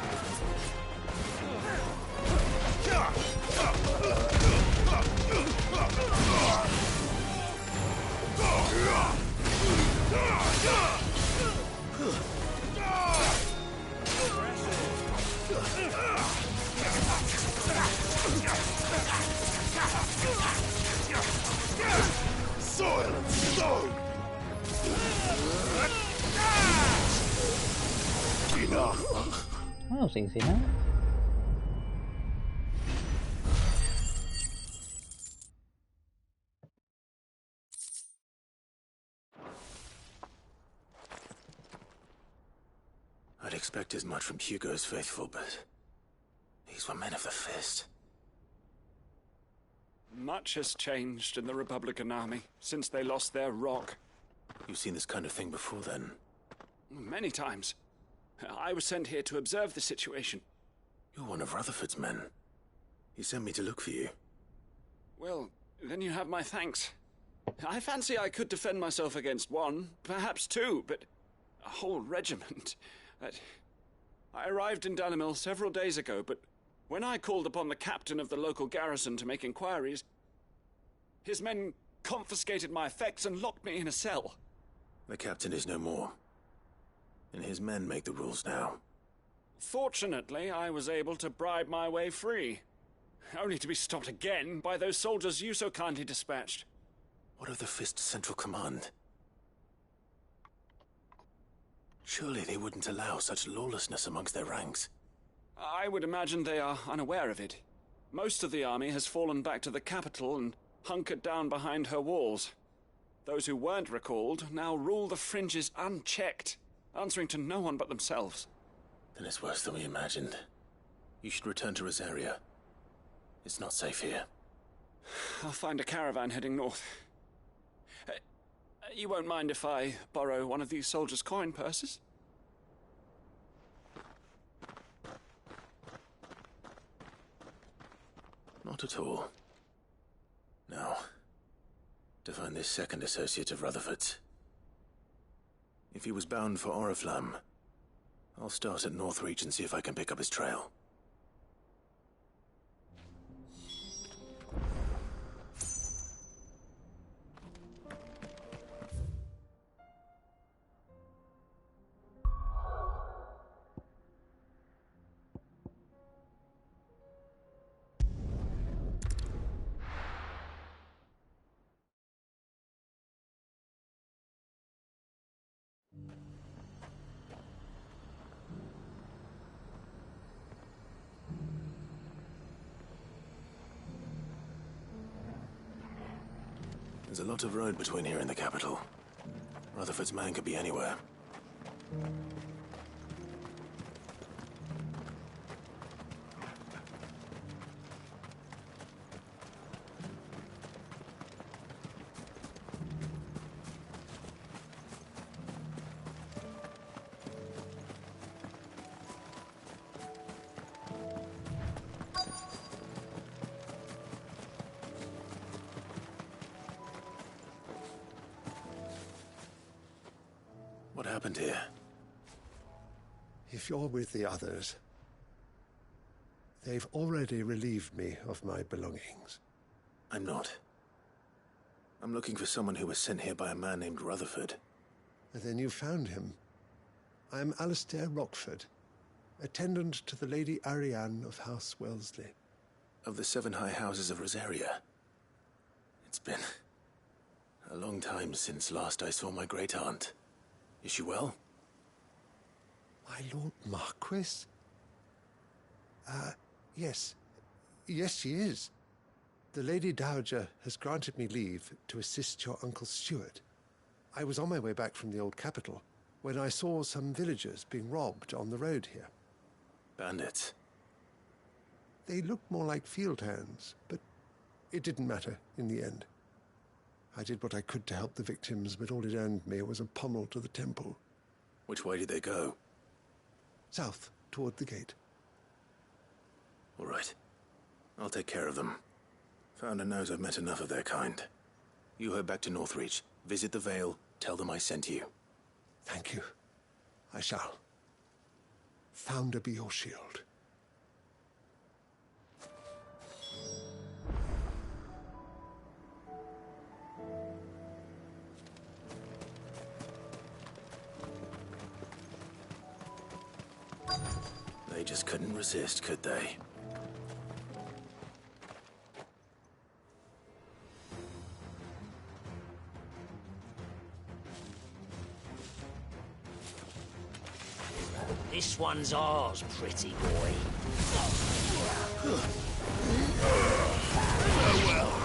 Soil and stone. Enough. That was easy now. I'd expect as much from Hugo's faithful, but these were men of the fist. Much has changed in the Republican army since they lost their rock. You've seen this kind of thing before, then? Many times. I was sent here to observe the situation. You're one of Rutherford's men. He sent me to look for you. Well, then you have my thanks. I fancy I could defend myself against one, perhaps two, but a whole regiment. I arrived in Dalimil several days ago, but when I called upon the captain of the local garrison to make inquiries, his men confiscated my effects and locked me in a cell. The captain is no more, and his men make the rules now. Fortunately, I was able to bribe my way free, only to be stopped again by those soldiers you so kindly dispatched. What of the Fist Central Command? Surely they wouldn't allow such lawlessness amongst their ranks. I would imagine they are unaware of it. Most of the army has fallen back to the capital and hunkered down behind her walls. Those who weren't recalled now rule the fringes unchecked, answering to no one but themselves. Then it's worse than we imagined. You should return to Rosaria. It's not safe here. I'll find a caravan heading north. You won't mind if I borrow one of these soldiers' coin purses? Not at all. Now, to find this second associate of Rutherford's. If he was bound for Oriflamme, I'll start at Northreach and see if I can pick up his trail. There's a lot of road between here and the capital. Rutherford's man could be anywhere. happened here? If you're with the others, they've already relieved me of my belongings. I'm not. I'm looking for someone who was sent here by a man named Rutherford. Then you found him. I'm Alistair Rockford, attendant to the Lady Ariane of House Wellesley. Of the 7 high houses of Rosaria. It's been a long time since last I saw my great-aunt. Is she well? My Lord Marquis? Yes. Yes, she is. The Lady Dowager has granted me leave to assist your Uncle Stuart. I was on my way back from the old capital when I saw some villagers being robbed on the road here. Bandits? They looked more like field hands, but it didn't matter in the end. I did what I could to help the victims, but all it earned me was a pommel to the temple. Which way did they go? South, toward the gate. All right. I'll take care of them. Founder knows I've met enough of their kind. You head back to Northreach, visit the Vale, tell them I sent you. Thank you. I shall. Founder be your shield. They just couldn't resist, could they? This one's ours, pretty boy. Farewell.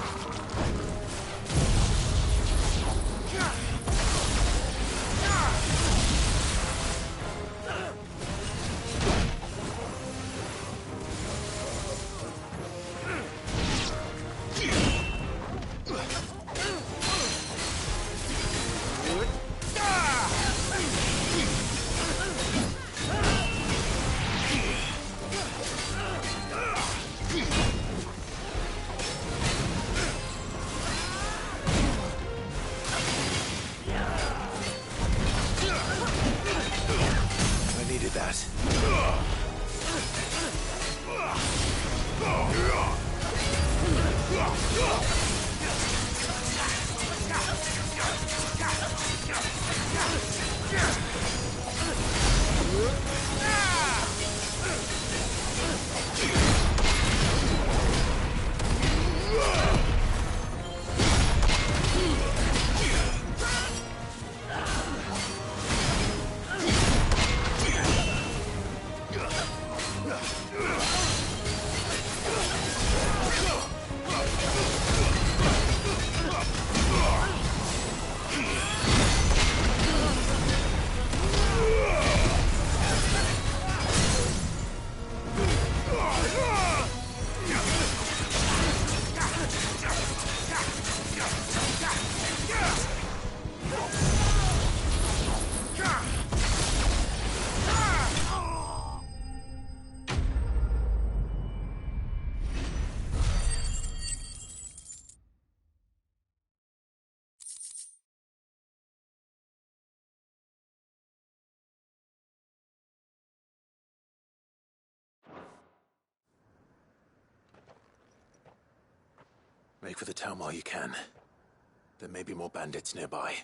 Make for the town while you can. There may be more bandits nearby.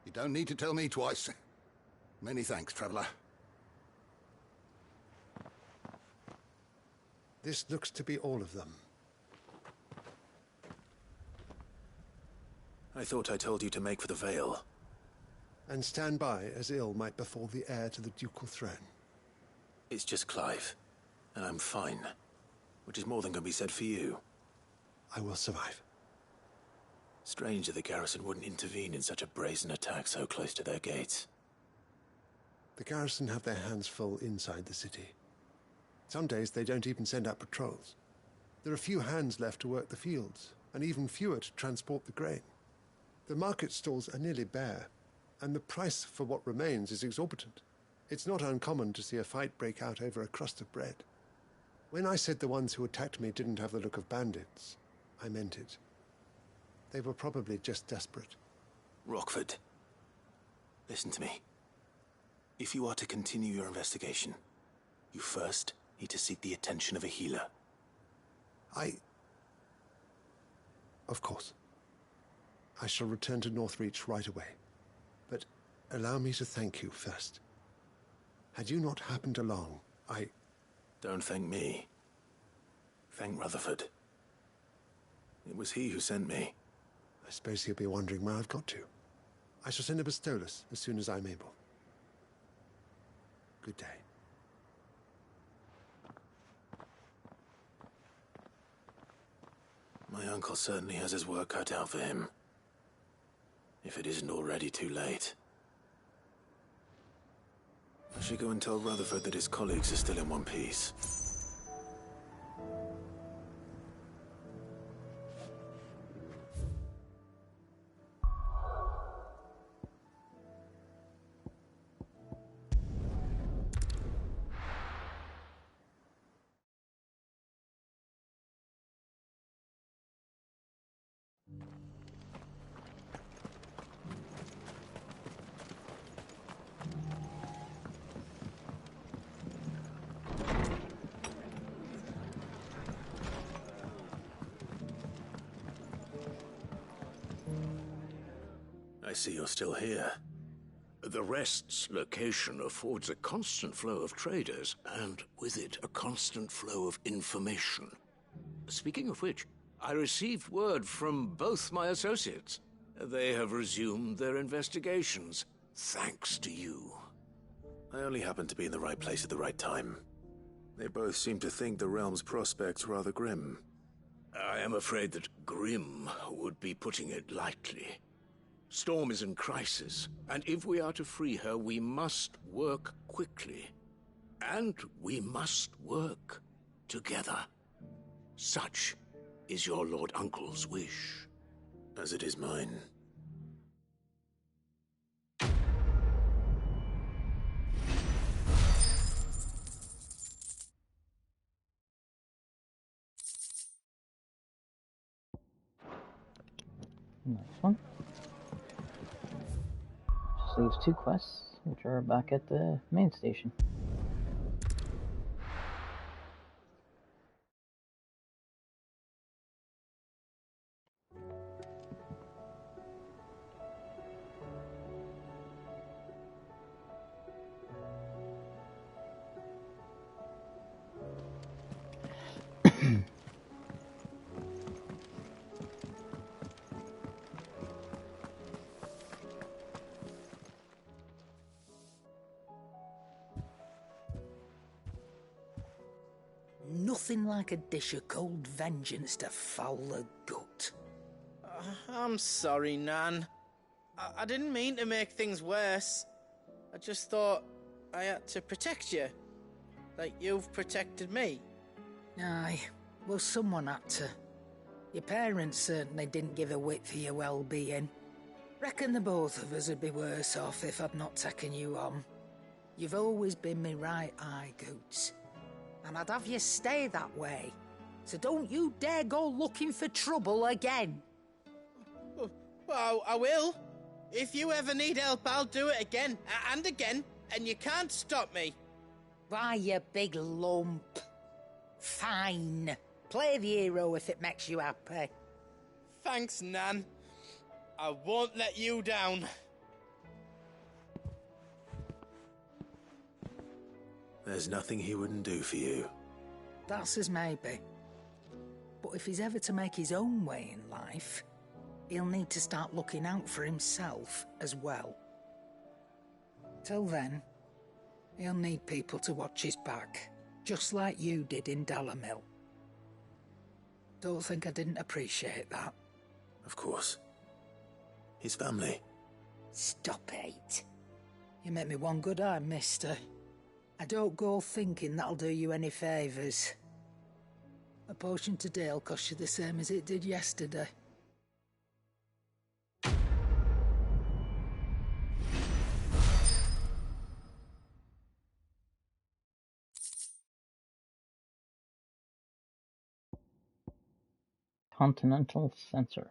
You don't need to tell me twice. Many thanks, traveler. This looks to be all of them. I thought I told you to make for the Vale. And stand by as ill might befall the heir to the ducal throne. It's just Clive, and I'm fine. Which is more than can be said for you. I will survive. Strange that the garrison wouldn't intervene in such a brazen attack so close to their gates. The garrison have their hands full inside the city. Some days they don't even send out patrols. There are few hands left to work the fields, and even fewer to transport the grain. The market stalls are nearly bare, and the price for what remains is exorbitant. It's not uncommon to see a fight break out over a crust of bread. When I said the ones who attacked me didn't have the look of bandits, I meant it. They were probably just desperate. Rockford, listen to me. If you are to continue your investigation, you first need to seek the attention of a healer. Of course. I shall return to Northreach right away. But allow me to thank you first. Had you not happened along, Don't thank me. Thank Rutherford. It was he who sent me. I suppose he'll be wondering where I've got to. I shall send a Bistolus as soon as I'm able. Good day. My uncle certainly has his work cut out for him. If it isn't already too late. I should go and tell Rutherford that his colleagues are still in one piece. I see you're still here. The Rest's location affords a constant flow of traders, and with it, a constant flow of information. Speaking of which, I received word from both my associates. They have resumed their investigations, thanks to you. I only happened to be in the right place at the right time. They both seem to think the realm's prospects rather grim. I am afraid that grim would be putting it lightly. Storm is in crisis, and if we are to free her, we must work quickly. And we must work together. Such is your Lord Uncle's wish. As it is mine. Nice one. Just leaves 2 quests, which are back at the main station. Nothing like a dish of cold vengeance to foul the gut. I'm sorry, Nan. I didn't mean to make things worse. I just thought I had to protect you. Like you've protected me. Aye, well, someone had to. Your parents certainly didn't give a whit for your well-being. Reckon the both of us would be worse off if I'd not taken you on. You've always been me right eye, Goots. And I'd have you stay that way. So don't you dare go looking for trouble again. Well, I will. If you ever need help, I'll do it again and again, and you can't stop me. Why, you big lump. Fine. Play the hero if it makes you happy. Thanks, Nan. I won't let you down. There's nothing he wouldn't do for you. That's as maybe. But if he's ever to make his own way in life, he'll need to start looking out for himself as well. Till then, he'll need people to watch his back, just like you did in Dalamil. Don't think I didn't appreciate that. Of course. His family. Stop it. You make me one good eye, mister. I don't go thinking that'll do you any favours. A potion today'll cost you the same as it did yesterday. Continental Sensor.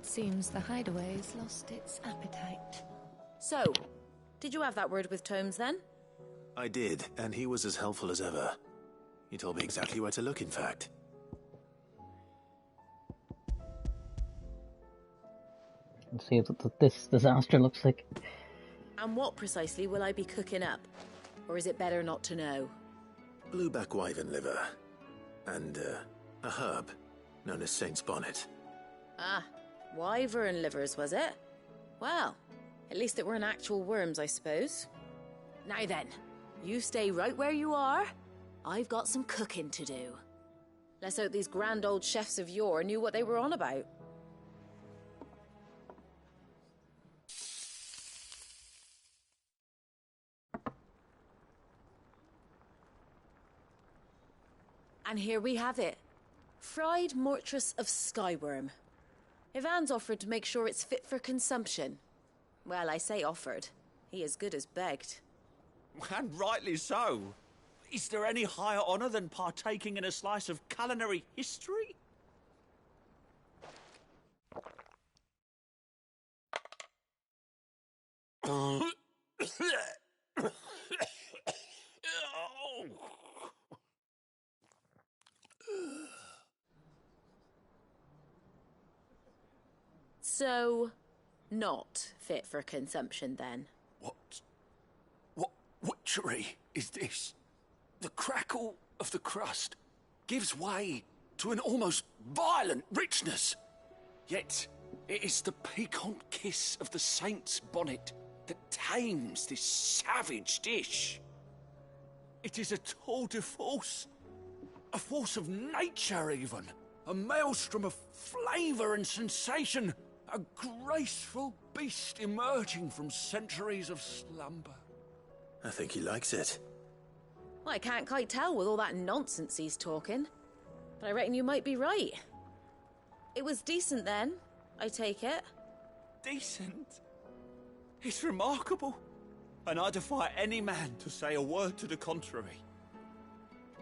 It seems the hideaway's lost its appetite. So, did you have that word with Tomes then? I did, and he was as helpful as ever. He told me exactly where to look, in fact. Let's see what this disaster looks like. And what precisely will I be cooking up? Or is it better not to know? Blueback wyvern liver. And, a herb known as Saint's Bonnet. Ah, wyvern livers, was it? Well, at least it weren't actual worms, I suppose. Now then, you stay right where you are. I've got some cooking to do. Let's hope these grand old chefs of yore knew what they were on about. And here we have it. Fried mortress of skyworm. Ivan's offered to make sure it's fit for consumption. Well, I say offered. He as good as begged. And rightly so. Is there any higher honour than partaking in a slice of culinary history? So, not fit for consumption then? What witchery is this? The crackle of the crust gives way to an almost violent richness. Yet, it is the piquant kiss of the saint's bonnet that tames this savage dish. It is a tour de force. A force of nature, even. A maelstrom of flavour and sensation. A graceful beast emerging from centuries of slumber. I think he likes it. Well, I can't quite tell with all that nonsense he's talking. But I reckon you might be right. It was decent then, I take it. Decent? It's remarkable. And I defy any man to say a word to the contrary.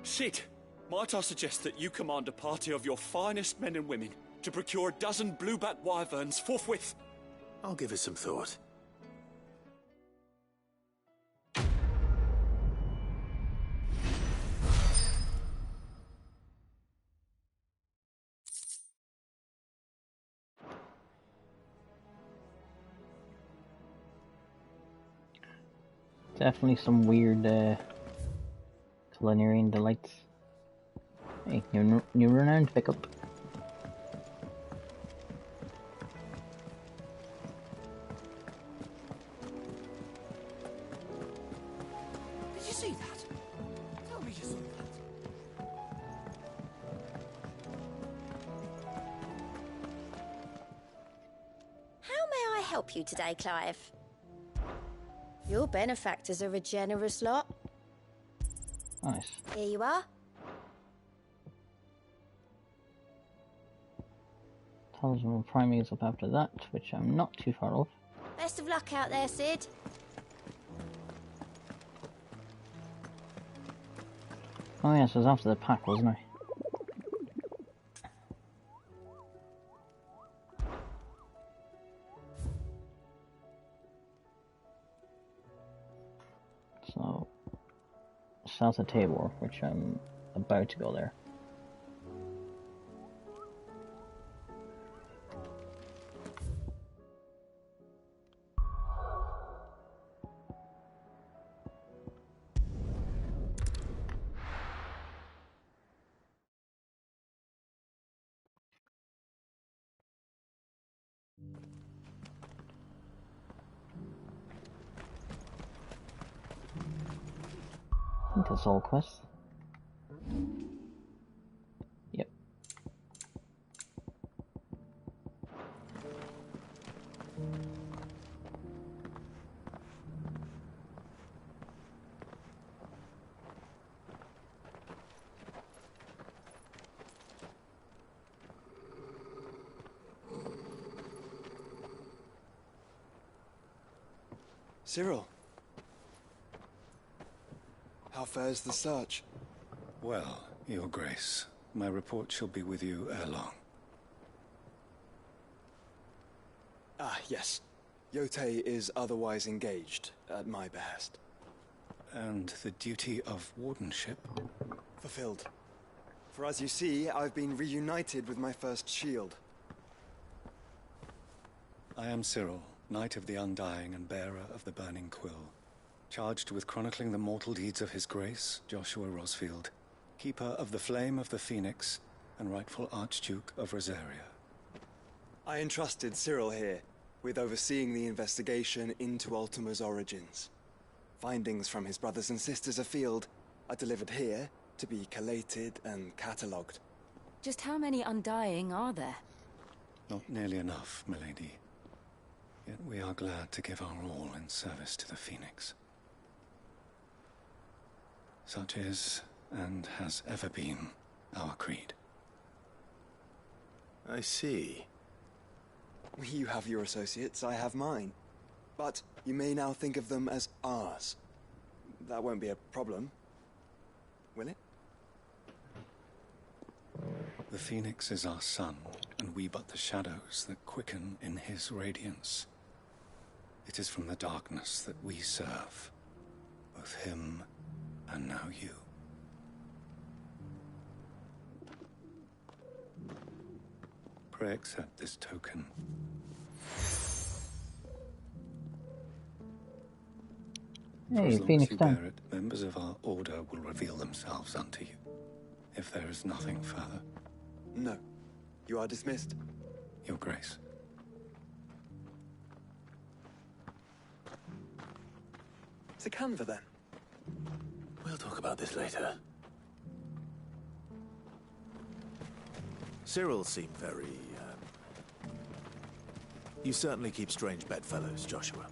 Sid, might I suggest that you command a party of your finest men and women to procure a dozen blueback wyverns forthwith? I'll give it some thought. Definitely some weird culinary delights. Hey, new renown to pick up. Did you see that? Tell me you saw that. How may I help you today, Clive? Your benefactors are a generous lot. Nice. Here you are. Talisman will prime is up after that, which I'm not too far off. Best of luck out there, Sid. Oh yes, it was after the pack, wasn't I? So, south of Tabor, which I'm about to go there. I think that's all quests. Yep. Cyril. How fares the search? Well, Your Grace, my report shall be with you ere long. Ah, yes. Yotei is otherwise engaged, at my behest. And the duty of wardenship? Fulfilled. For as you see, I've been reunited with my first shield. I am Cyril, Knight of the Undying and bearer of the Burning Quill, charged with chronicling the mortal deeds of His Grace, Joshua Rosfield, keeper of the Flame of the Phoenix and rightful Archduke of Rosaria. I entrusted Cyril here with overseeing the investigation into Ultima's origins. Findings from his brothers and sisters afield are delivered here to be collated and catalogued. Just how many Undying are there? Not nearly enough, milady. Yet we are glad to give our all in service to the Phoenix. Such is, and has ever been, our creed. I see. You have your associates, I have mine. But you may now think of them as ours. That won't be a problem, will it? The Phoenix is our sun, and we but the shadows that quicken in his radiance. It is from the darkness that we serve, both him and now you. Pray accept this token. For as long as you bear it, members of our order will reveal themselves unto you, if there is nothing further. No. You are dismissed. Your Grace. It's a Canva, then. We'll talk about this later. Cyril seemed very, You certainly keep strange bedfellows, Joshua.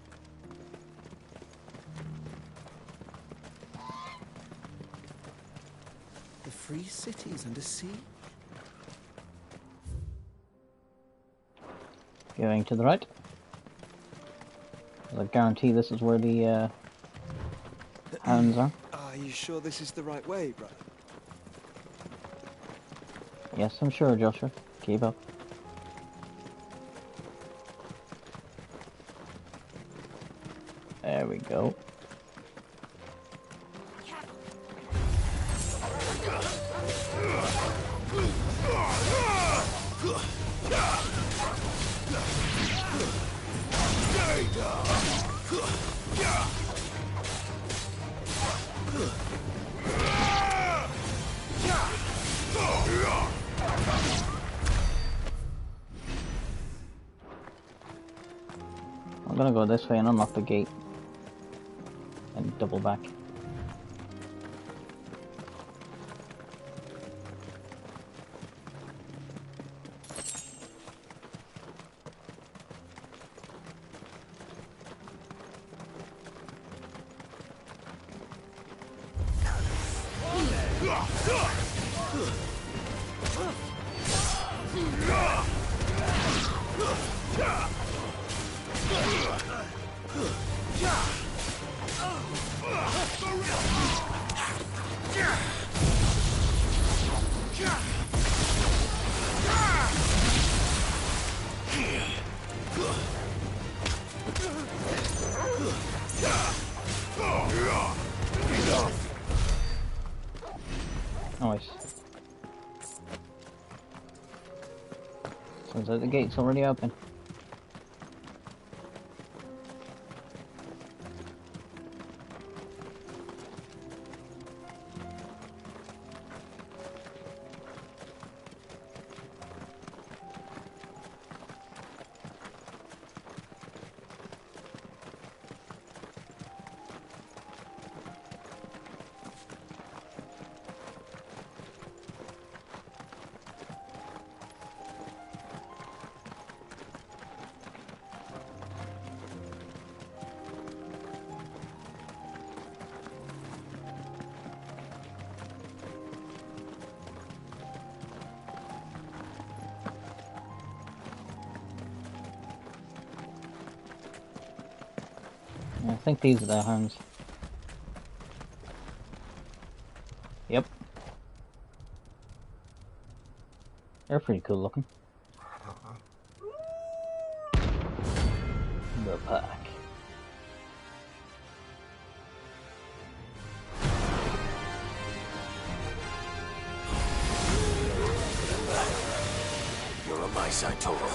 The free cities under siege? Going to the right. I guarantee this is where the hounds are. Are you sure this is the right way, brother? Yes, I'm sure, Joshua. Keep up. There we go. I'm gonna go this way and unlock the gate. And double back. Nice. Sounds like the gate's already open. I think these are their homes. Yep. They're pretty cool looking. the pack. You're on my side, Total.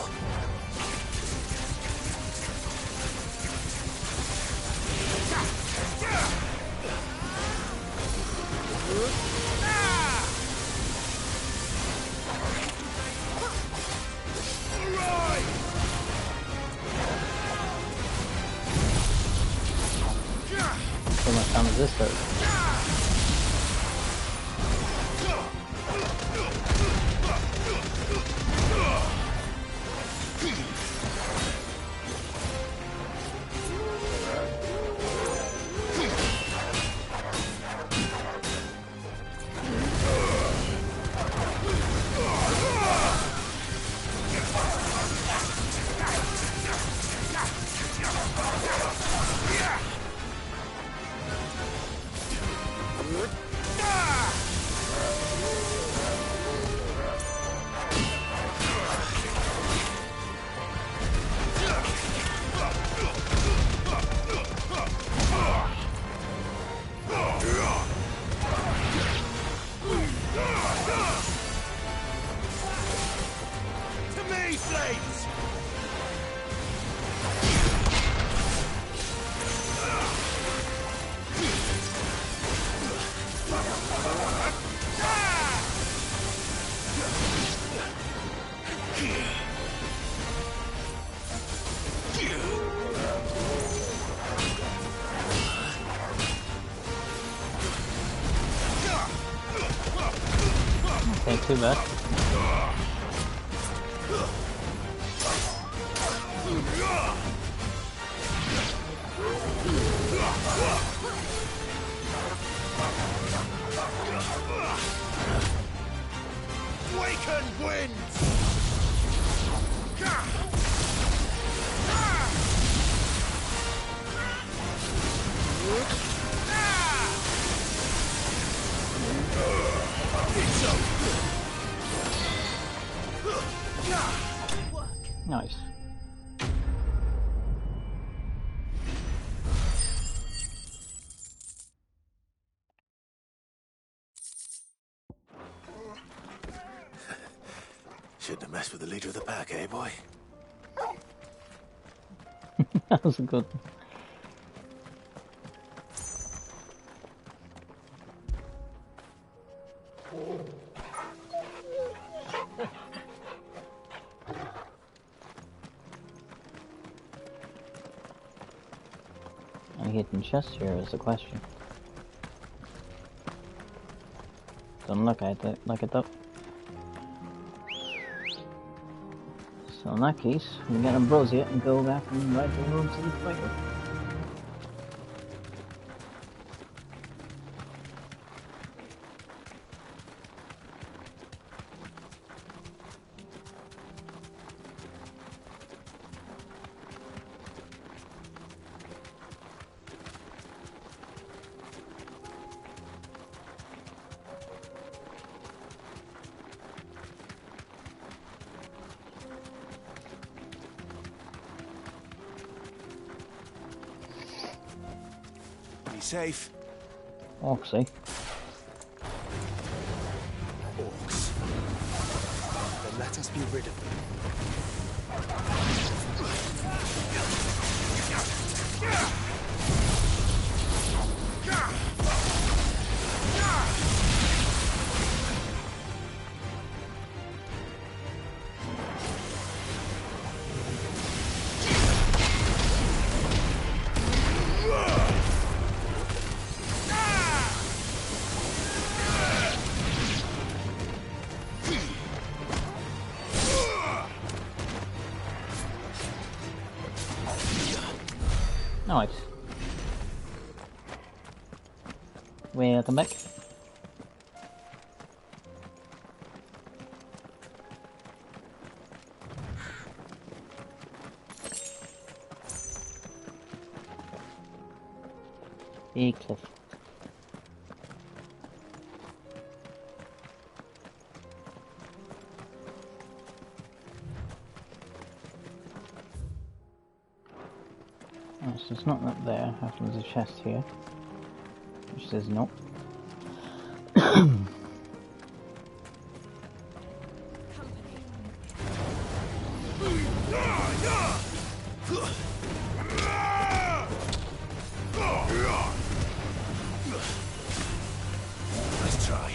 So much time as this does. Okay, too bad. Waken winds! Nice. Shouldn't have messed with the leader of the pack, eh, boy? That was a good one. Any hidden chest here is the question. Don't look at it like it though. So in that case, we get Ambrosia and go back and ride the road to the fighter. Be safe. Oxy. Orcs. Then let us be rid of them. Nice. Welcome back. Big cliff. Oh, so it's not up there. After there's a chest here, which says no. Let's try.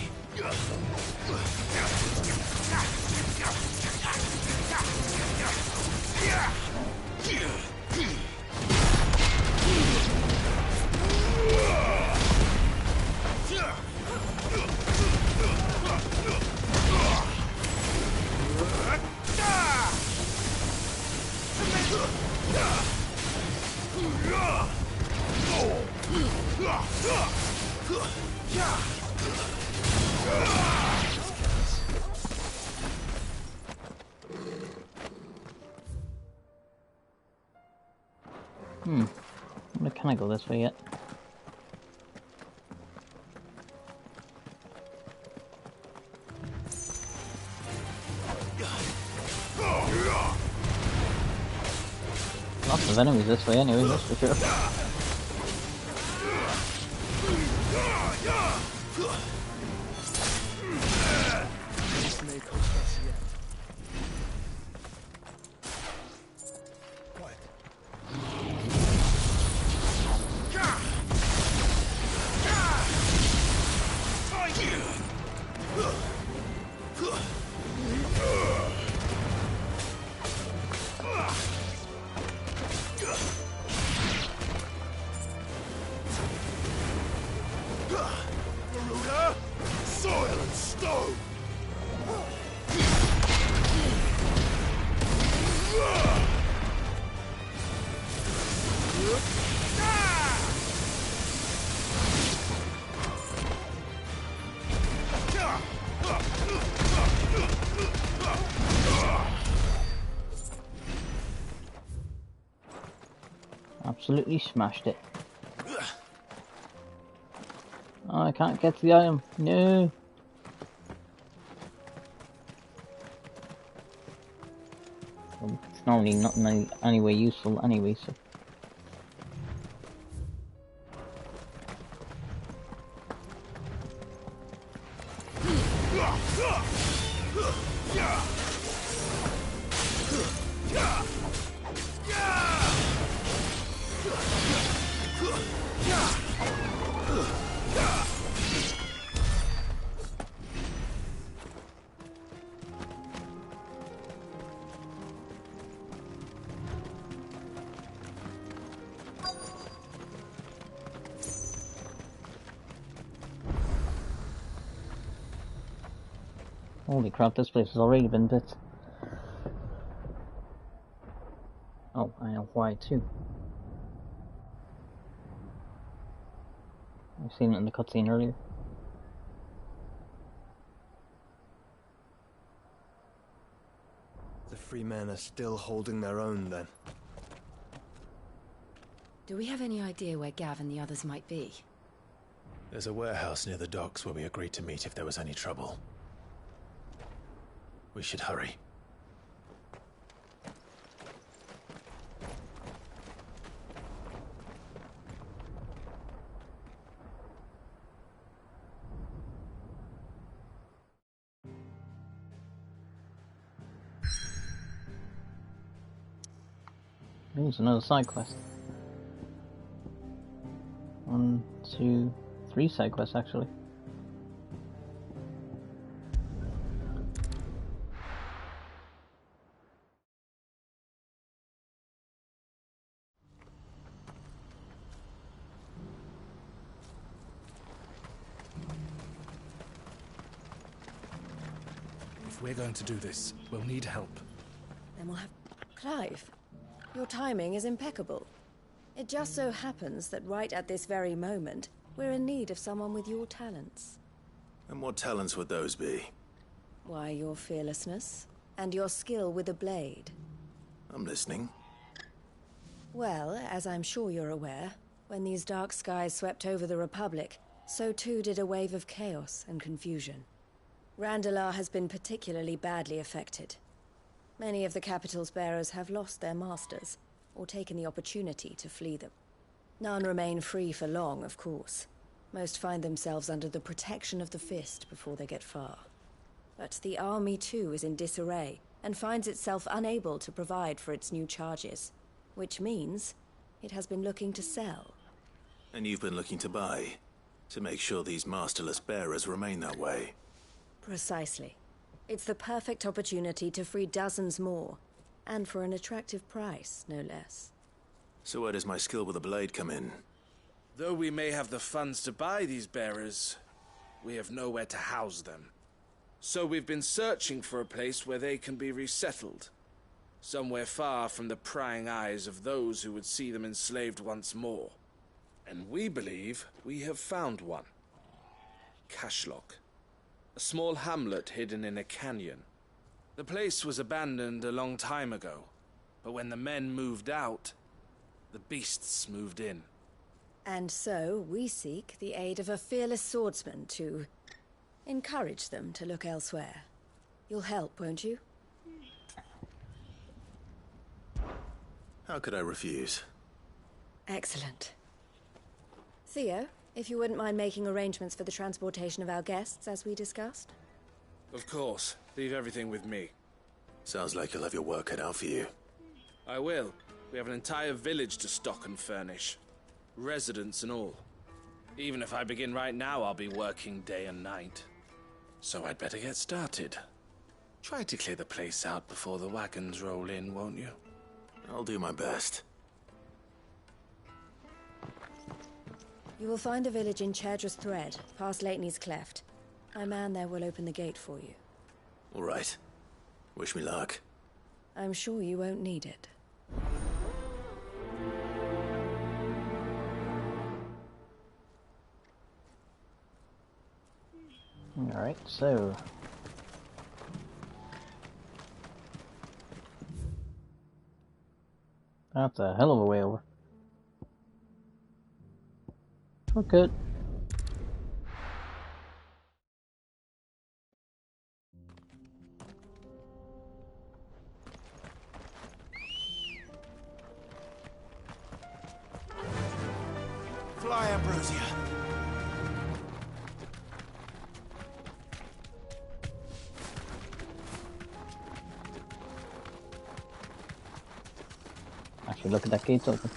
Can I go this way yet? Lots of enemies this way anyway, that's for sure. Absolutely smashed it. Oh, I can't get to the item. No. Well, it's normally not in any way useful anyway, so. Holy crap, this place has already been bit. Oh, I know why too. I've seen it in the cutscene earlier. The free men are still holding their own then. Do we have any idea where Gav and the others might be? There's a warehouse near the docks where we agreed to meet if there was any trouble. We should hurry. There's another side quest. 1, 2, 3 side quests actually. If we're going to do this, we'll need help. Then we'll have... Clive, your timing is impeccable. It just so happens that right at this very moment, we're in need of someone with your talents. And what talents would those be? Why, your fearlessness, and your skill with a blade. I'm listening. Well, as I'm sure you're aware, when these dark skies swept over the Republic, so too did a wave of chaos and confusion. Randalar has been particularly badly affected. Many of the capital's bearers have lost their masters, or taken the opportunity to flee them. None remain free for long, of course. Most find themselves under the protection of the Fist before they get far. But the army too is in disarray, and finds itself unable to provide for its new charges. Which means it has been looking to sell. And you've been looking to buy, to make sure these masterless bearers remain that way. Precisely. It's the perfect opportunity to free dozens more, and for an attractive price, no less. So where does my skill with the blade come in? Though we may have the funds to buy these bearers, we have nowhere to house them. So we've been searching for a place where they can be resettled. Somewhere far from the prying eyes of those who would see them enslaved once more. And we believe we have found one. Cashlock. A small hamlet hidden in a canyon. The place was abandoned a long time ago, but when the men moved out, the beasts moved in. And so we seek the aid of a fearless swordsman to encourage them to look elsewhere. You'll help, won't you? How could I refuse? Excellent. Theo, if you wouldn't mind making arrangements for the transportation of our guests, as we discussed. Of course. Leave everything with me. Sounds like you'll have your work cut out for you. I will. We have an entire village to stock and furnish. Residents and all. Even if I begin right now, I'll be working day and night. So I'd better get started. Try to clear the place out before the wagons roll in, won't you? I'll do my best. You will find a village in Chairdra's Thread, past Lateney's Cleft. My man there will open the gate for you. All right. Wish me luck. I'm sure you won't need it. Alright, so... that's a hell of a way over. We're good. Fly, Ambrosia. Actually, look at that gate's open.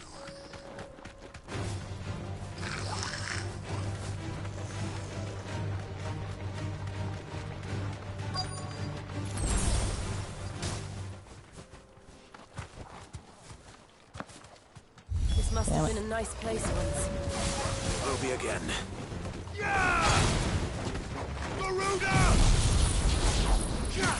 This must have been a nice place once. Will be again. Yeah! Garuda! Yeah!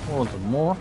Hold some more.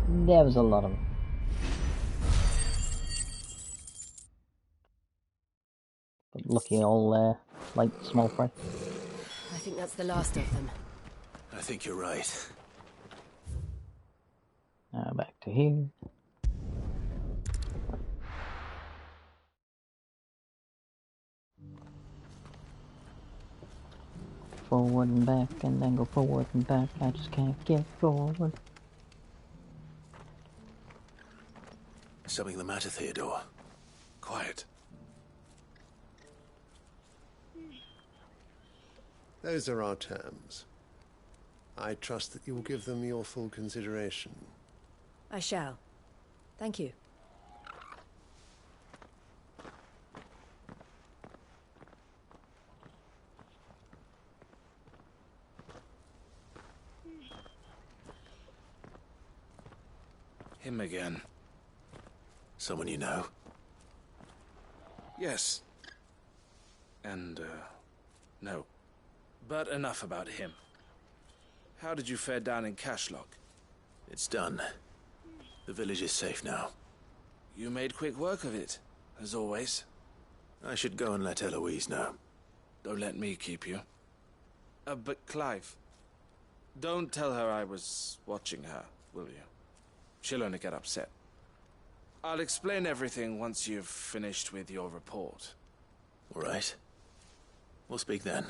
There was a lot of them. But lucky all like small fry. I think that's the last of them. I think you're right. Back to here. Forward and back, and then go forward and back. I just can't get forward. Something the matter, Theodore? Quiet. Those are our terms. I trust that you will give them your full consideration. I shall. Thank you. Him again. Someone you know? Yes. And, no. But enough about him. How did you fare down in Cashlock? It's done. The village is safe now. You made quick work of it, as always. I should go and let Eloise know. Don't let me keep you. But Clive, don't tell her I was watching her, will you? She'll only get upset. I'll explain everything once you've finished with your report. All right. We'll speak then.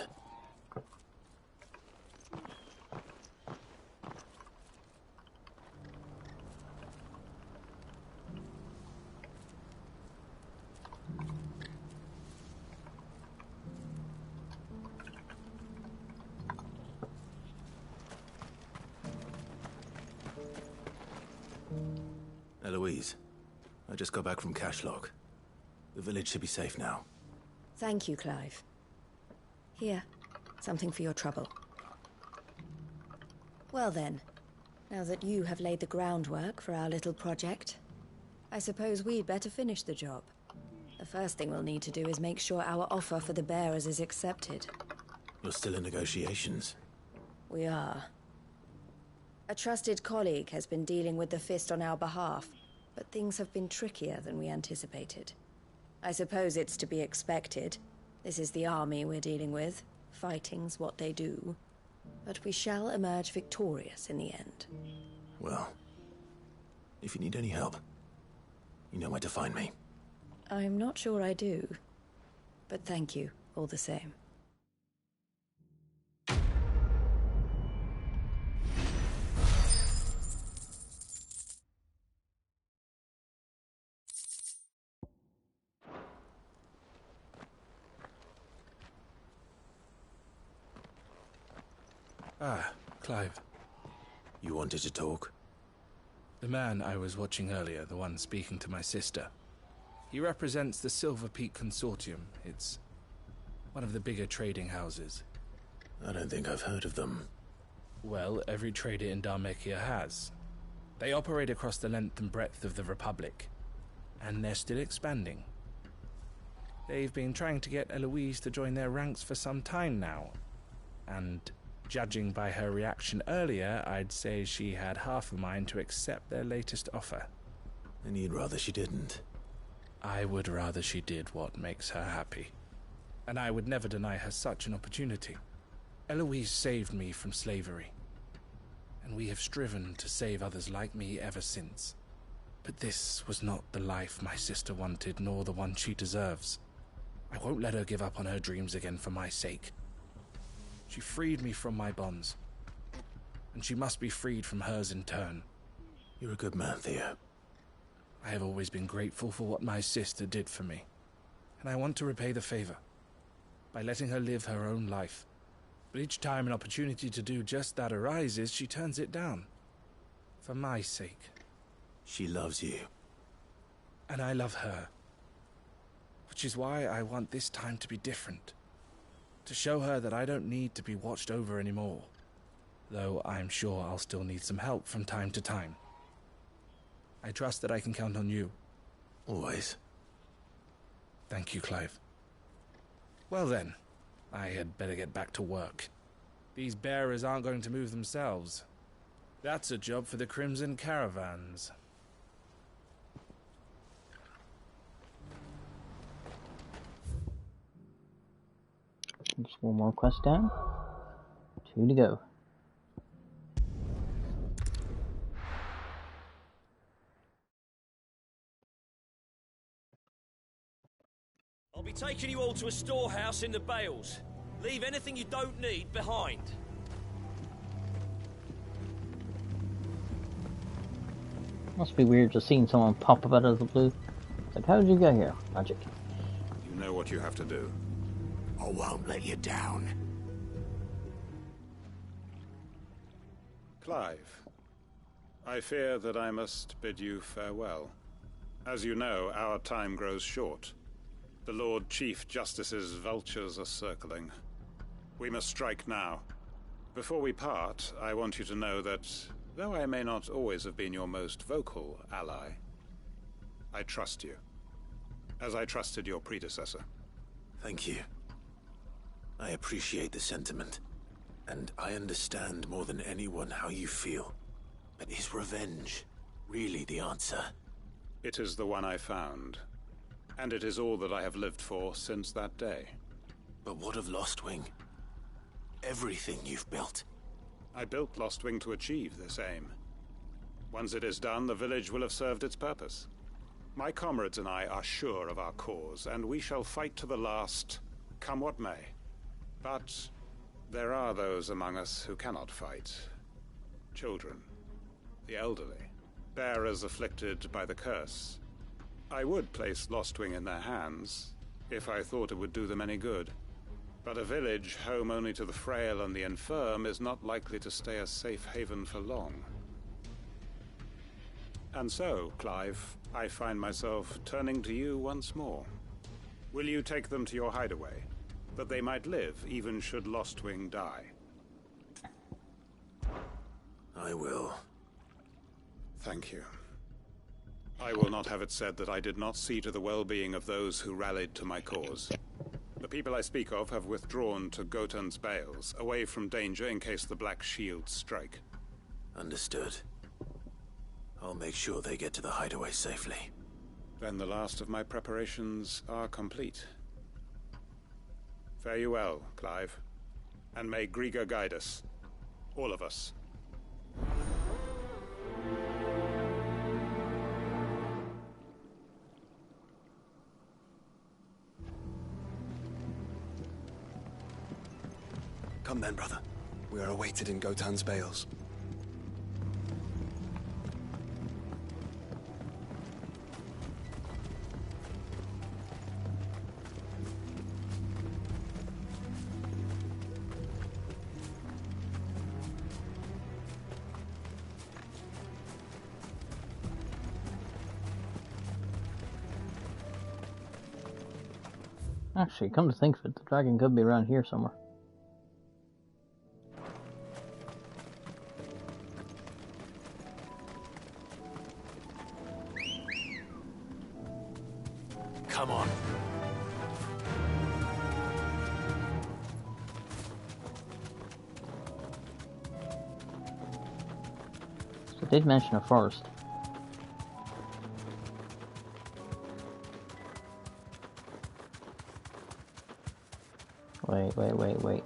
Eloise, I just got back from Cashlock. The village should be safe now. Thank you, Clive. Here, something for your trouble. Well then, now that you have laid the groundwork for our little project, I suppose we'd better finish the job. The first thing we'll need to do is make sure our offer for the bearers is accepted. You're still in negotiations? We are. A trusted colleague has been dealing with the Fist on our behalf, but things have been trickier than we anticipated. I suppose it's to be expected. This is the army we're dealing with. Fighting's what they do. But we shall emerge victorious in the end. Well, if you need any help, you know where to find me. I'm not sure I do, but thank you all the same. Ah, Clive. You wanted to talk? The man I was watching earlier, the one speaking to my sister. He represents the Silver Peak Consortium. It's one of the bigger trading houses. I don't think I've heard of them. Well, every trader in Dhalmekia has. They operate across the length and breadth of the Republic, and they're still expanding. They've been trying to get Eloise to join their ranks for some time now, and judging by her reaction earlier, I'd say she had half a mind to accept their latest offer. And you'd rather she didn't? I would rather she did what makes her happy. And I would never deny her such an opportunity. Eloise saved me from slavery, and we have striven to save others like me ever since. But this was not the life my sister wanted, nor the one she deserves. I won't let her give up on her dreams again for my sake. She freed me from my bonds, and she must be freed from hers in turn. You're a good man, Theo. I have always been grateful for what my sister did for me, and I want to repay the favor by letting her live her own life. But each time an opportunity to do just that arises, she turns it down. For my sake. She loves you. And I love her. Which is why I want this time to be different. To show her that I don't need to be watched over anymore. Though I'm sure I'll still need some help from time to time. I trust that I can count on you. Always. Thank you, Clive. Well then, I had better get back to work. These bearers aren't going to move themselves. That's a job for the Crimson Caravans. Just one more quest down. 2 to go. I'll be taking you all to a storehouse in the Bales. Leave anything you don't need behind. Must be weird just seeing someone pop up out of the blue. It's like, how did you get here? Magic. You know what you have to do. I won't let you down. Clive, I fear that I must bid you farewell. As you know, our time grows short. The Lord Chief Justice's vultures are circling. We must strike now. Before we part, I want you to know that, though I may not always have been your most vocal ally, I trust you, as I trusted your predecessor. Thank you. I appreciate the sentiment, and I understand more than anyone how you feel. But is revenge really the answer? It is the one I found, and it is all that I have lived for since that day. But what of Lostwing? Everything you've built. I built Lostwing to achieve this aim. Once it is done, the village will have served its purpose. My comrades and I are sure of our cause, and we shall fight to the last, come what may. But there are those among us who cannot fight. Children, the elderly, bearers afflicted by the curse. I would place Lostwing in their hands, if I thought it would do them any good. But a village home only to the frail and the infirm is not likely to stay a safe haven for long. And so, Clive, I find myself turning to you once more. Will you take them to your hideaway, that they might live even should Lostwing die? I will. Thank you. I will not have it said that I did not see to the well-being of those who rallied to my cause. The people I speak of have withdrawn to Gotan's Bales, away from danger in case the Black Shields strike. Understood. I'll make sure they get to the hideaway safely. Then the last of my preparations are complete. Fare you well, Clive. And may Griga guide us. All of us. Come then, brother. We are awaited in Gotan's Bales. Actually, come to think of it, the dragon could be around here somewhere. Come on. So they did mention a forest. Wait.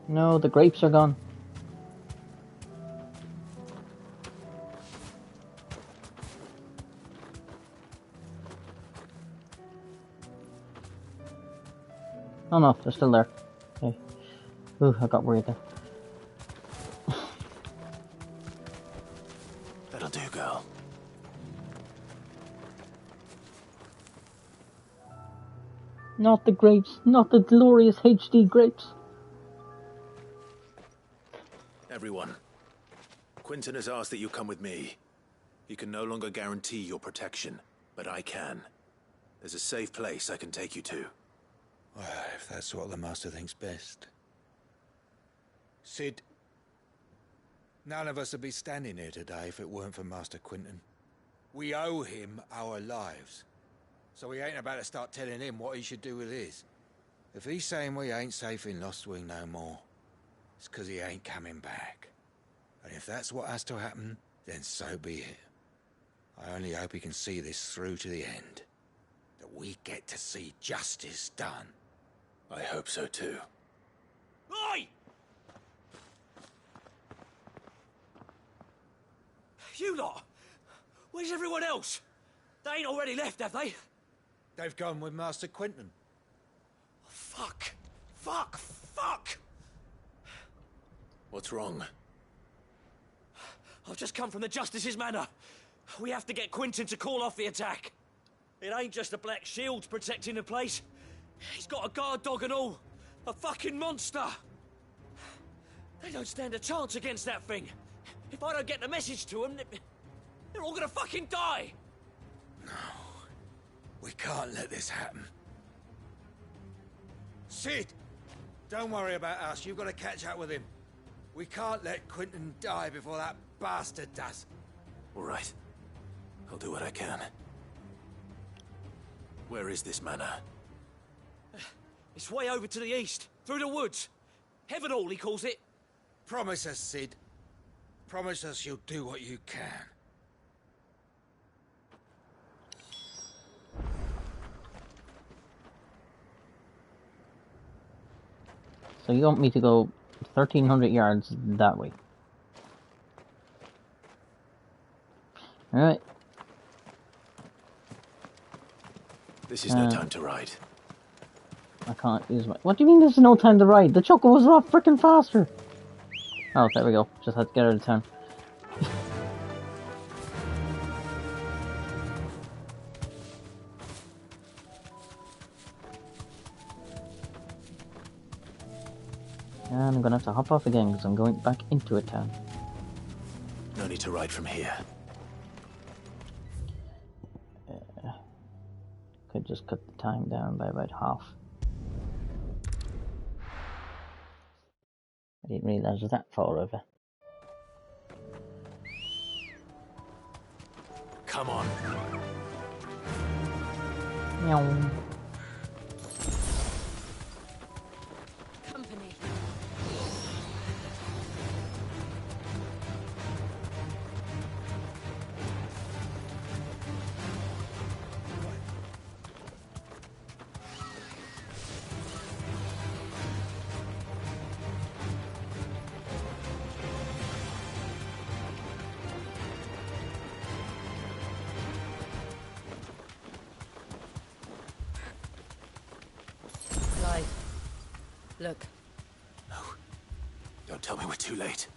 No, the grapes are gone. Oh no, they're still there. Okay. Ooh, I got worried there. That'll do, girl. Not the grapes, not the glorious HD grapes. Everyone, Quinton has asked that you come with me. He can no longer guarantee your protection, but I can. There's a safe place I can take you to. Well, if that's what the Master thinks best. Sid, none of us would be standing here today if it weren't for Master Quinton. We owe him our lives. So we ain't about to start telling him what he should do with his. If he's saying we ain't safe in Lostwing no more, it's because he ain't coming back. And if that's what has to happen, then so be it. I only hope he can see this through to the end. That we get to see justice done. I hope so too. Oi! You lot! Where's everyone else? They ain't already left, have they? They've gone with Master Quentin. Fuck! Fuck! Fuck! What's wrong? I've just come from the Justice's manor. We have to get Quentin to call off the attack. It ain't just a black shield protecting the place. He's got a guard dog and all. A fucking monster. They don't stand a chance against that thing. If I don't get the message to them, they're all gonna fucking die. No. We can't let this happen. Sid! Don't worry about us. You've got to catch up with him. We can't let Quentin die before that bastard does. All right. I'll do what I can. Where is this manor? It's way over to the east, through the woods. Heaven Hall, he calls it. Promise us, Sid. Promise us you'll do what you can. So you want me to go 1,300 yards that way? Alright. This is no time to ride. I can't use my... What do you mean there's no time to ride? The choco was a lot frickin' faster! Oh, there we go. Just had to get out of town. And I'm gonna have to hop off again because I'm going back into a town. No need to ride from here. Could just cut the time down by about half. I didn't realise it was that far over. Come on. Meow. Look. No. Don't tell me we're too late.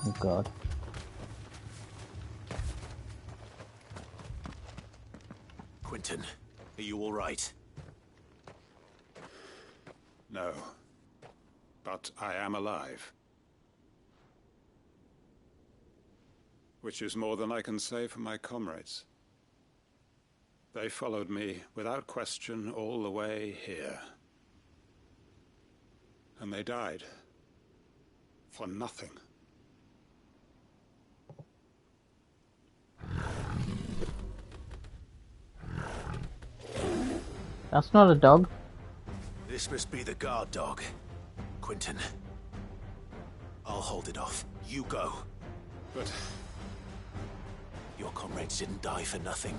Oh God. Quentin, are you all right? No. But I am alive. Which is more than I can say for my comrades. They followed me without question all the way here. And they died. For nothing. That's not a dog. This must be the guard dog. Quentin. I'll hold it off. You go. But... your comrades didn't die for nothing.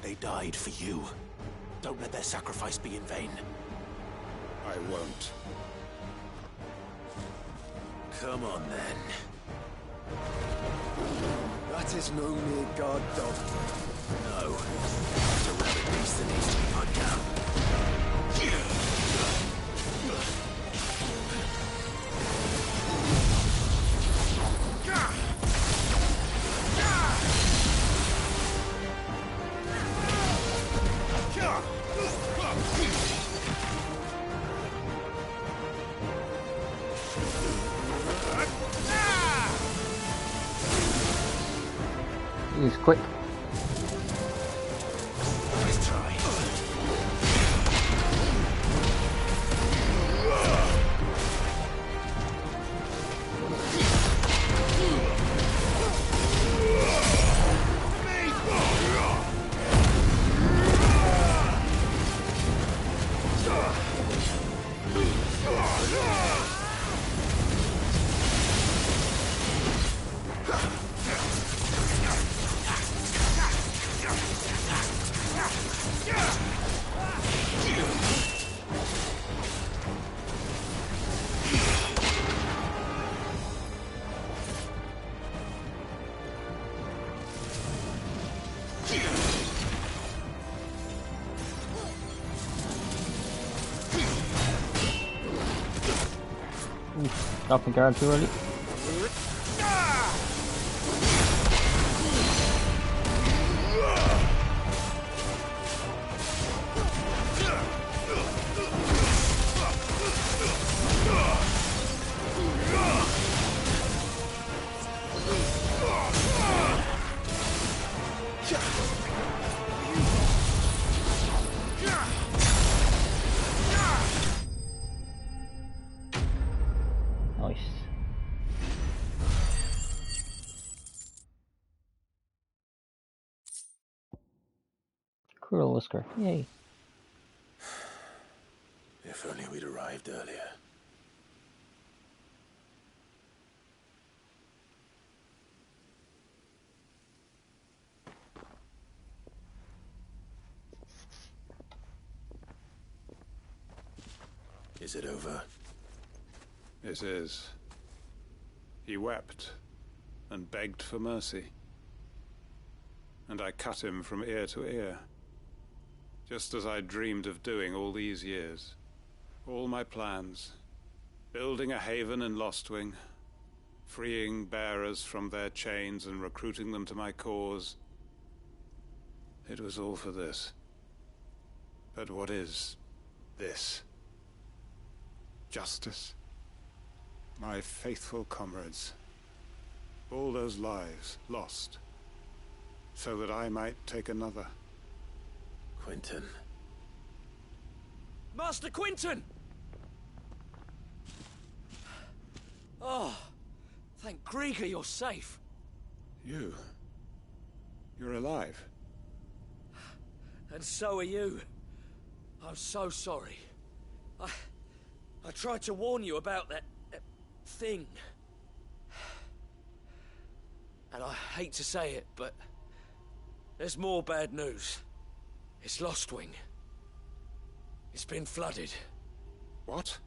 They died for you. Don't let their sacrifice be in vain. I won't. Come on, then. That is no mere guard dog. No. It's a rabid beast that needs to be put down. He's quick. Let's try. Stop the guard too early. Nice. Cruel Whisker, yay. If only we'd arrived earlier. Is it over? It is. He wept and begged for mercy. And I cut him from ear to ear, just as I dreamed of doing all these years. All my plans, building a haven in Lostwing, freeing bearers from their chains and recruiting them to my cause. It was all for this. But what is this? Justice? My faithful comrades. All those lives lost, so that I might take another. Quentin. Master Quentin! Oh, thank Grieger you're safe. You're alive. And so are you. I'm so sorry. I tried to warn you about that thing. And I hate to say it, but there's more bad news. It's Lostwing. It's been flooded. What?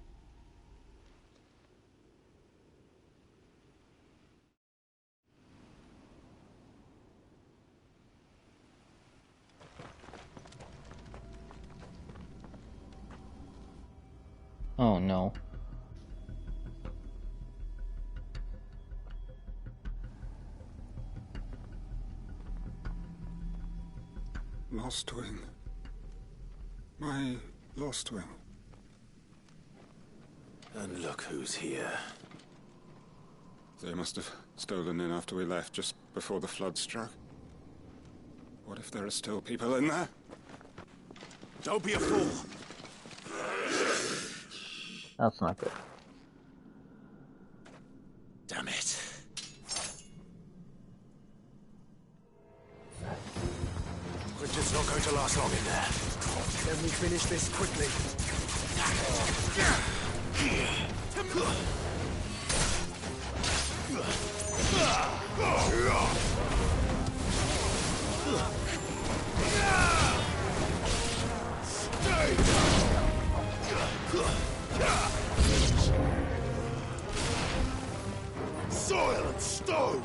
Oh no. Lostwing. My Lostwing. And look who's here. They must have stolen in after we left, just before the flood struck. What if there are still people in there? Don't be a fool. That's not good. Damn it. Quentin's not going to last long in there. Then we finish this quickly. Soil and stone!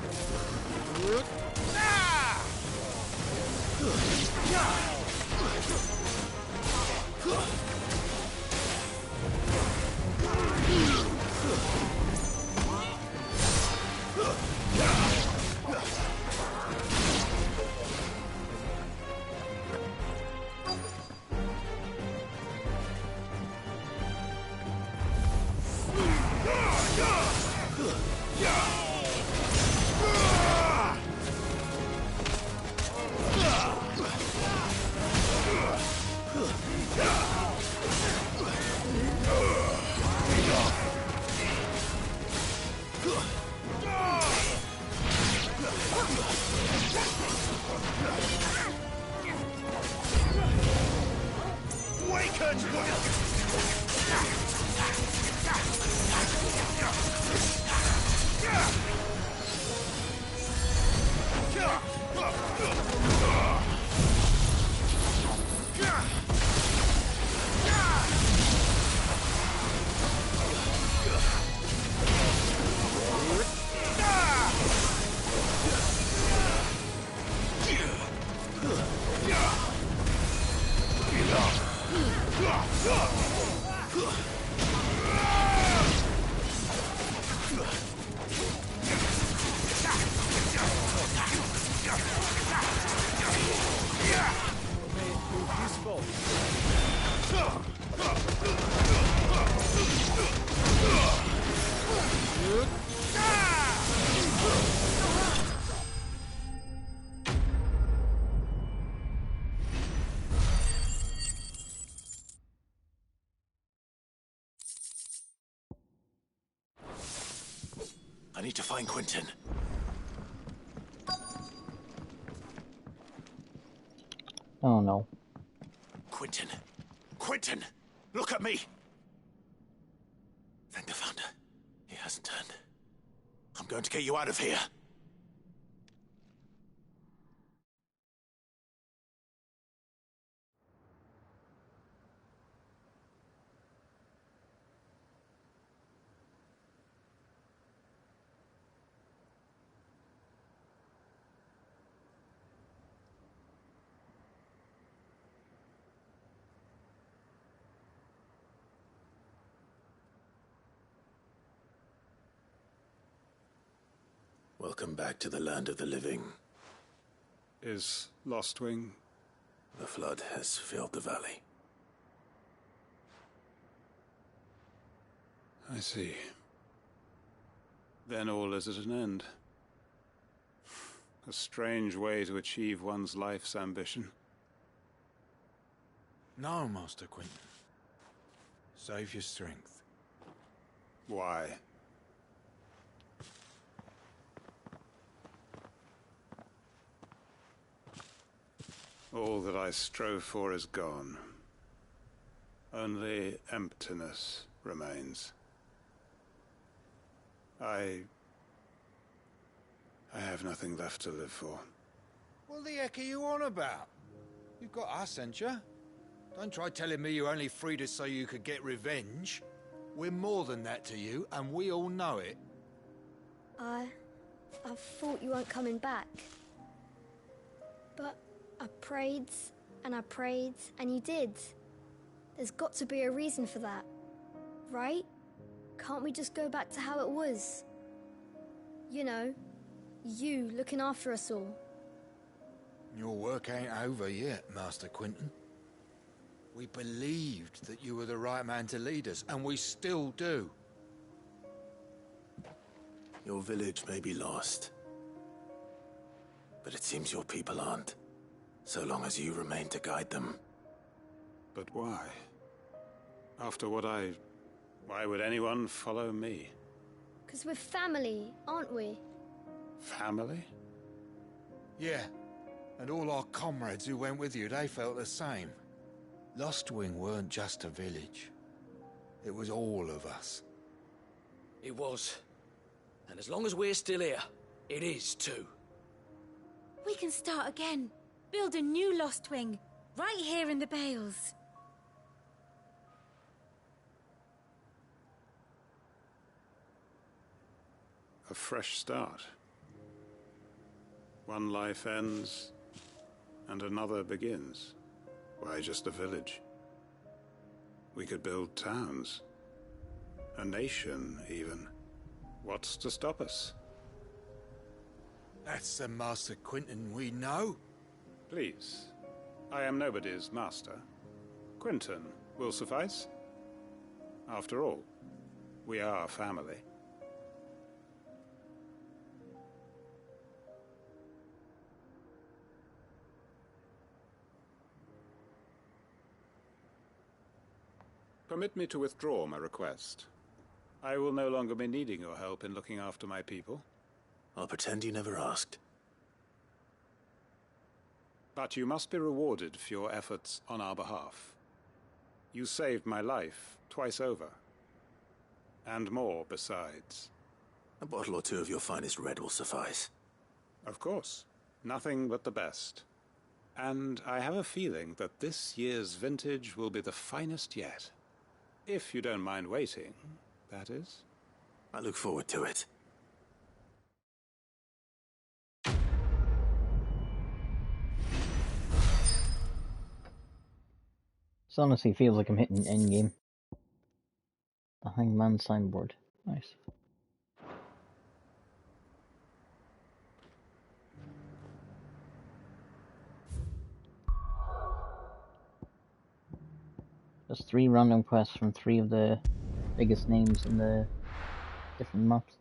need to find Quentin. Oh no. Quentin! Quentin! Look at me! Thank the Founder. He hasn't turned. I'm going to get you out of here. Welcome back to the land of the living. Is Lostwing? The flood has filled the valley. I see. Then all is at an end. A strange way to achieve one's life's ambition. No, Master Quentin. Save your strength. Why? All that I strove for is gone. Only emptiness remains. I have nothing left to live for. What the heck are you on about? You've got us, ain't you? Don't try telling me you only freed us so you could get revenge. We're more than that to you, and we all know it. I thought you weren't coming back. But I prayed, and you did. There's got to be a reason for that, right? Can't we just go back to how it was? You know, you looking after us all. Your work ain't over yet, Master Quentin. We believed that you were the right man to lead us, and we still do. Your village may be lost, but it seems your people aren't, so long as you remain to guide them. But why? After what why would anyone follow me? 'Cause we're family, aren't we? Family? Yeah, and all our comrades who went with you, they felt the same. Lostwing weren't just a village. It was all of us. It was. And as long as we're still here, it is too. We can start again. Build a new Lostwing, right here in the Bales. A fresh start. One life ends, and another begins. Why just a village? We could build towns. A nation, even. What's to stop us? That's the Master Quentin we know. Please. I am nobody's master. Quentin will suffice. After all, we are family. Permit me to withdraw my request. I will no longer be needing your help in looking after my people. I'll pretend you never asked. But you must be rewarded for your efforts on our behalf. You saved my life twice over. And more besides. A bottle or two of your finest red will suffice. Of course. Nothing but the best. And I have a feeling that this year's vintage will be the finest yet. If you don't mind waiting, that is. I look forward to it. This honestly feels like I'm hitting endgame. The Hangman signboard. Nice. Just 3 random quests from 3 of the biggest names in the different maps.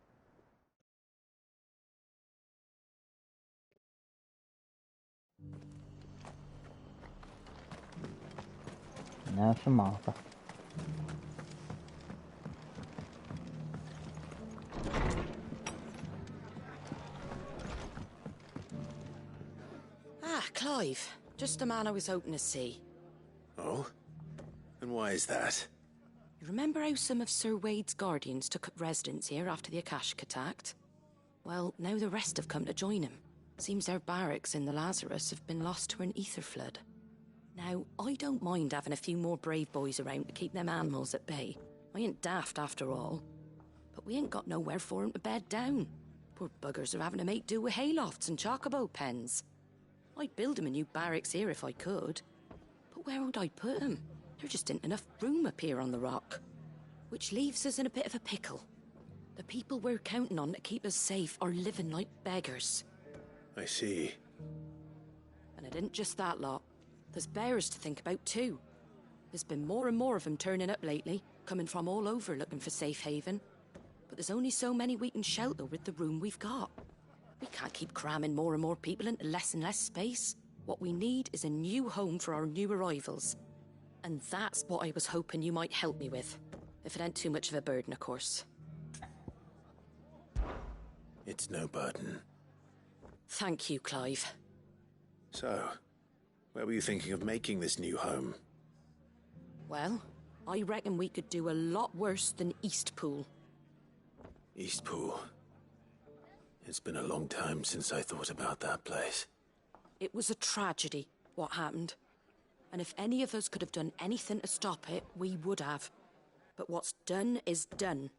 Now for Martha. Clive. Just the man I was hoping to see. Oh? And why is that? You remember how some of Sir Wade's guardians took up residence here after the Akashic attacked? Well, now the rest have come to join him. Seems their barracks in the Lazarus have been lost to an ether flood. Now, I don't mind having a few more brave boys around to keep them animals at bay. I ain't daft after all. But we ain't got nowhere for 'em to bed down. Poor buggers are having to make do with haylofts and chocobo pens. I'd build 'em a new barracks here if I could. But where would I put 'em? There just ain't enough room up here on the rock. Which leaves us in a bit of a pickle. The people we're counting on to keep us safe are living like beggars. I see. And it isn't just that lot. There's bears to think about too. There's been more and more of them turning up lately, coming from all over looking for safe haven. But there's only so many we can shelter with the room we've got. We can't keep cramming more and more people into less and less space. What we need is a new home for our new arrivals. And that's what I was hoping you might help me with. If it ain't too much of a burden, of course. It's no burden. Thank you, Clive. So, where were you thinking of making this new home? Well, I reckon we could do a lot worse than Eastpool. Eastpool. It's been a long time since I thought about that place. It was a tragedy, what happened. And if any of us could have done anything to stop it, we would have. But what's done is done.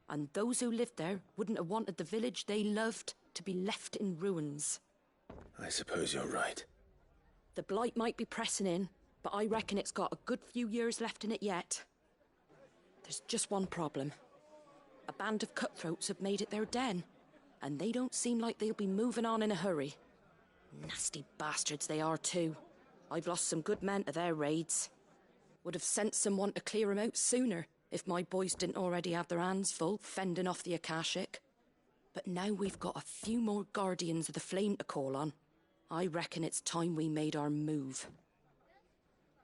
And those who lived there wouldn't have wanted the village they loved to be left in ruins. I suppose you're right. The blight might be pressing in, but I reckon it's got a good few years left in it yet. There's just one problem. A band of cutthroats have made it their den, and they don't seem like they'll be moving on in a hurry. Nasty bastards they are too. I've lost some good men to their raids. Would have sent someone to clear 'em out sooner, if my boys didn't already have their hands full fending off the Akashic. But now we've got a few more guardians of the flame to call on. I reckon it's time we made our move.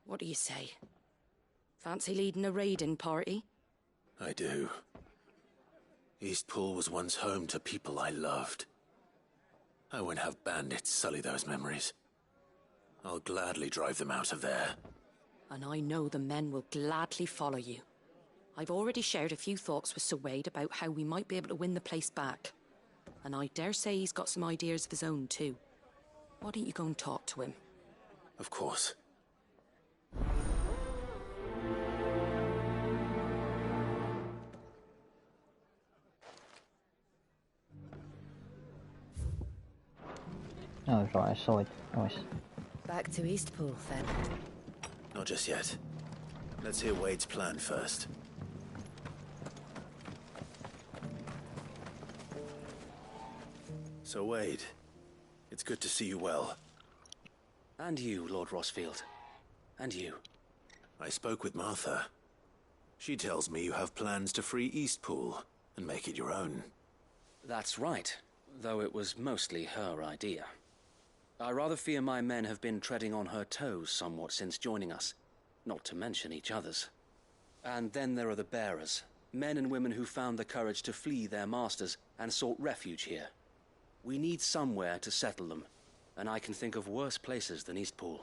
What do you say? Fancy leading a raiding party? I do. Eastpool was once home to people I loved. I won't have bandits sully those memories. I'll gladly drive them out of there. And I know the men will gladly follow you. I've already shared a few thoughts with Sir Wade about how we might be able to win the place back. And I dare say he's got some ideas of his own too. Why don't you go and talk to him? Of course. Oh, sorry, I saw it. Nice. Back to Eastpool, then. Not just yet. Let's hear Wade's plan first. So, Wade, it's good to see you well. And you, Lord Rossfield. And you. I spoke with Martha. She tells me you have plans to free Eastpool and make it your own. That's right, though it was mostly her idea. I rather fear my men have been treading on her toes somewhat since joining us, not to mention each other's. And then there are the bearers, men and women who found the courage to flee their masters and sought refuge here. We need somewhere to settle them, and I can think of worse places than Eastpool.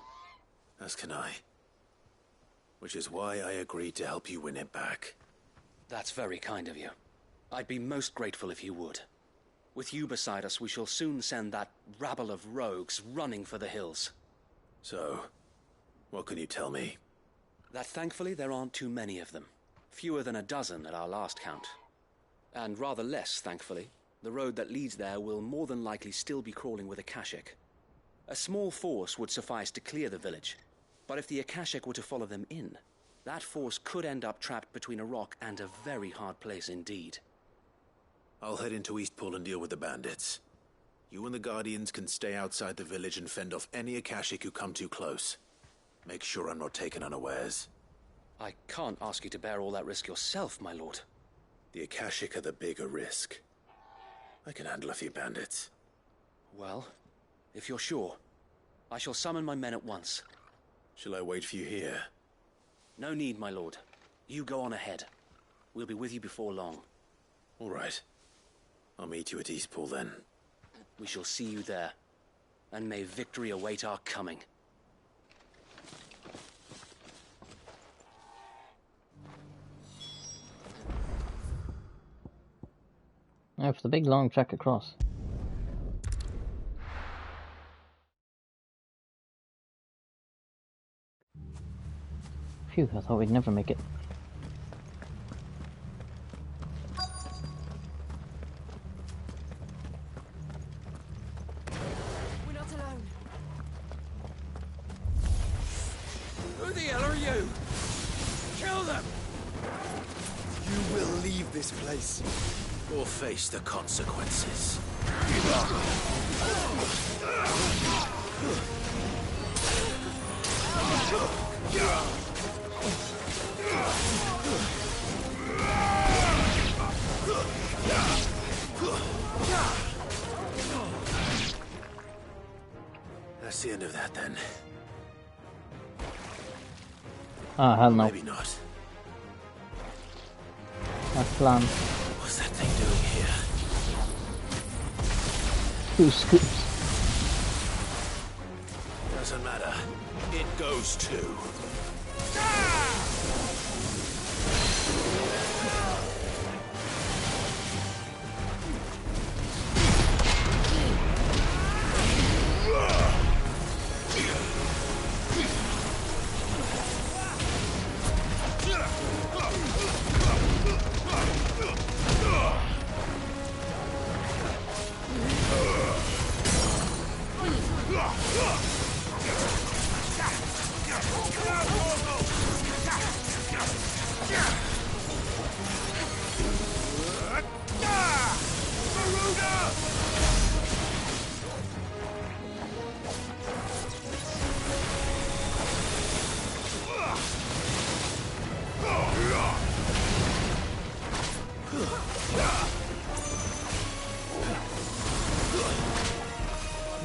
As can I. Which is why I agreed to help you win it back. That's very kind of you. I'd be most grateful if you would. With you beside us, we shall soon send that rabble of rogues running for the hills. So, what can you tell me? That thankfully there aren't too many of them. Fewer than a dozen at our last count. And rather less, thankfully. The road that leads there will more than likely still be crawling with Akashic. A small force would suffice to clear the village, but if the Akashic were to follow them in, that force could end up trapped between a rock and a very hard place indeed. I'll head into Eastpool and deal with the bandits. You and the Guardians can stay outside the village and fend off any Akashic who come too close. Make sure I'm not taken unawares. I can't ask you to bear all that risk yourself, my lord. The Akashic are the bigger risk. I can handle a few bandits. Well, if you're sure, I shall summon my men at once. Shall I wait for you here? No need, my lord. You go on ahead. We'll be with you before long. All right. I'll meet you at Eastpool then. We shall see you there. and may victory await our coming. Now for the big long trek across. Phew, I thought we'd never make it. We're not alone. Who the hell are you? Kill them! You will leave this place. Or face the consequences. That's the end of that, then. Ah, hell no. Maybe not. That's plan. What's that thing doing here? Two scoops. Doesn't matter. It goes too.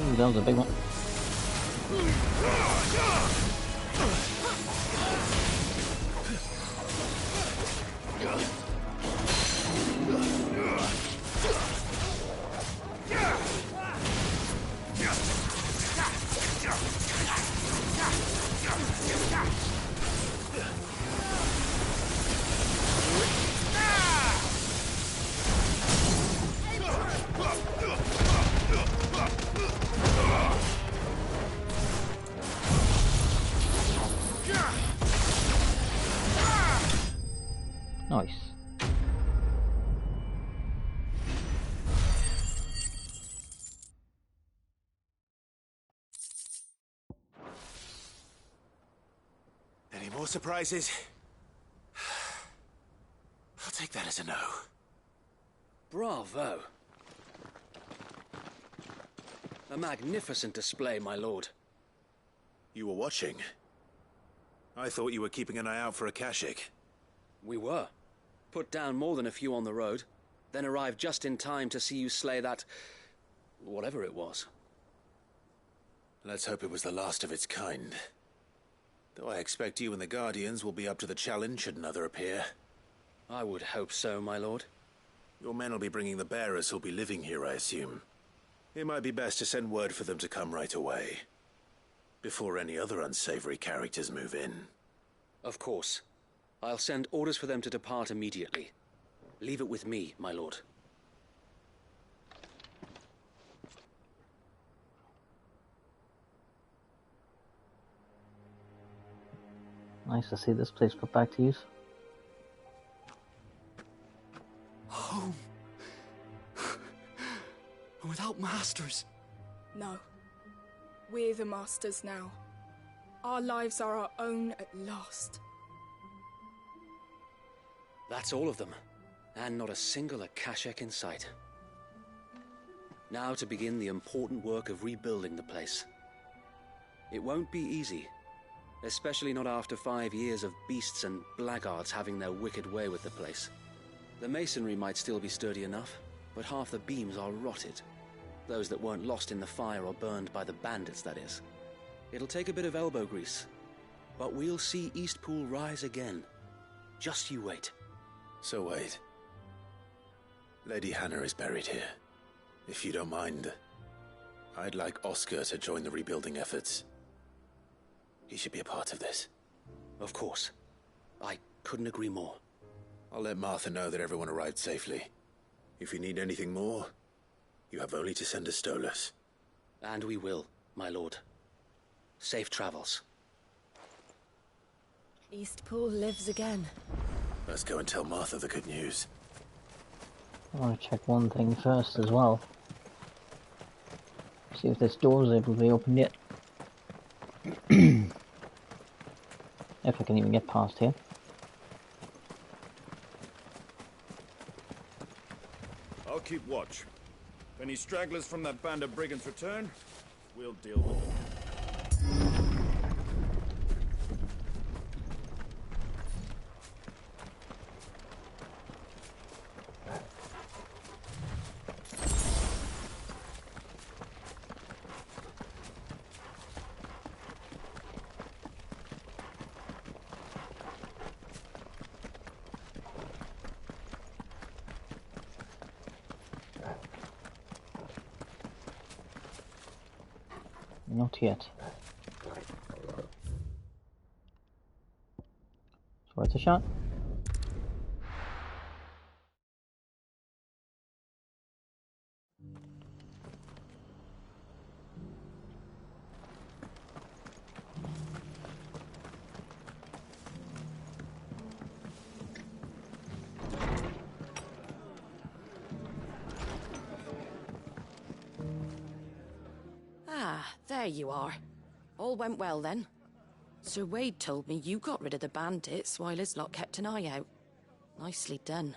Ooh, that was a big one. Nice. Any more surprises? I'll take that as a no. Bravo. A magnificent display, my lord. You were watching? I thought you were keeping an eye out for a Kashik. We were. Put down more than a few on the road, then arrived just in time to see you slay that... whatever it was. Let's hope it was the last of its kind. Though I expect you and the Guardians will be up to the challenge should another appear. I would hope so, my lord. Your men will be bringing the bearers who'll be living here, I assume. It might be best to send word for them to come right away, before any other unsavory characters move in. Of course. I'll send orders for them to depart immediately. Leave it with me, my lord. Nice to see this place put back to use. Home. Without masters. No. We're the masters now. Our lives are our own at last. That's all of them, and not a single Akashek in sight. Now to begin the important work of rebuilding the place. It won't be easy, especially not after 5 years of beasts and blackguards having their wicked way with the place. The masonry might still be sturdy enough, but half the beams are rotted. Those that weren't lost in the fire or burned by the bandits, that is. It'll take a bit of elbow grease, but we'll see Eastpool rise again. Just you wait. So wait. Lady Hannah is buried here. If you don't mind, I'd like Oscar to join the rebuilding efforts. He should be a part of this. Of course. I couldn't agree more. I'll let Martha know that everyone arrived safely. If you need anything more, you have only to send a Stolas. And we will, my lord. Safe travels. Eastpool lives again. Let's go and tell Martha the good news. I want to check one thing first as well. See if this door is able to be opened yet. If I can even get past here. I'll keep watch. If any stragglers from that band of brigands return, we'll deal with them. Not yet. It's worth a shot. Ah, there you are. All went well then. Sir Wade told me you got rid of the bandits while his lot kept an eye out. Nicely done.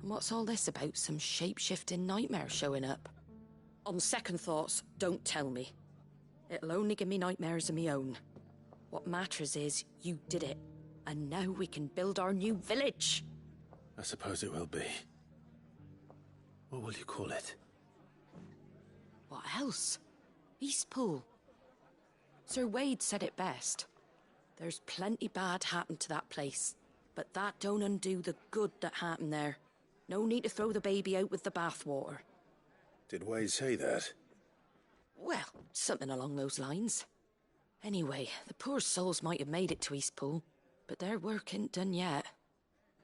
And what's all this about some shape-shifting nightmare showing up? On second thoughts, don't tell me. It'll only give me nightmares of me own. What matters is you did it. And now we can build our new village. I suppose it will be. What will you call it? What else? Eastpool. Sir Wade said it best. There's plenty bad happened to that place, but that don't undo the good that happened there. No need to throw the baby out with the bathwater. Did Wade say that? Well, something along those lines. Anyway, the poor souls might have made it to Eastpool, but their work ain't done yet.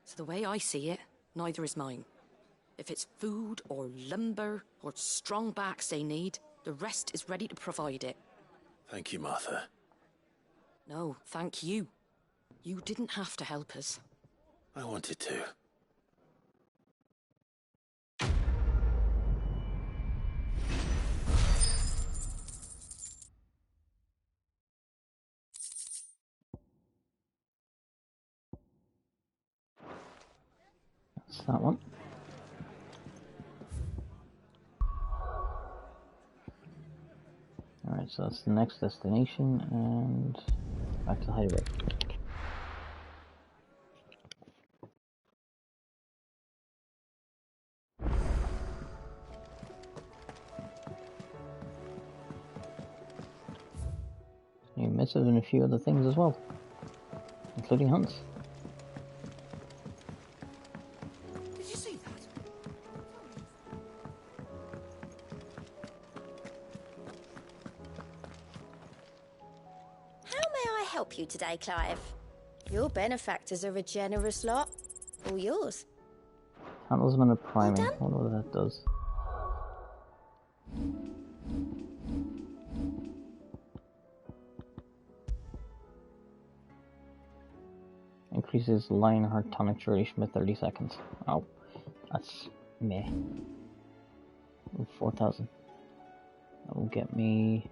So the way I see it, neither is mine. If it's food or lumber or strong backs they need, the rest is ready to provide it. Thank you, Martha. No, thank you. You didn't have to help us. I wanted to. That's that one. Alright, so that's the next destination, and back to the hideaway. New missives and a few other things as well, including hunts. Did you see that? How may I help you today, Clive? Your benefactors are a generous lot. All yours. Talisman of priming. I wonder what that does. Increases Lionheart tonic duration by 30 seconds. Oh, that's meh. 4,000. That will get me...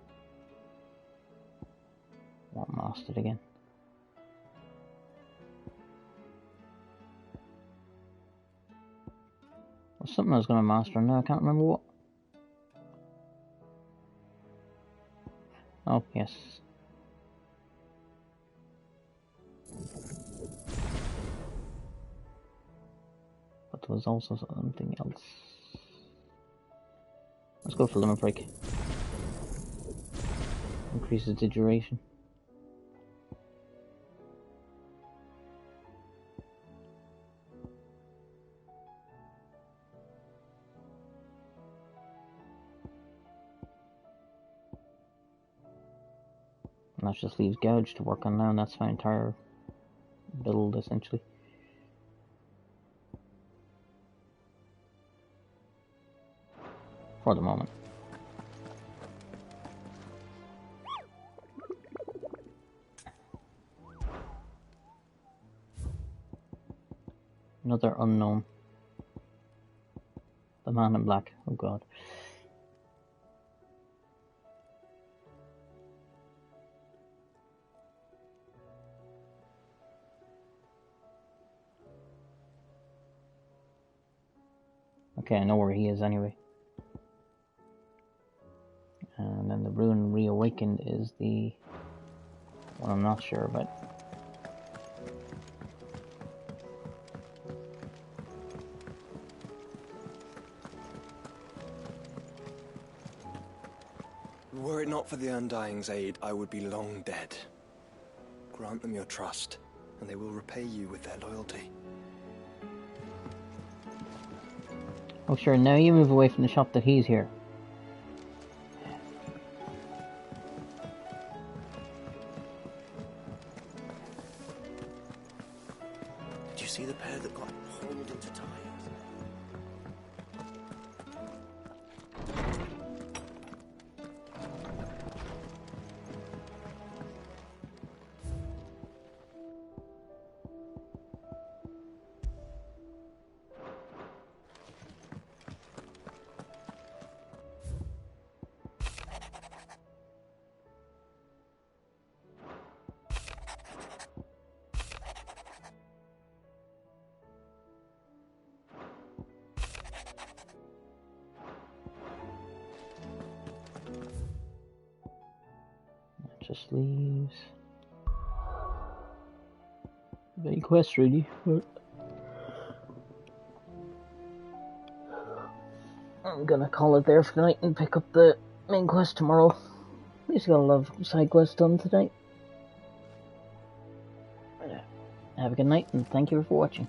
What mastered again? Well, something I was going to master now, I can't remember what. Oh, yes. But there was also something else. Let's go for limit break. Increases the duration. And that just leaves Gouge to work on now, and that's my entire build, essentially. For the moment. Another unknown. The man in black. Oh god. Okay, I know where he is anyway. And then the Rune Reawakened is the one I'm not sure about. Were it not for the Undying's aid, I would be long dead. Grant them your trust, and they will repay you with their loyalty. Oh sure, now you move away from the shop that he's here. Did you see the pair that got hauled into tires? Just leaves the main quest really, but I'm gonna call it there for the night and pick up the main quest tomorrow. At least got a lot of side quests done tonight. Have a good night and thank you for watching.